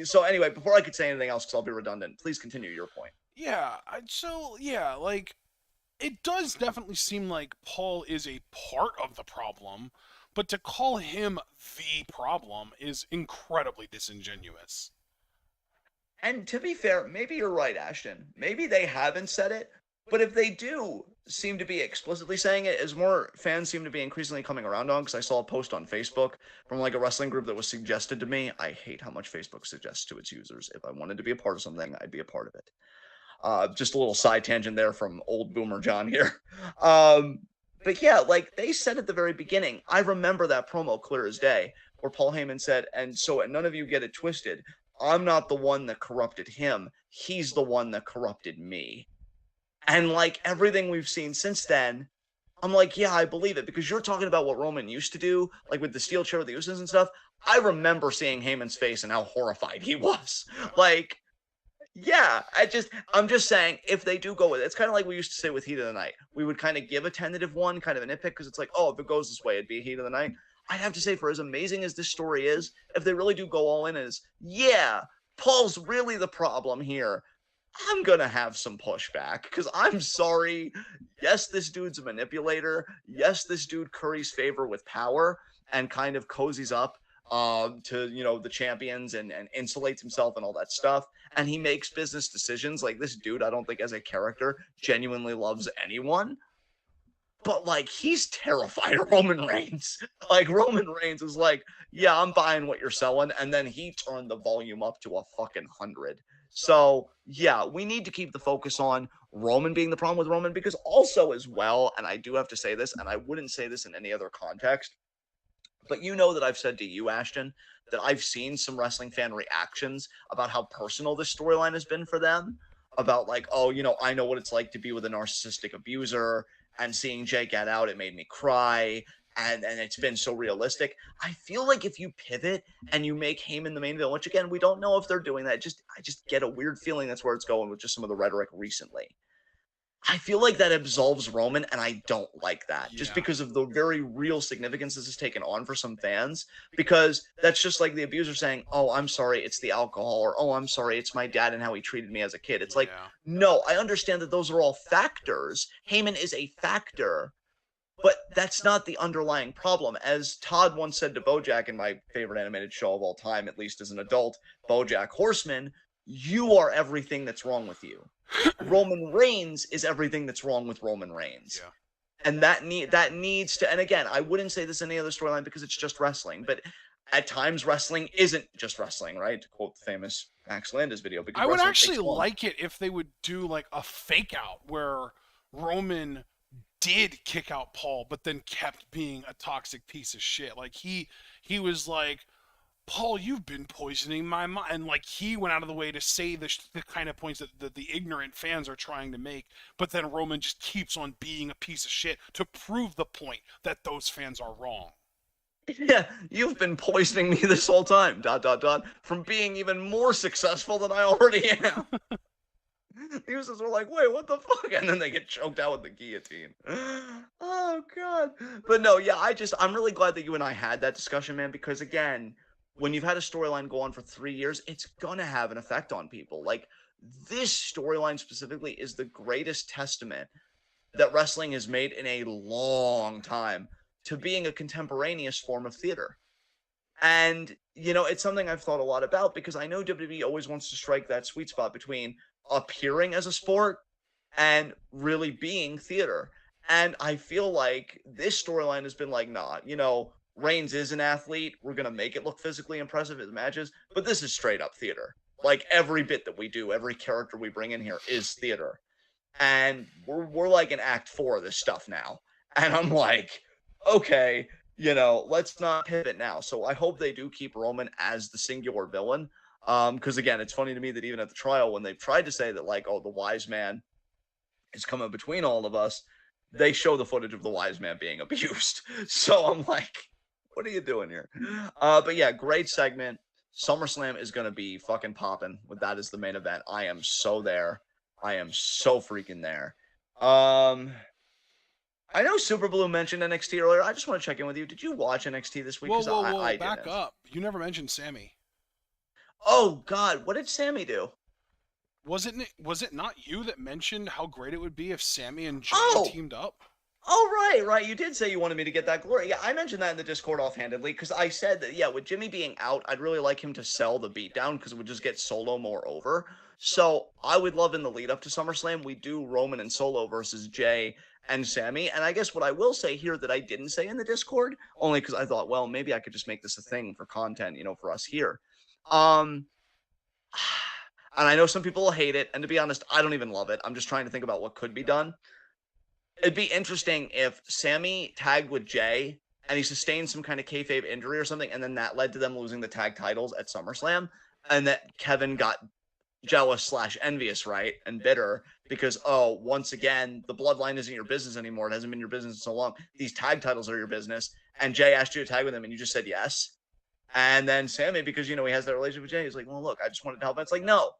S1: So anyway, before I could say anything else, because I'll be redundant, please continue your point.
S2: Yeah. Yeah, like, it does definitely seem like Paul is a part of the problem, but to call him the problem is incredibly disingenuous.
S1: And to be fair, maybe you're right, Ashton. Maybe they haven't said it, but if they do seem to be explicitly saying it, as more fans seem to be increasingly coming around on, because I saw a post on Facebook from like a wrestling group that was suggested to me. I hate how much Facebook suggests to its users. If I wanted to be a part of something, I'd be a part of it. Just a little side tangent there from old boomer John here. But yeah, like they said at the very beginning, I remember that promo clear as day, where Paul Heyman said, and so none of you get it twisted, I'm not the one that corrupted him. He's the one that corrupted me. And like everything we've seen since then, I'm like, yeah, I believe it, because you're talking about what Roman used to do, like with the steel chair with the Usos and stuff. I remember seeing Heyman's face and how horrified he was.
S2: Yeah.
S1: Like, yeah, I'm just saying, if they do go with it, it's kind of like we used to say with Heat of the Night. We would kind of give a tentative one, kind of a nitpick, because it's like, oh, if it goes this way, it'd be Heat of the Night. I'd have to say, for as amazing as this story is, if they really do go all in as, yeah, Paul's really the problem here, I'm gonna have some pushback, because I'm sorry. Yes, this dude's a manipulator. Yes, this dude curries favor with power and kind of cozies up to, you know, the champions and insulates himself and all that stuff. And he makes business decisions. Like, this dude, I don't think as a character genuinely loves anyone. But like, he's terrified of Roman Reigns. Like, Roman Reigns is like, yeah, I'm buying what you're selling, and then he turned the volume up to a fucking 100. So yeah, we need to keep the focus on Roman being the problem with Roman, because also as well, and I do have to say this, and I wouldn't say this in any other context, but you know that I've said to you, Ashton, that I've seen some wrestling fan reactions about how personal this storyline has been for them. About like, oh, you know, I know what it's like to be with a narcissistic abuser, and seeing Jay get out, it made me cry, and it's been so realistic. I feel like if you pivot and you make Heyman the main villain, which again, we don't know if they're doing that, I just get a weird feeling that's where it's going with just some of the rhetoric recently. I feel like that absolves Roman, and I don't like that, just because of the very real significance this has taken on for some fans, because that's just like the abuser saying, oh, I'm sorry, it's the alcohol, or oh, I'm sorry, it's my dad and how he treated me as a kid. It's like, no, I understand that those are all factors. Heyman is a factor, but that's not the underlying problem. As Todd once said to BoJack in my favorite animated show of all time, at least as an adult, BoJack Horseman, you are everything that's wrong with you. Roman Reigns is everything that's wrong with Roman Reigns.
S2: Yeah.
S1: And that needs to, and again, I wouldn't say this in any other storyline because it's just wrestling, but at times wrestling isn't just wrestling, right? To quote the famous Max Landis video. Because
S2: I would actually like it if they would do like a fake out where Roman did kick out Paul, but then kept being a toxic piece of shit. Like he was like, Paul, you've been poisoning my mind. And like he went out of the way to say the kind of points that the ignorant fans are trying to make. But then Roman just keeps on being a piece of shit to prove the point that those fans are wrong.
S1: Yeah, you've been poisoning me this whole time, ... from being even more successful than I already am. The Usos were like, wait, what the fuck? And then they get choked out with the guillotine. Oh, God. But no, yeah, I'm really glad that you and I had that discussion, man, because again, when you've had a storyline go on for 3 years, it's gonna have an effect on people. Like, this storyline specifically is the greatest testament that wrestling has made in a long time to being a contemporaneous form of theater. And, you know, it's something I've thought a lot about, because I know WWE always wants to strike that sweet spot between appearing as a sport and really being theater. And I feel like this storyline has been like, nah, you know, Reigns is an athlete. We're going to make it look physically impressive in the matches, but this is straight up theater. Like every bit that we do, every character we bring in here is theater. And we're like in act 4 of this stuff now. And I'm like, okay, let's not pivot now. So I hope they do keep Roman as the singular villain. Because again, it's funny to me that even at the trial, when they've tried to say that, like, oh, the wise man is coming between all of us, they show the footage of the wise man being abused. So I'm like, what are you doing here? But yeah, great segment. SummerSlam is going to be fucking popping with that as the main event. I am so there. I am so freaking there. I know Super Blue mentioned NXT earlier. I just want to check in with you. Did you watch NXT this week?
S2: Whoa,
S1: I
S2: back
S1: didn't.
S2: up. You never mentioned Sammy.
S1: Oh, God. What did Sammy do?
S2: Was it not you that mentioned how great it would be if Sammy and Jay teamed up?
S1: Oh, right. You did say you wanted me to get that glory. Yeah, I mentioned that in the Discord offhandedly because I said that, yeah, with Jimmy being out, I'd really like him to sell the beatdown because it would just get Solo more over. So I would love in the lead up to SummerSlam, we do Roman and Solo versus Jay and Sammy. And I guess what I will say here that I didn't say in the Discord, only because I thought, well, maybe I could just make this a thing for content, for us here. And I know some people will hate it. And to be honest, I don't even love it. I'm just trying to think about what could be done. It'd be interesting if Sammy tagged with Jay and he sustained some kind of kayfabe injury or something, and then that led to them losing the tag titles at SummerSlam, and that Kevin got jealous / envious, right, and bitter because, oh, once again, the bloodline isn't your business anymore. It hasn't been your business in so long. These tag titles are your business, and Jay asked you to tag with him, and you just said yes. And then Sammy, because, he has that relationship with Jay, he's like, well, look, I just wanted to help. And it's like, no.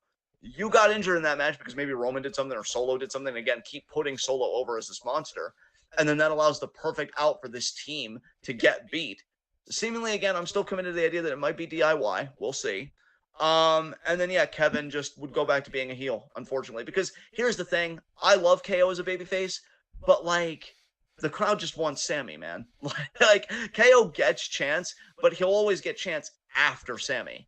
S1: You got injured in that match because maybe Roman did something or Solo did something. And again, keep putting Solo over as this monster. And then that allows the perfect out for this team to get beat. Seemingly, again, I'm still committed to the idea that it might be DIY. We'll see. And then, yeah, Kevin just would go back to being a heel, unfortunately. Because here's the thing. I love KO as a babyface, but, like, the crowd just wants Sammy, man. Like, KO gets chance, but he'll always get chance after Sammy,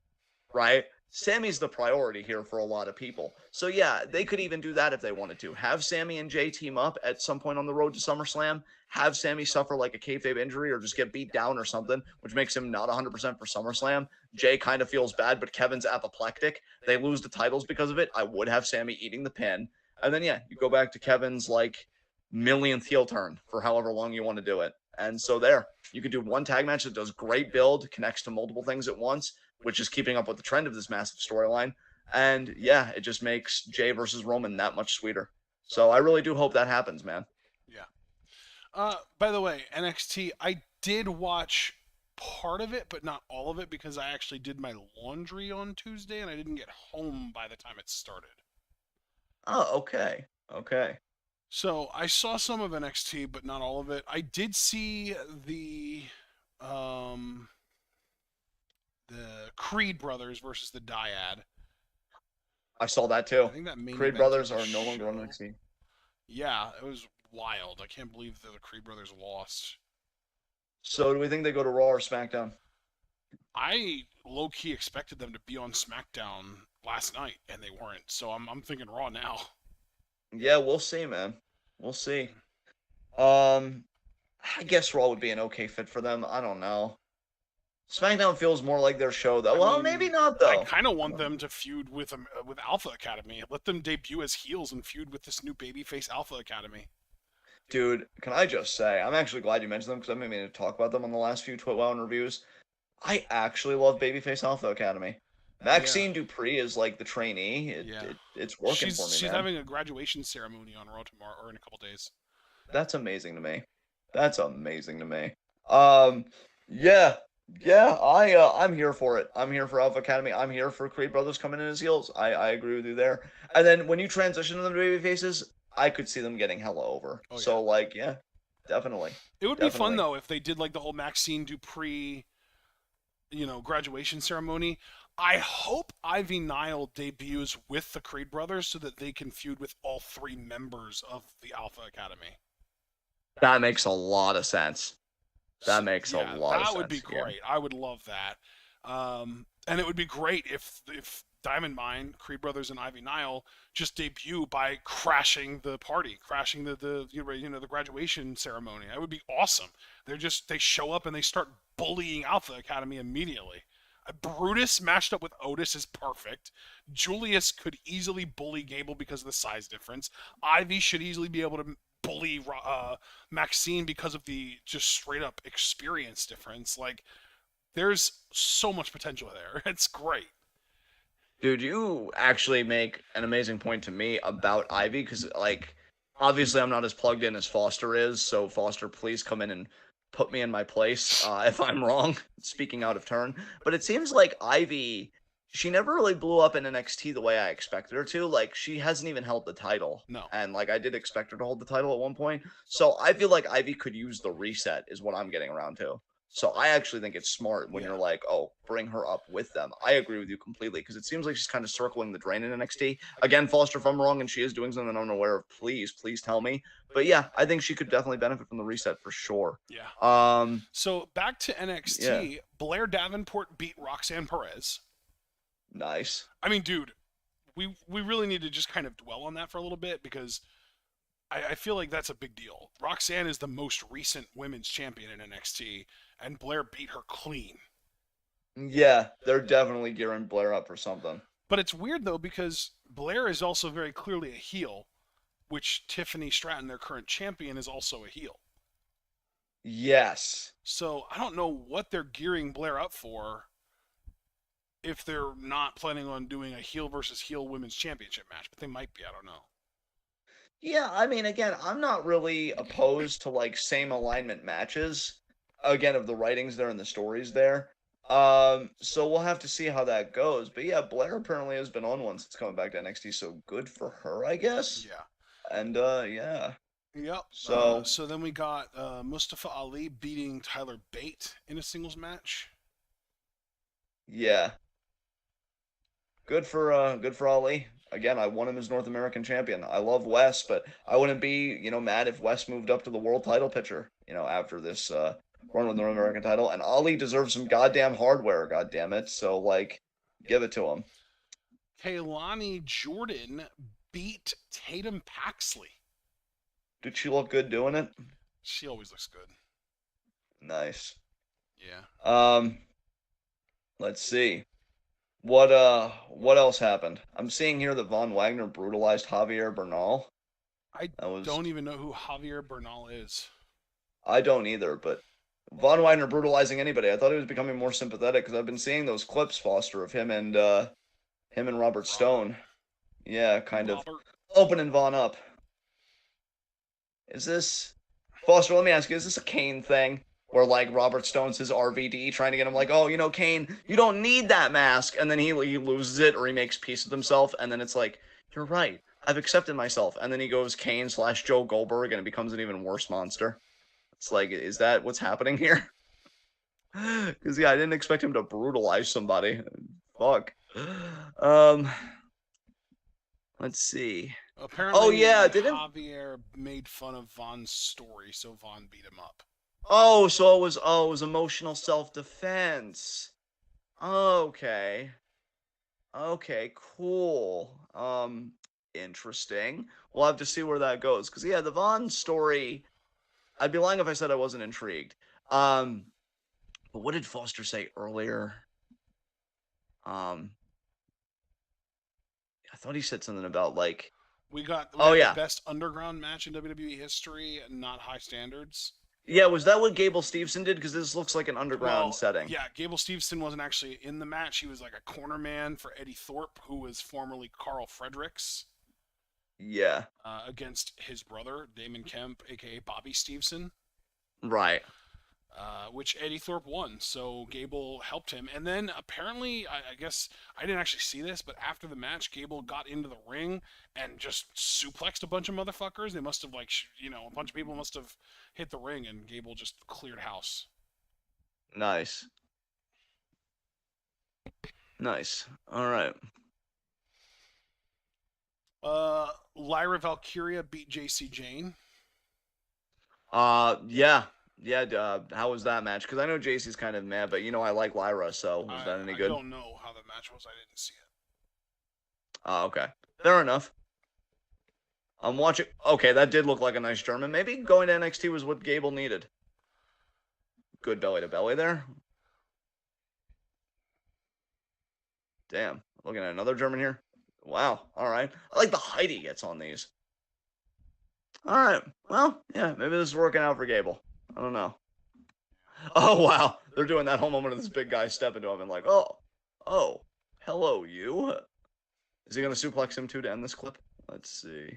S1: right? Sammy's the priority here for a lot of people. So yeah, they could even do that if they wanted to. Have Sammy and Jay team up at some point on the road to SummerSlam. Have Sammy suffer like a kayfabe injury or just get beat down or something, which makes him not 100% for SummerSlam. Jay kind of feels bad, but Kevin's apoplectic. They lose the titles because of it. I would have Sammy eating the pin. And then yeah, you go back to Kevin's like millionth heel turn for however long you want to do it. And so there, you could do one tag match that does great build, connects to multiple things at once, which is keeping up with the trend of this massive storyline. And yeah, it just makes Jay versus Roman that much sweeter. So I really do hope that happens, man.
S2: Yeah. By the way, NXT, I did watch part of it, but not all of it because I actually did my laundry on Tuesday and I didn't get home by the time it started.
S1: Oh, okay.
S2: So I saw some of NXT, but not all of it. I did see the Creed brothers versus the Dyad.
S1: I saw that too.
S2: I think that
S1: Creed brothers are no longer on NXT.
S2: Yeah, it was wild. I can't believe that the Creed brothers lost.
S1: So do we think they go to Raw or SmackDown?
S2: I low-key expected them to be on SmackDown last night, and they weren't. So I'm thinking Raw now.
S1: Yeah, we'll see, man. We'll see. I guess Raw would be an okay fit for them. I don't know. SmackDown feels more like their show, though. Well, maybe not, though.
S2: I kind of want them to feud with Alpha Academy. Let them debut as heels and feud with this new babyface Alpha Academy.
S1: Dude, can I just say, I'm actually glad you mentioned them because I've been meaning to talk about them on the last few TWitWoW reviews. I actually love babyface Alpha Academy. Maxine Dupree is like the trainee. It's working for me,
S2: She's
S1: man.
S2: having a graduation ceremony on Raw tomorrow, or in a couple days.
S1: That's amazing to me. I'm here for it. I'm here for Alpha Academy. I'm here for Creed Brothers coming in as heels. I agree with you there. And then when you transition to the baby faces, I could see them getting hella over. Oh, yeah. So like, yeah, definitely.
S2: It would be fun though if they did like the whole Maxine Dupree, graduation ceremony. I hope Ivy Nile debuts with the Creed brothers so that they can feud with all 3 members of the Alpha Academy.
S1: That makes a lot of sense. That would
S2: be great. Yeah. I would love that. And it would be great if Diamond Mine, Creed Brothers, and Ivy Nile just debut by crashing the party, crashing the graduation ceremony. That would be awesome. They show up and they start bullying Alpha Academy immediately. Brutus matched up with Otis is perfect. Julius could easily bully Gable because of the size difference. Ivy should easily be able to bully Maxine because of the just straight up experience difference. Like, there's so much potential there. It's great.
S1: Dude, you actually make an amazing point to me about Ivy, because, like, obviously I'm not as plugged in as Foster is, so Foster, please come in and put me in my place if I'm wrong, speaking out of turn. But it seems like Ivy, she never really blew up in NXT the way I expected her to. Like, she hasn't even held the title.
S2: No.
S1: And, like, I did expect her to hold the title at one point. So I feel like Ivy could use the reset, is what I'm getting around to. So I actually think it's smart when you're like, oh, bring her up with them. I agree with you completely, because it seems like she's kind of circling the drain in NXT. Again, Foster, if I'm wrong and she is doing something I'm unaware of, please tell me. But yeah, I think she could definitely benefit from the reset for sure.
S2: Yeah. So back to NXT,
S1: yeah.
S2: Blair Davenport beat Roxanne Perez.
S1: Nice.
S2: I mean, dude, we really need to just kind of dwell on that for a little bit, because I feel like that's a big deal. Roxanne is the most recent women's champion in NXT, and Blair beat her clean.
S1: Yeah, they're definitely gearing Blair up for something.
S2: But it's weird, though, because Blair is also very clearly a heel, which Tiffany Stratton, their current champion, is also a heel.
S1: Yes.
S2: So I don't know what they're gearing Blair up for if they're not planning on doing a heel versus heel women's championship match, but they might be. I don't know.
S1: Yeah, I mean, again, I'm not really opposed to, like, same alignment matches. Again, of the writings there and the stories there. So we'll have to see how that goes. But yeah, Blair apparently has been on one since coming back to NXT, so good for her, I guess.
S2: Yeah.
S1: And yeah.
S2: Yep. So then we got Mustafa Ali beating Tyler Bate in a singles match.
S1: Yeah. Good for Ali. Again, I want him as North American champion. I love Wes, but I wouldn't be, mad if Wes moved up to the world title picture, after this run with the North American title. And Ali deserves some goddamn hardware, goddammit. So, like, give it to him.
S2: Kaylani Jordan beat Tatum Paxley.
S1: Did she look good doing it?
S2: She always looks good.
S1: Nice.
S2: Yeah.
S1: Let's see. What else happened? I'm seeing here that Von Wagner brutalized Javier Bernal.
S2: I don't even know who Javier Bernal is.
S1: I don't either, but Von Wagner brutalizing anybody. I thought he was becoming more sympathetic, because I've been seeing those clips, Foster, of him and Robert Stone. Yeah, kind of opening Von up. Is this Foster? Let me ask you: is this a Kane thing, where, like, Robert Stone's his RVD trying to get him, like, oh, Kane, you don't need that mask, and then he loses it, or he makes peace with himself, and then it's like, you're right, I've accepted myself, and then he goes Kane/Joe Goldberg, and it becomes an even worse monster. It's like, is that what's happening here? Because yeah, I didn't expect him to brutalize somebody. Fuck. Let's see.
S2: Apparently, Javier made fun of Von's story, so Von beat him up.
S1: Oh, so it was emotional self-defense. Okay. Okay, cool. Interesting. We'll have to see where that goes. Because, yeah, the Von story, I'd be lying if I said I wasn't intrigued. But what did Foster say earlier? I thought he said something about, like...
S2: We got the best underground match in WWE history, not high standards.
S1: Yeah, was that what Gable Steveson did? Because this looks like an underground setting.
S2: Yeah, Gable Steveson wasn't actually in the match. He was like a corner man for Eddie Thorpe, who was formerly Carl Fredericks.
S1: Yeah.
S2: Against his brother, Damon Kemp, a.k.a. Bobby Steveson.
S1: Right.
S2: Which Eddie Thorpe won, so Gable helped him. And then apparently, I guess, I didn't actually see this, but after the match, Gable got into the ring and just suplexed a bunch of motherfuckers. They must have, like, a bunch of people must have hit the ring, and Gable just cleared house.
S1: Nice. Nice. All right.
S2: Lyra Valkyria beat JC Jane.
S1: Yeah. Yeah, how was that match? Because I know JC's kind of mad, but I like Lyra, so was that any good?
S2: I don't know how the match was. I didn't see it.
S1: Oh, okay. Fair enough. I'm watching. Okay, that did look like a nice German. Maybe going to NXT was what Gable needed. good belly to belly there. Damn. Looking at another German here. Wow. All right. I like the height he gets on these. All right. Well, yeah, maybe this is working out for Gable. I don't know. Oh, wow. They're doing that whole moment of this big guy stepping to him and like, oh, hello, you. Is he going to suplex him too to end this clip? Let's see.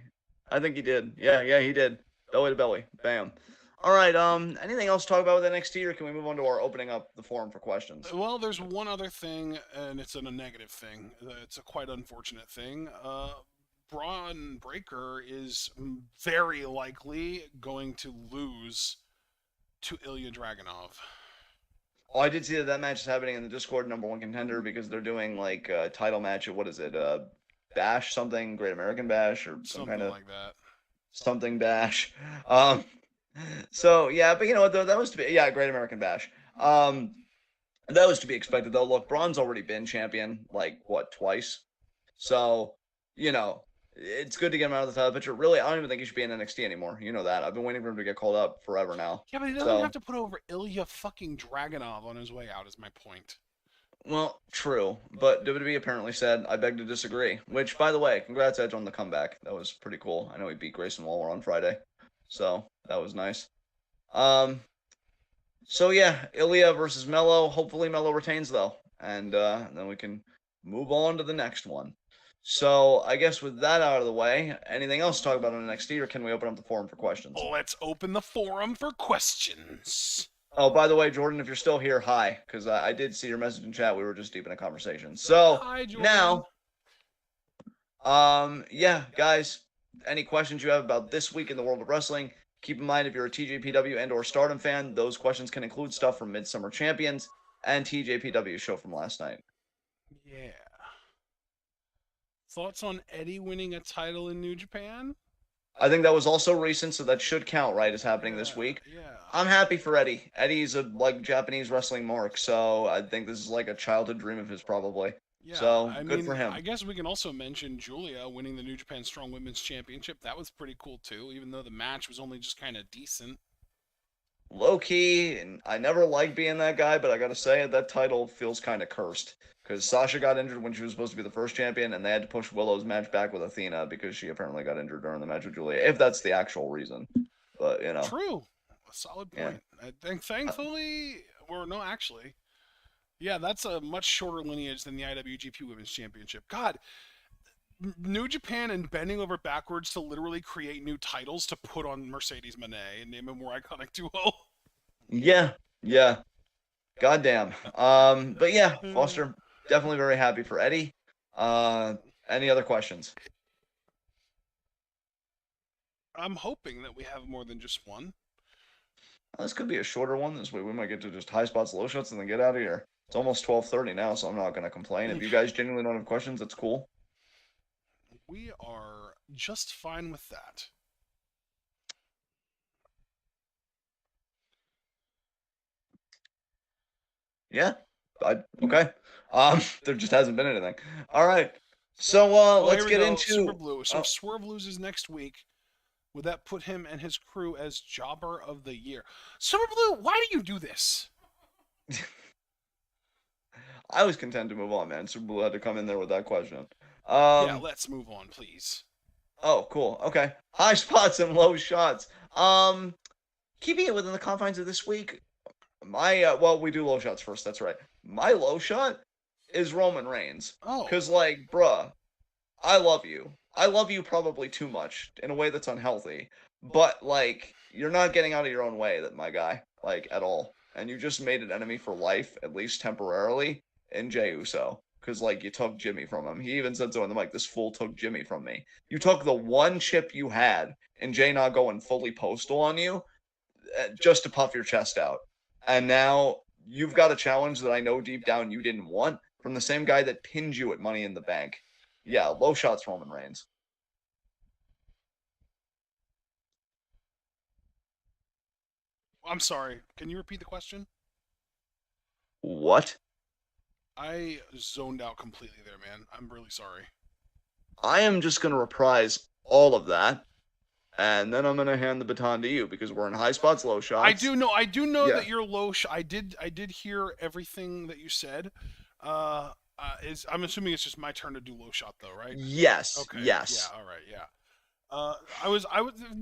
S1: I think he did. Yeah, he did. Belly to belly. Bam. All right. Anything else to talk about with NXT, or can we move on to our opening up the forum for questions?
S2: Well, there's one other thing, and it's a negative thing. It's a quite unfortunate thing. Braun Breaker is very likely going to lose to Ilya Dragunov.
S1: Oh, I did see that match is happening in the Discord #1 contender because they're doing like a title match. What is it? Bash something, Great American Bash, or some
S2: Something
S1: kind of
S2: like that.
S1: something bash. So yeah, but you know what though, that was to be Great American Bash. That was to be expected though. Look, Braun's already been champion like what, twice. So, you know, it's good to get him out of the title picture. Really, I don't even think he should be in NXT anymore. You know that. I've been waiting for him to get called up forever now.
S2: Yeah, but he doesn't have to put over Ilya fucking Dragunov on his way out, is my point.
S1: Well, true, but WWE apparently said, I beg to disagree. Which, by the way, congrats Edge on the comeback. That was pretty cool. I know he beat Grayson Waller on Friday, so that was nice. So yeah, Ilya versus Mello. Hopefully Mello retains though, and then we can move on to the next one. So I guess with that out of the way, anything else to talk about on NXT, or can we open up the forum for questions?
S2: Let's open the forum for questions.
S1: Oh, by the way, Jordan, if you're still here, hi, because I did see your message in chat. We were just deep in a conversation. So
S2: Hi, Jordan.
S1: now, yeah, guys, any questions you have about this week in the world of wrestling, keep in mind if you're a TJPW and or Stardom fan, those questions can include stuff from Midsummer Champions and TJPW show from last night.
S2: Yeah. Thoughts on Eddie winning a title in New Japan?
S1: I think that was also recent, so that should count, right, as happening this week.
S2: Yeah.
S1: I'm happy for Eddie. Eddie's a Japanese wrestling mark, so I think this is like a childhood dream of his, probably.
S2: Yeah,
S1: so good for him.
S2: I guess we can also mention Julia winning the New Japan Strong Women's Championship. That was pretty cool too, even though the match was only just kind of decent.
S1: Low key, and I never liked being that guy, but I gotta say that title feels kind of cursed because Sasha got injured when she was supposed to be the first champion, and they had to push Willow's match back with Athena because she apparently got injured during the match with Julia. If that's the actual reason, but you know,
S2: true, a solid point. Yeah. I think thankfully, or no, actually, yeah, that's a much shorter lineage than the IWGP Women's Championship. God. New Japan and bending over backwards to literally create new titles to put on Mercedes Moné and name a more iconic duo.
S1: Yeah. Goddamn. But yeah, Foster, definitely very happy for Eddie. Any other questions?
S2: I'm hoping that we have more than just one.
S1: This could be a shorter one this week. We might get to just high spots, low shots, and then get out of here. It's almost 12:30 now, so I'm not going to complain. If you guys genuinely don't have questions, that's cool.
S2: We are just fine with that.
S1: Yeah. Okay. There just hasn't been anything. All right. So let's get into
S2: Super Blue. So if Swerve loses next week, would that put him and his crew as Jobber of the Year? Super Blue, why do you do this?
S1: I was content to move on, man. Super Blue had to come in there with that question.
S2: Yeah, let's move on, please.
S1: Oh, cool. Okay. High spots and low shots. Keeping it within the confines of this week, my well, we do low shots first. That's right. My low shot is Roman Reigns.
S2: Oh.
S1: Because, like, bruh, I love you. I love you probably too much in a way that's unhealthy. But, like, you're not getting out of your own way, that my guy, like, at all. And you just made an enemy for life, at least temporarily, in Jey Uso. Because, like, you took Jimmy from him. He even said so in the mic, this fool took Jimmy from me. You took the one chip you had, and Jey not going fully postal on you, just to puff your chest out. And now you've got a challenge that I know deep down you didn't want from the same guy that pinned you at Money in the Bank. Yeah, low shots Roman Reigns.
S2: I'm sorry. Can you repeat the question?
S1: What?
S2: I zoned out completely there, man. I'm really sorry.
S1: I am just going to reprise all of that and then I'm gonna hand the baton to you because we're in high spots, low
S2: I
S1: shots.
S2: do know. I do know
S1: Yeah.
S2: that you're low. I did hear everything that you said. Is I'm assuming it's just my turn to do low shot though, right?
S1: Yes.
S2: Okay. Yeah.
S1: Yes.
S2: All right. Yeah. I was,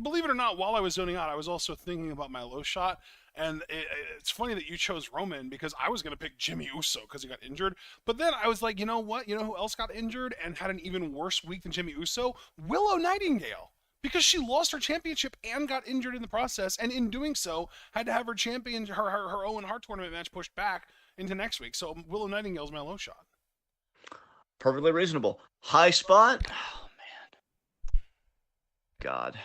S2: believe it or not, while I was zoning out, I was also thinking about my low shot, and it's funny that you chose Roman because I was gonna pick Jimmy Uso because he got injured, but then I was like, you know what? You know who else got injured and had an even worse week than Jimmy Uso? Willow Nightingale. Because she lost her championship and got injured in the process, and in doing so, had to have her Owen Hart tournament match pushed back into next week. So Willow Nightingale's my low shot.
S1: Perfectly reasonable. High spot. Oh man. God.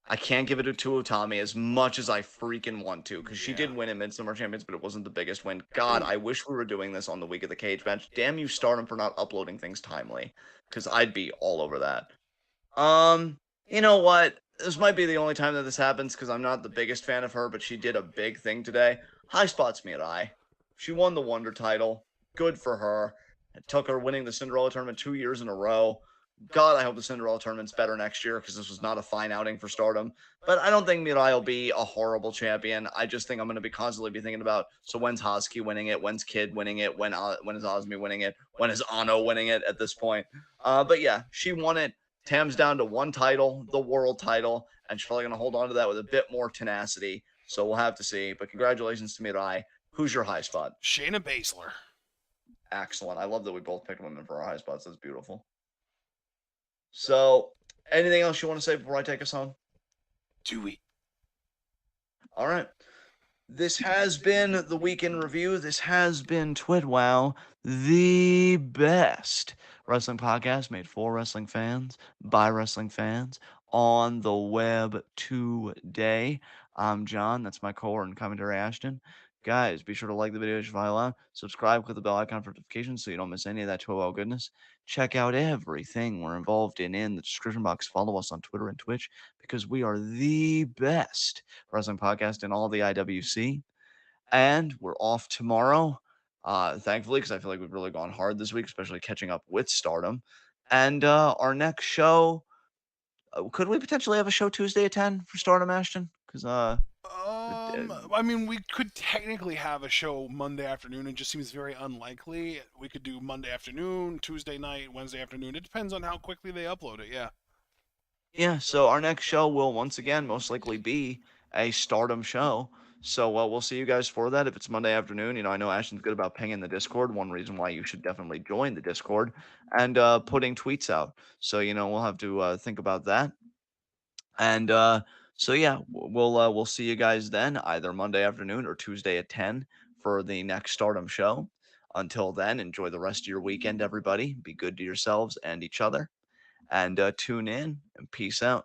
S1: I can't give it to Utami as much as I freaking want to, because she
S2: Yeah.
S1: did win in Midsummer Champions, but it wasn't the biggest win. God, I wish we were doing this on the week of the cage match. Damn you, Stardom, for not uploading things timely, because I'd be all over that. You know what? This might be the only time that this happens, because I'm not the biggest fan of her, but she did a big thing today. High spots Mirai. She won the Wonder title. Good for her. It took her winning the Cinderella tournament 2 years in a row. God, I hope the Cinderella tournament's better next year because this was not a fine outing for Stardom. But I don't think Mirai will be a horrible champion. I just think I'm going to be constantly be thinking about, so when's Hosky winning it? When's Kid winning it? When is Osmi winning it? When is Ano winning it at this point? But yeah, she won it. Tam's down to one title, the world title, and she's probably going to hold on to that with a bit more tenacity. So we'll have to see. But congratulations to Mirai. Who's your high spot?
S2: Shayna Baszler.
S1: Excellent. I love that we both picked women for our high spots. That's beautiful. So, anything else you want to say before I take us home?
S2: Do we?
S1: All right. This has been the Week in Review. This has been TWitWoW, the best wrestling podcast made for wrestling fans, by wrestling fans, on the web today. I'm John. That's my co-host and commentary, Ashton. Guys, be sure to like the video if you follow along. Subscribe, click the bell icon for notifications so you don't miss any of that TWitWoW goodness. Check out everything we're involved in the description box. Follow us on Twitter and Twitch because we are the best wrestling podcast in all the IWC. And we're off tomorrow, thankfully, because I feel like we've really gone hard this week, especially catching up with Stardom. And our next show, could we potentially have a show Tuesday at 10 for Stardom, Ashton? Because
S2: I mean, we could technically have a show Monday afternoon. It just seems very unlikely. We could do Monday afternoon, Tuesday night, Wednesday afternoon. It depends on how quickly they upload it. Yeah.
S1: yeah, so our next show will once again most likely be a Stardom show. So we'll see you guys for that. If it's Monday afternoon, I know Ashton's good about pinging the Discord. One reason why you should definitely join the Discord and putting tweets out. So we'll have to think about that. And so yeah, we'll see you guys then, either Monday afternoon or Tuesday at 10 for the next Stardom show. Until then, enjoy the rest of your weekend, everybody. Be good to yourselves and each other, and tune in and peace out.